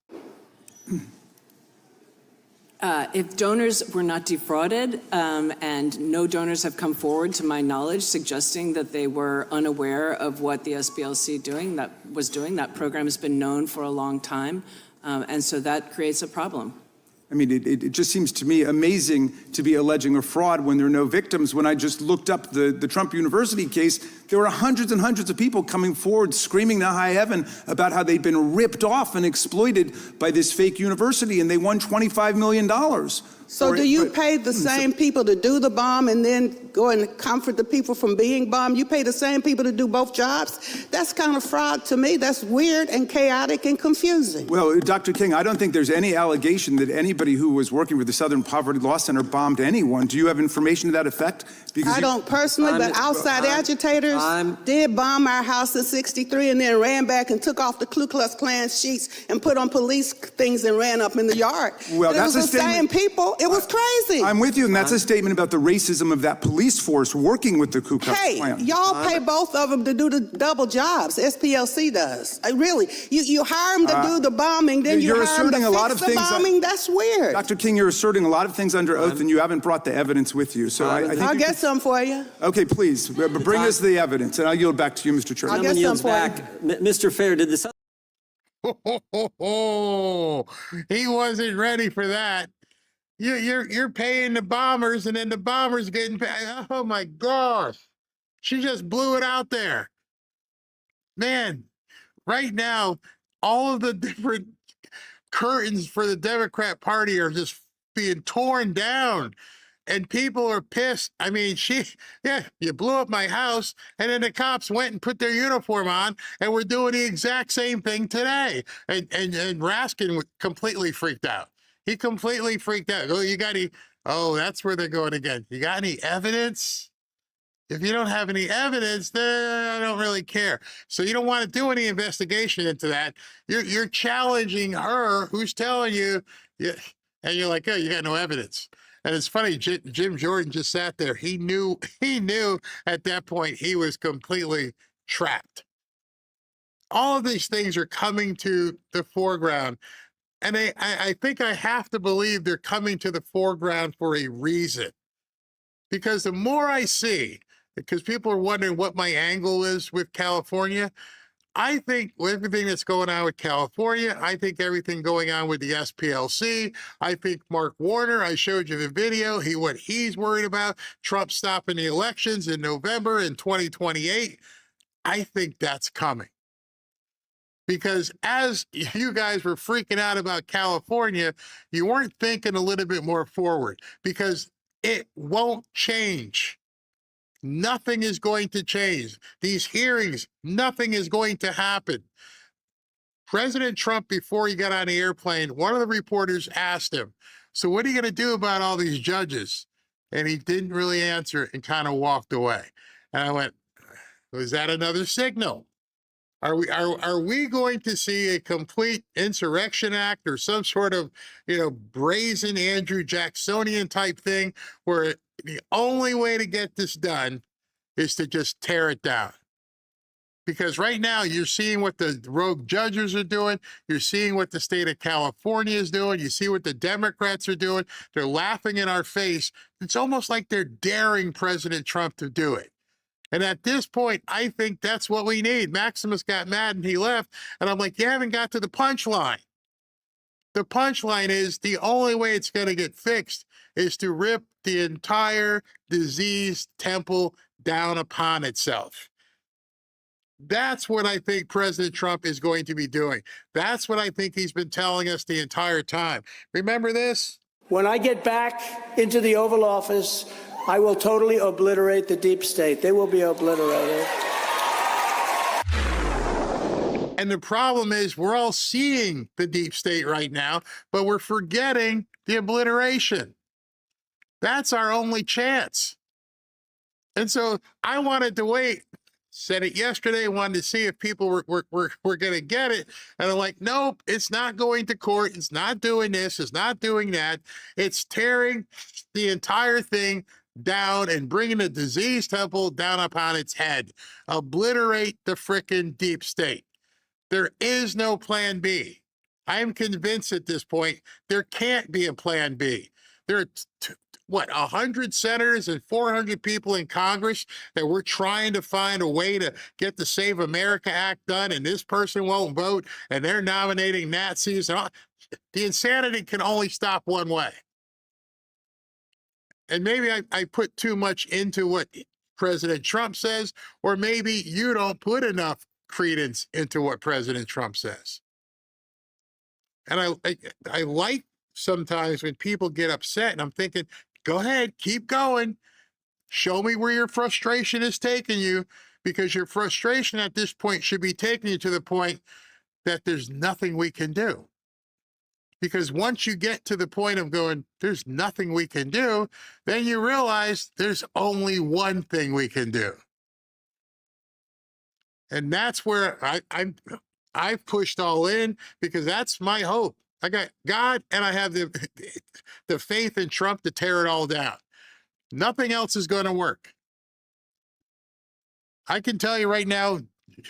If donors were not defrauded, and no donors have come forward, to my knowledge, suggesting that they were unaware of what the SPLC was doing, that program has been known for a long time, and so that creates a problem. I mean, it just seems to me amazing to be alleging a fraud when there are no victims. When I just looked up the Trump University case, there were hundreds and hundreds of people coming forward screaming to high heaven about how they'd been ripped off and exploited by this fake university, and they won $25 million. So do you pay the same people to do the bomb and then go and comfort the people from being bombed? You pay the same people to do both jobs? That's kind of fraud to me. That's weird and chaotic and confusing. Well, Dr. King, I don't think there's any allegation that anybody who was working for the Southern Poverty Law Center bombed anyone. Do you have information to that effect? Because I don't personally, but outside agitators did bomb our house in '63 and then ran back and took off the Ku Klux Klan sheets and put on police things and ran up in the yard. Well, that's it was the same people. It was crazy. I'm with you, and that's a statement about the racism of that police force working with the Ku Klux Klan. Hey, y'all pay both of them to do the double jobs. SPLC does. Really, you hire them to do the bombing, then you hire them to fix the bombing. That's weird. Dr. King, you're asserting a lot of things under oath, and you haven't brought the evidence with you. So I think I'll get some for you. Okay, please bring us the evidence, and I'll yield back to you, Mr. Chairman. I'll get some for you. Mr. Fair, did this? He wasn't ready for that. You're paying the bombers, and then the bombers getting paid. Oh my gosh, she just blew it out there, man. Right now, all of the different curtains for the Democrat Party are just being torn down. And people are pissed. I mean, you blew up my house, and then the cops went and put their uniform on, and we're doing the exact same thing today. And Raskin was completely freaked out. He completely freaked out. Oh, that's where they're going again. You got any evidence? If you don't have any evidence, then I don't really care. So you don't want to do any investigation into that. You're challenging her, who's telling you, and you're like, oh, you got no evidence. And it's funny, Jim Jordan just sat there. He knew at that point he was completely trapped. All of these things are coming to the foreground. And I think I have to believe they're coming to the foreground for a reason. Because the more I see, because people are wondering what my angle is with California, I think everything that's going on with California, I think everything going on with the SPLC, I think Mark Warner, I showed you the video, what he's worried about, Trump stopping the elections in November in 2028, I think that's coming. Because as you guys were freaking out about California, you weren't thinking a little bit more forward, because it won't change. Nothing is going to change. These hearings, nothing is going to happen. President Trump, before he got on the airplane, one of the reporters asked him, so what are you going to do about all these judges? And he didn't really answer and kind of walked away. And I went, was that another signal? Are we going to see a complete insurrection act or some sort of, brazen Andrew Jacksonian type thing where the only way to get this done is to just tear it down? Because right now you're seeing what the rogue judges are doing. You're seeing what the state of California is doing. You see what the Democrats are doing. They're laughing in our face. It's almost like they're daring President Trump to do it. And at this point, I think that's what we need. Maximus got mad and he left. And I'm like, you haven't got to the punchline. The punchline is the only way it's going to get fixed is to rip the entire diseased temple down upon itself. That's what I think President Trump is going to be doing. That's what I think he's been telling us the entire time. Remember this? When I get back into the Oval Office, I will totally obliterate the deep state. They will be obliterated. And the problem is we're all seeing the deep state right now, but we're forgetting the obliteration. That's our only chance. And so I wanted to wait. Said it yesterday, wanted to see if people were going to get it. And I'm like, nope, it's not going to court. It's not doing this. It's not doing that. It's tearing the entire thing down and bringing the diseased temple down upon its head. Obliterate the frickin' deep state. There is no plan B. I am convinced at this point there can't be a plan B. There are 100 senators and 400 people in Congress that we're trying to find a way to get the Save America Act done, and this person won't vote, and they're nominating Nazis. And all. The insanity can only stop one way. And maybe I put too much into what President Trump says, or maybe you don't put enough credence into what President Trump says. And I like sometimes when people get upset, and I'm thinking, go ahead, keep going. Show me where your frustration is taking you, because your frustration at this point should be taking you to the point that there's nothing we can do. Because once you get to the point of going, there's nothing we can do, then you realize there's only one thing we can do. And that's where I've pushed all in, because that's my hope. I got God, and I have the faith in Trump to tear it all down. Nothing else is going to work. I can tell you right now,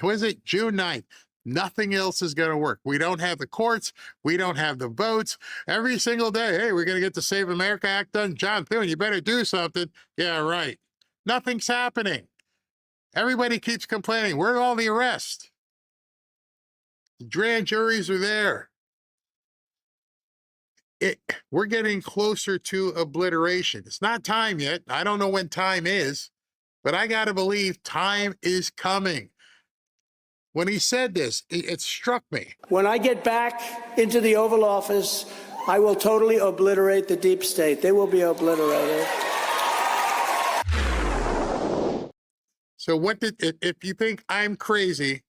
was it June 9th? Nothing else is going to work. We don't have the courts. We don't have the votes. Every single day, hey, we're going to get the Save America Act done. John Thune, you better do something. Yeah, right. Nothing's happening. Everybody keeps complaining. Where are all the arrests? The grand juries are there. We're getting closer to obliteration. It's not time yet. I don't know when time is, but I got to believe time is coming. When he said this, it struck me. When I get back into the Oval Office, I will totally obliterate the deep state. They will be obliterated. So if you think I'm crazy,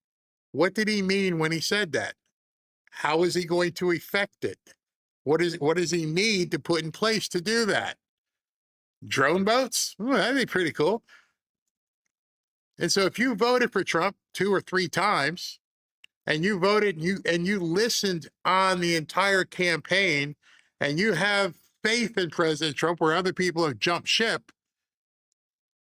what did he mean when he said that? How is he going to effect it? What does he need to put in place to do that? Drone boats? Ooh, that'd be pretty cool. And so if you voted for Trump 2 or 3 times, and you voted and you listened on the entire campaign, and you have faith in President Trump where other people have jumped ship,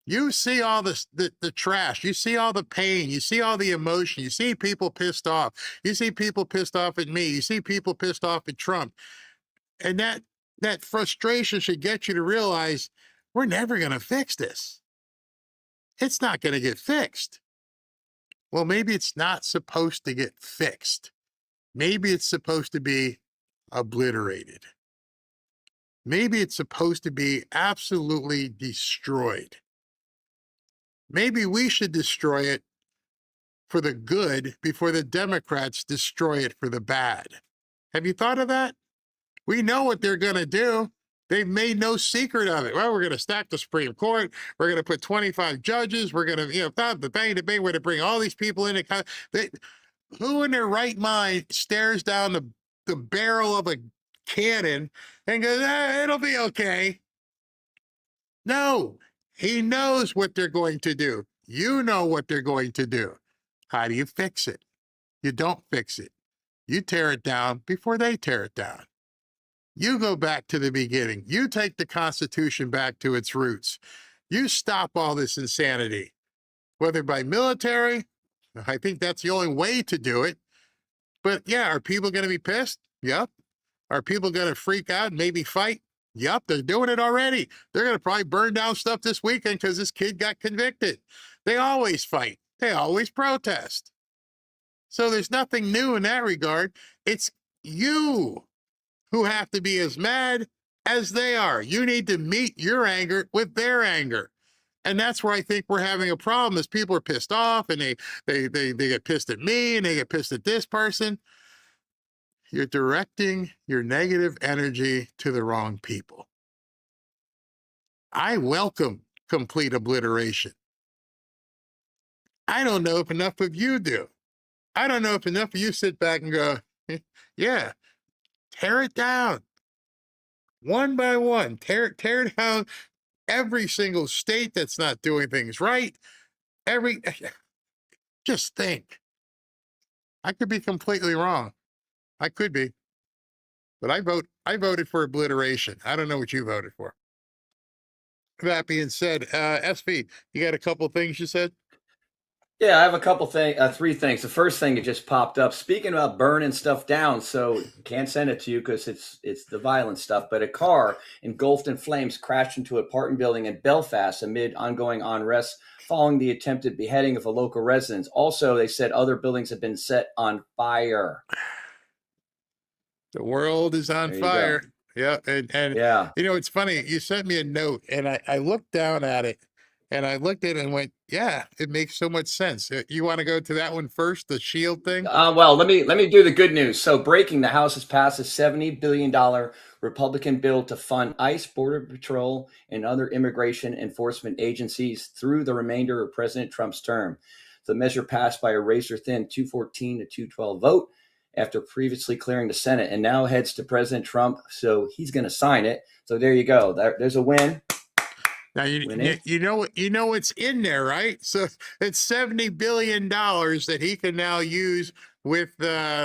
you see all the trash, you see all the pain, you see all the emotion, you see people pissed off, you see people pissed off at me, you see people pissed off at Trump. And that frustration should get you to realize we're never going to fix this. It's not going to get fixed. Well, maybe it's not supposed to get fixed. Maybe it's supposed to be obliterated. Maybe it's supposed to be absolutely destroyed. Maybe we should destroy it for the good before the Democrats destroy it for the bad. Have you thought of that? We know what they're going to do. They've made no secret of it. Well, we're going to stack the Supreme Court. We're going to put 25 judges. We're going to, the bang, we're going to bring all these people in. Who in their right mind stares down the barrel of a cannon and goes, it'll be okay? No, he knows what they're going to do. You know what they're going to do. How do you fix it? You don't fix it. You tear it down before they tear it down. You go back to the beginning. You take the Constitution back to its roots. You stop all this insanity, whether by military. I think that's the only way to do it. But yeah, are people going to be pissed? Yep. Are people going to freak out and maybe fight? Yep, they're doing it already. They're going to probably burn down stuff this weekend because this kid got convicted. They always fight. They always protest. So there's nothing new in that regard. It's you who have to be as mad as they are. You need to meet your anger with their anger. And that's where I think we're having a problem, is people are pissed off and they get pissed at me and they get pissed at this person. You're directing your negative energy to the wrong people. I welcome complete obliteration. I don't know if enough of you do. I don't know if enough of you sit back and go, yeah, tear it down. One by one, tear down every single state that's not doing things right. Just think. I could be completely wrong. I could be. But I voted for obliteration. I don't know what you voted for. That being said, SV, you got a couple things you said? Yeah, I have a couple things, three things. The first thing that just popped up, speaking about burning stuff down, so can't send it to you because it's the violent stuff, but a car engulfed in flames crashed into an apartment building in Belfast amid ongoing unrest following the attempted beheading of a local resident. Also, they said other buildings have been set on fire. The world is on fire. Yeah, and yeah. It's funny. You sent me a note, and I looked down at it, and I looked at it and went, yeah, it makes so much sense. You want to go to that one first, the shield thing? Well, let me do the good news. So breaking, the House has passed a $70 billion Republican bill to fund ICE, Border Patrol, and other immigration enforcement agencies through the remainder of President Trump's term. The measure passed by a razor-thin 214 to 212 vote after previously clearing the Senate, and now heads to President Trump. So he's going to sign it. So there you go. There's a win. Now you know what's in there, right? So it's $70 billion that he can now use with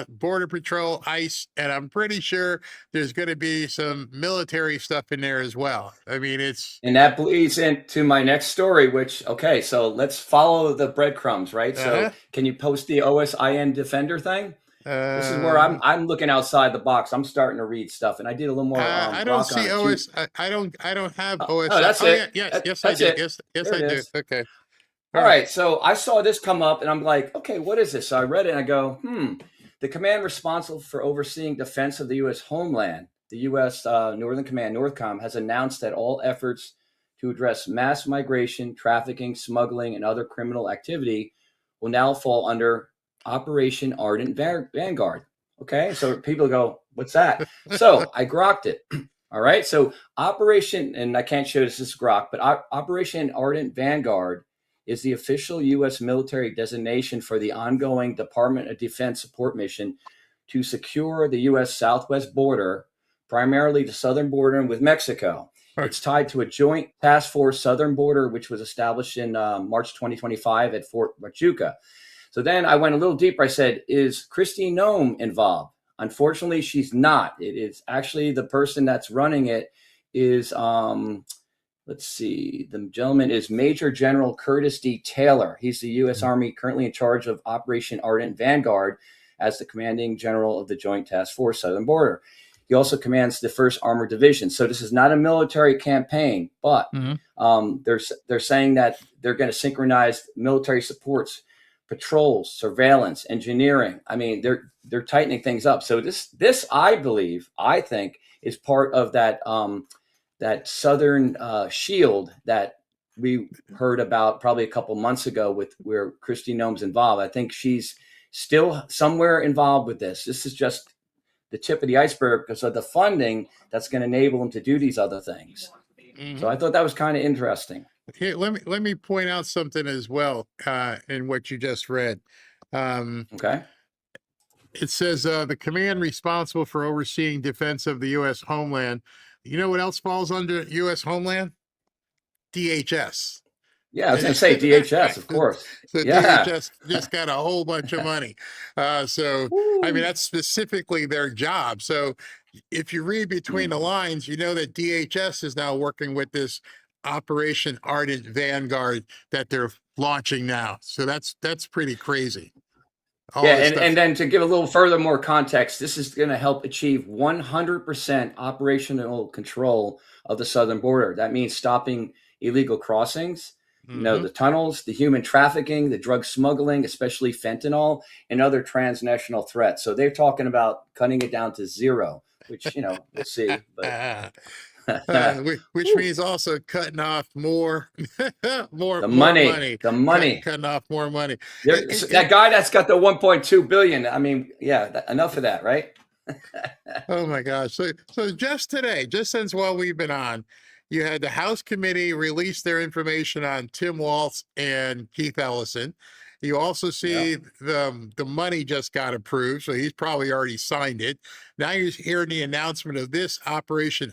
Border Patrol, ICE, and I'm pretty sure there's going to be some military stuff in there as well. I mean, and that bleeds into my next story, which, okay, so let's follow the breadcrumbs, right? So can you post the OSIN Defender thing? This is where I'm looking outside the box. I'm starting to read stuff, and I did a little more. I don't see OS. I don't have OS. Oh, that's it. Yeah, yes, I do. Yes, I do. Okay. All right. So I saw this come up, and I'm like, okay, what is this? So I read it, and I go, The command responsible for overseeing defense of the U.S. homeland, the U.S. Northern Command, NORTHCOM, has announced that all efforts to address mass migration, trafficking, smuggling, and other criminal activity will now fall under Operation Ardent Vanguard. Okay, so people go, what's that? So I grokked it. All right, so Operation, and I can't show this is grok, but Operation Ardent Vanguard is the official U.S. military designation for the ongoing Department of Defense support mission to secure the U.S. southwest border, primarily the southern border with Mexico. Right. It's tied to a joint task force southern border, which was established in March 2025 at Fort Huachuca. So then I went a little deeper. I said, is Kristi Noem involved? Unfortunately, she's not. It is actually the person that's running it is, let's see, the gentleman is Major General Curtis D. Taylor. He's the U.S. Army currently in charge of Operation Ardent Vanguard as the commanding general of the Joint Task Force Southern Border. He also commands the 1st Armored Division. So this is not a military campaign, but they're saying that they're going to synchronize military supports, patrols, surveillance, engineering. I mean, they're tightening things up. So this I think is part of that that southern shield that we heard about probably a couple months ago with where Kristi Noem's involved. I think she's still somewhere involved with this. This is just the tip of the iceberg because of the funding that's going to enable them to do these other things. So I thought that was kind of interesting. Here, let me point out something as well in what you just read. Okay. It says the command responsible for overseeing defense of the U.S. homeland. You know what else falls under U.S. homeland? DHS. Yeah, I was going to say DHS, of course. So Yeah. DHS just got a whole bunch of money. So, I mean, that's specifically their job. So if you read between the lines, you know that DHS is now working with this Operation Ardent Vanguard that they're launching now. So that's pretty crazy. Yeah, and then to give a little further more context, this is going to help achieve 100% operational control of the southern border. That means stopping illegal crossings, you know, the tunnels, the human trafficking, the drug smuggling, especially fentanyl, and other transnational threats. So they're talking about cutting it down to zero, which, you know, we'll see. But which means also cutting off more money. Cutting off more money. That guy that's got the 1.2 billion. I mean, yeah, enough of that, right? Oh my gosh. So just today, just since while we've been on, you had the House committee release their information on Tim Walz and Keith Ellison. You also see the money just got approved, so he's probably already signed it. Now you're hearing the announcement of this operation.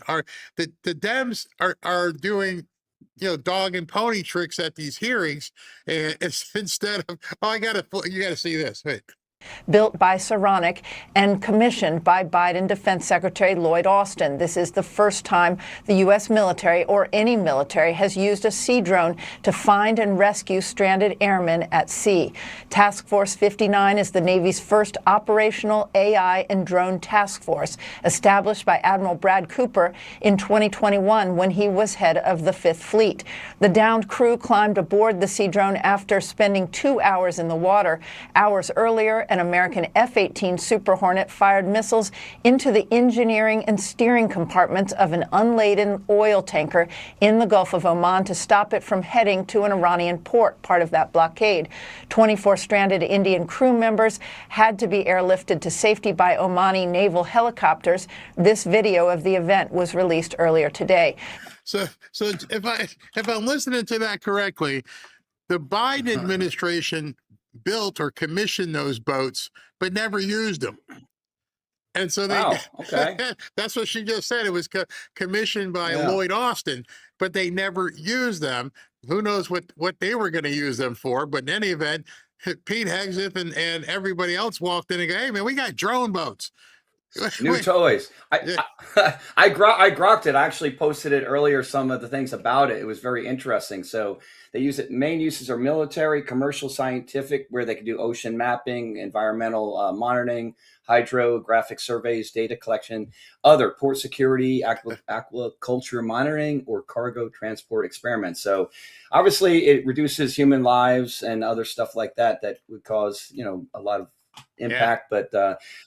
The Dems are doing, you know, dog and pony tricks at these hearings, and instead of you got to see this. Wait. Built by Saronic and commissioned by Biden Defense Secretary Lloyd Austin. This is the first time the U.S. military or any military has used a sea drone to find and rescue stranded airmen at sea. Task Force 59 is the Navy's first operational AI and drone task force, established by Admiral Brad Cooper in 2021 when he was head of the Fifth Fleet. The downed crew climbed aboard the sea drone after spending 2 hours in the water. Hours earlier, an American F-18 Super Hornet fired missiles into the engineering and steering compartments of an unladen oil tanker in the Gulf of Oman to stop it from heading to an Iranian port, part of that blockade. 24 stranded Indian crew members had to be airlifted to safety by Omani naval helicopters. This video of the event was released earlier today. So if I'm listening to that correctly, the Biden administration built or commissioned those boats, but never used them. And so that's what she just said. It was commissioned by Lloyd Austin, but they never used them. Who knows what they were going to use them for? But in any event, Pete Hegseth and everybody else walked in and go, "Hey man, we got drone boats." New toys. I grokked it. I actually posted it earlier, some of the things about it. It was very interesting. So they use it. Main uses are military, commercial, scientific, where they can do ocean mapping, environmental monitoring, hydrographic surveys, data collection, other port security, aquaculture monitoring, or cargo transport experiments. So obviously it reduces human lives and other stuff like that would cause, you know, a lot of impact, but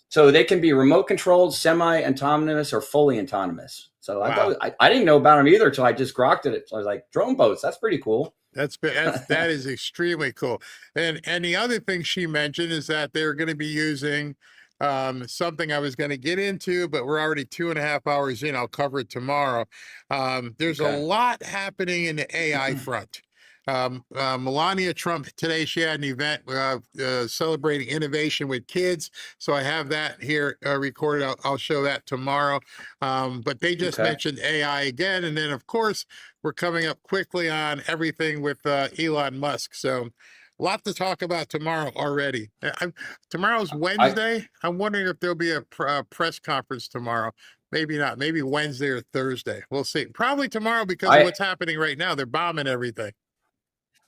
so they can be remote controlled, semi-autonomous, or fully autonomous. So I didn't know about them either until I just grokked it. So I was like, drone boats, that's pretty cool. That is extremely cool. And the other thing she mentioned is that they're going to be using something I was going to get into, but we're already 2.5 hours in. I'll cover it tomorrow. There's a lot happening in the AI front. Melania Trump today, she had an event celebrating innovation with kids. So I have that here recorded. I'll show that tomorrow. But they just mentioned AI again. And then, of course, we're coming up quickly on everything with Elon Musk. So a lot to talk about tomorrow already. Tomorrow's Wednesday. I'm wondering if there'll be a press conference tomorrow. Maybe not. Maybe Wednesday or Thursday. We'll see. Probably tomorrow because of what's happening right now. They're bombing everything.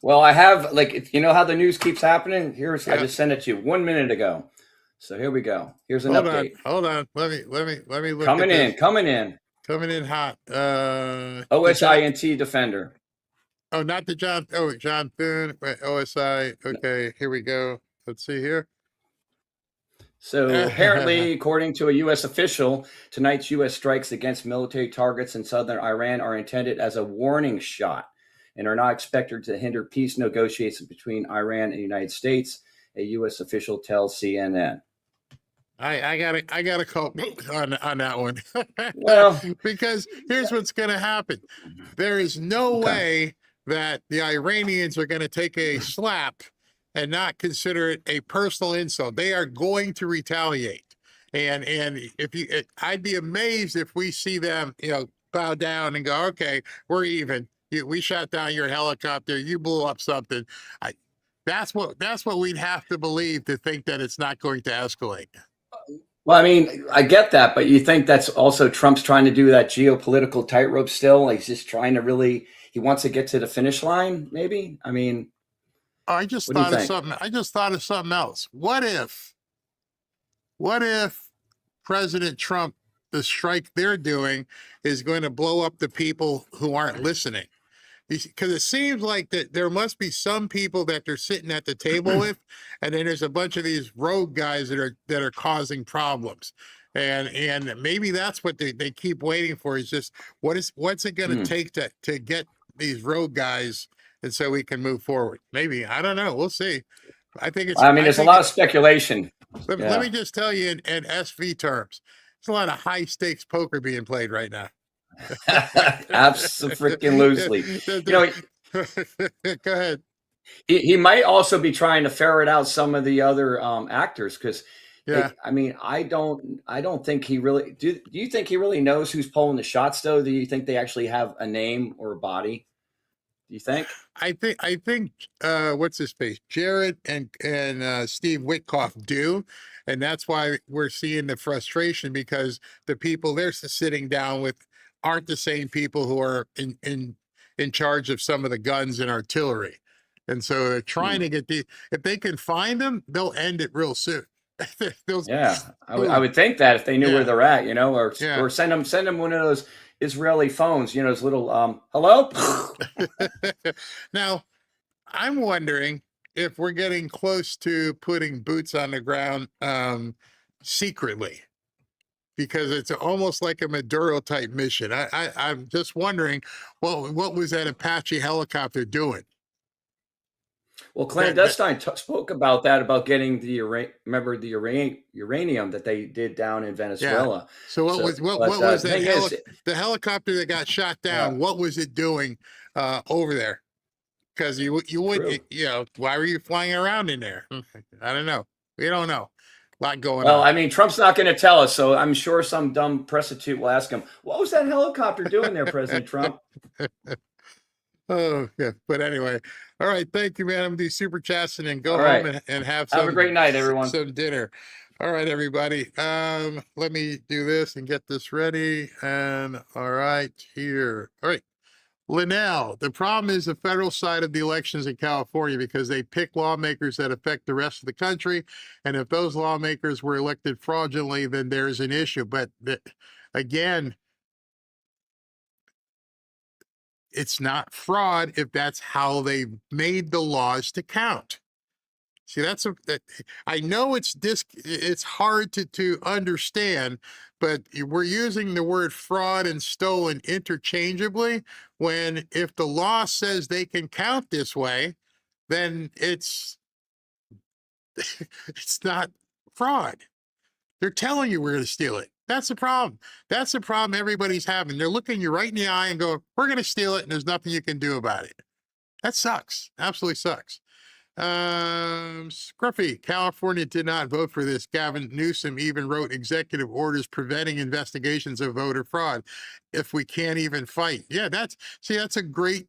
Well, I have, like, you know how the news keeps happening? I just sent it to you 1 minute ago. So here we go. Here's an update. Hold on. Let me look. Coming in hot. OSINT Defender. Oh, not the John Thune. Wait, OSI. Okay, here we go. Let's see here. So apparently, according to a U.S. official, tonight's U.S. strikes against military targets in southern Iran are intended as a warning shot and are not expected to hinder peace negotiations between Iran and the United States, a U.S. official tells CNN. I gotta call on that one. Well, Because here's what's going to happen. There is no way that the Iranians are going to take a slap and not consider it a personal insult. They are going to retaliate. And if you, I'd be amazed if we see them, bow down and go, okay, we're even. We shot down your helicopter. You blew up something. That's what we'd have to believe to think that it's not going to escalate. Well, I mean, I get that, but you think that's also Trump's trying to do that geopolitical tightrope still? Like, he's just trying to he wants to get to the finish line, maybe? I mean, I just what do you thought of think? something. I just thought of something else. What if President Trump, the strike they're doing is going to blow up the people who aren't listening? Because it seems like that there must be some people that they're sitting at the table with, and then there's a bunch of these rogue guys that are causing problems. And maybe that's what they keep waiting for, is just what's it going to take to get these rogue guys, and so we can move forward. Maybe, I don't know. We'll see. I think it's. I mean, there's a lot of speculation. Let me just tell you in SV terms, there's a lot of high stakes poker being played right now. Absolutely. Go ahead. He might also be trying to ferret out some of the other actors, because I mean, I don't think he really do you think he really knows who's pulling the shots, though? Do you think they actually have a name or a body? Do you think? I think what's his face? Jared and Steve Witkoff do. And that's why we're seeing the frustration, because the people they're sitting down with aren't the same people who are in charge of some of the guns and artillery. And so they're trying to get if they can find them, they'll end it real soon. I would think that if they knew where they're at, or send them one of those Israeli phones, those little hello. Now, I'm wondering if we're getting close to putting boots on the ground secretly, because it's almost like a Maduro type mission. I'm just wondering, what was that Apache helicopter doing? Well, clandestine spoke about that, about getting the uranium that they did down in Venezuela. Yeah. So what was that the helicopter that got shot down? What was it doing over there? Because you wouldn't, why were you flying around in there? I don't know. We don't know. A lot going on. Well, I mean, Trump's not going to tell us, so I'm sure some dumb prostitute will ask him, "What was that helicopter doing there, President Trump?" Oh, yeah. But anyway, all right. Thank you, man. I'm going to do super chats and then go home and have a great night, everyone. Some dinner. All right, everybody. Let me do this and get this ready. And all right, here. All right. Linnell, the problem is the federal side of the elections in California, because they pick lawmakers that affect the rest of the country. And if those lawmakers were elected fraudulently, then there's an issue. But again, it's not fraud if that's how they made the laws to count. See, I know it's hard to understand, but we're using the word fraud and stolen interchangeably, when if the law says they can count this way, then it's not fraud. They're telling you we're going to steal it. That's the problem. That's the problem everybody's having. They're looking you right in the eye and going, we're going to steal it, and there's nothing you can do about it. That sucks. Absolutely sucks. Scruffy, California did not vote for this. Gavin Newsom even wrote executive orders preventing investigations of voter fraud. If we can't even fight. Yeah, that's a great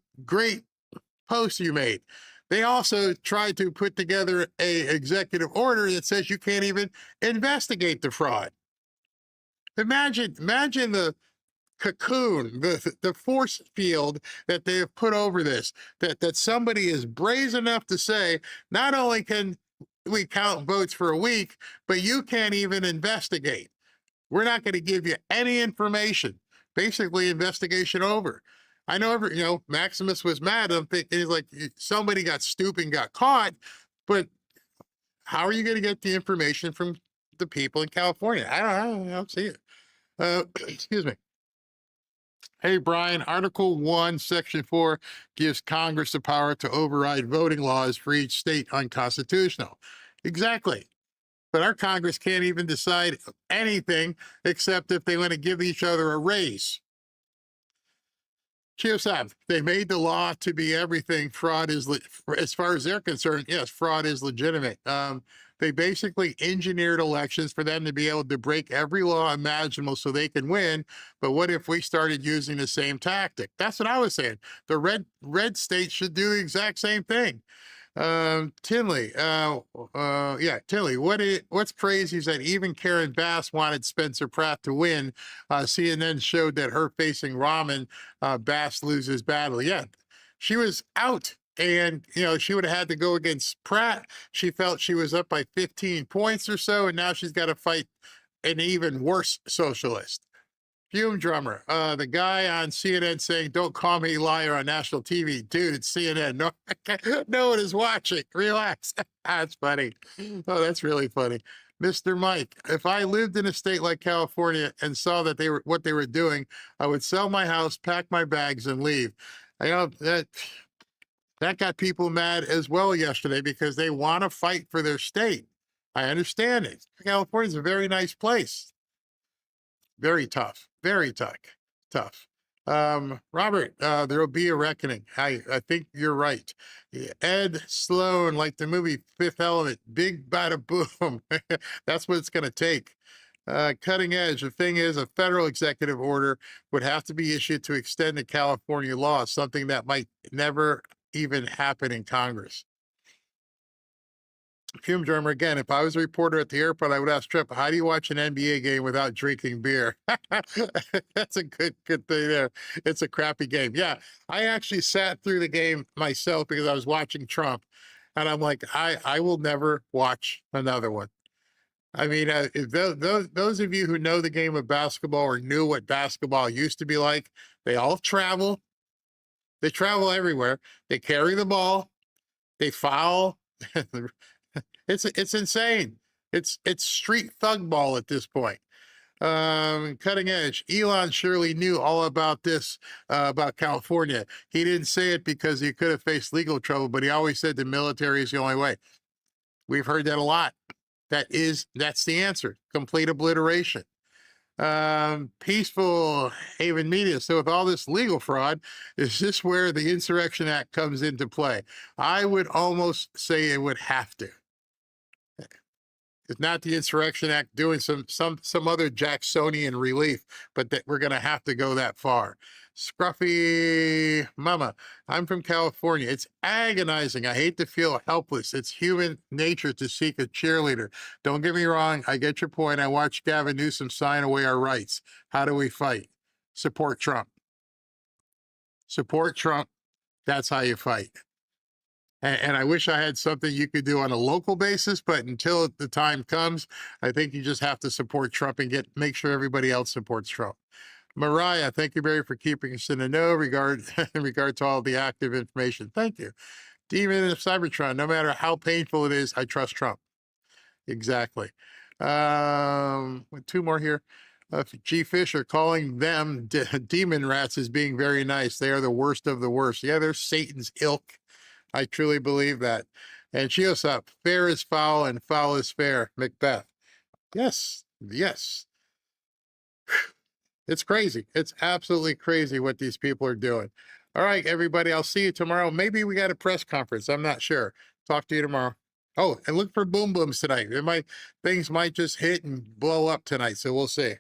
post you made. They also tried to put together a executive order that says you can't even investigate the fraud. Imagine the cocoon, the force field that they have put over this, that somebody is brazen enough to say, not only can we count votes for a week, but you can't even investigate. We're not going to give you any information. Basically, investigation over. I know, Maximus was mad. I'm thinking, he's like, somebody got stupid and got caught, but how are you going to get the information from the people in California? I don't see it. Excuse me. Hey, Brian, Article 1, Section 4 gives Congress the power to override voting laws for each state unconstitutional. Exactly. But our Congress can't even decide anything except if they want to give each other a raise. Cheers up. They made the law to be everything. Fraud is, as far as they're concerned, yes, fraud is legitimate. They basically engineered elections for them to be able to break every law imaginable so they can win. But what if we started using the same tactic? That's what I was saying. The red states should do the exact same thing. Tinley, Tinley, what's crazy is that even Karen Bass wanted Spencer Pratt to win. CNN showed that her facing Rahman, Bass loses badly. Yeah, she was out. And, she would have had to go against Pratt. She felt she was up by 15 points or so, and now she's got to fight an even worse socialist. Fume drummer, the guy on CNN saying, "Don't call me liar" on national TV. Dude, it's CNN. No one is watching. Relax. That's funny. Oh, that's really funny. Mr. Mike, if I lived in a state like California and saw that what they were doing, I would sell my house, pack my bags, and leave. That got people mad as well yesterday because they want to fight for their state. I understand it. California's a very nice place. Very tough. Very tough. Robert, there'll be a reckoning. I think you're right. Ed Sloan, like the movie Fifth Element, big bada boom. That's what it's going to take. Cutting edge. The thing is, a federal executive order would have to be issued to extend the California law, something that might never even happen in Congress. Fume drummer again. If I was a reporter at the airport, I would ask Trump, "How do you watch an NBA game without drinking beer?" That's a good thing there. It's a crappy game. Yeah, I actually sat through the game myself because I was watching Trump, and I'm like, I will never watch another one. I mean, those of you who know the game of basketball or knew what basketball used to be like, they all travel. They travel everywhere. They carry the ball. They foul. It's insane. It's street thug ball at this point. Cutting edge. Elon surely knew all about this, about California. He didn't say it because he could have faced legal trouble, but he always said the military is the only way. We've heard that a lot. That's the answer. Complete obliteration. Peaceful Haven Media. So with all this legal fraud, is this where the Insurrection Act comes into play? I would almost say it would have to. It's not the Insurrection Act doing some other Jacksonian relief, but that we're going to have to go that far. Scruffy Mama, I'm from California. It's agonizing. I hate to feel helpless. It's human nature to seek a cheerleader. Don't get me wrong. I get your point. I watched Gavin Newsom sign away our rights. How do we fight? Support Trump. Support Trump. That's how you fight. And I wish I had something you could do on a local basis, but until the time comes, I think you just have to support Trump and make sure everybody else supports Trump. Mariah, thank you, Barry, for keeping us in the know in regard to all the active information. Thank you. Demon of Cybertron, no matter how painful it is, I trust Trump. Exactly. Two more here. G. Fisher calling them demon rats as being very nice. They are the worst of the worst. Yeah, they're Satan's ilk. I truly believe that. And Chiosop, fair is foul and foul is fair. Macbeth. Yes. It's crazy. It's absolutely crazy what these people are doing. All right, everybody, I'll see you tomorrow. Maybe we got a press conference. I'm not sure. Talk to you tomorrow. Oh, and look for boom booms tonight. Things might just hit and blow up tonight, so we'll see.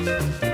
Fanfare.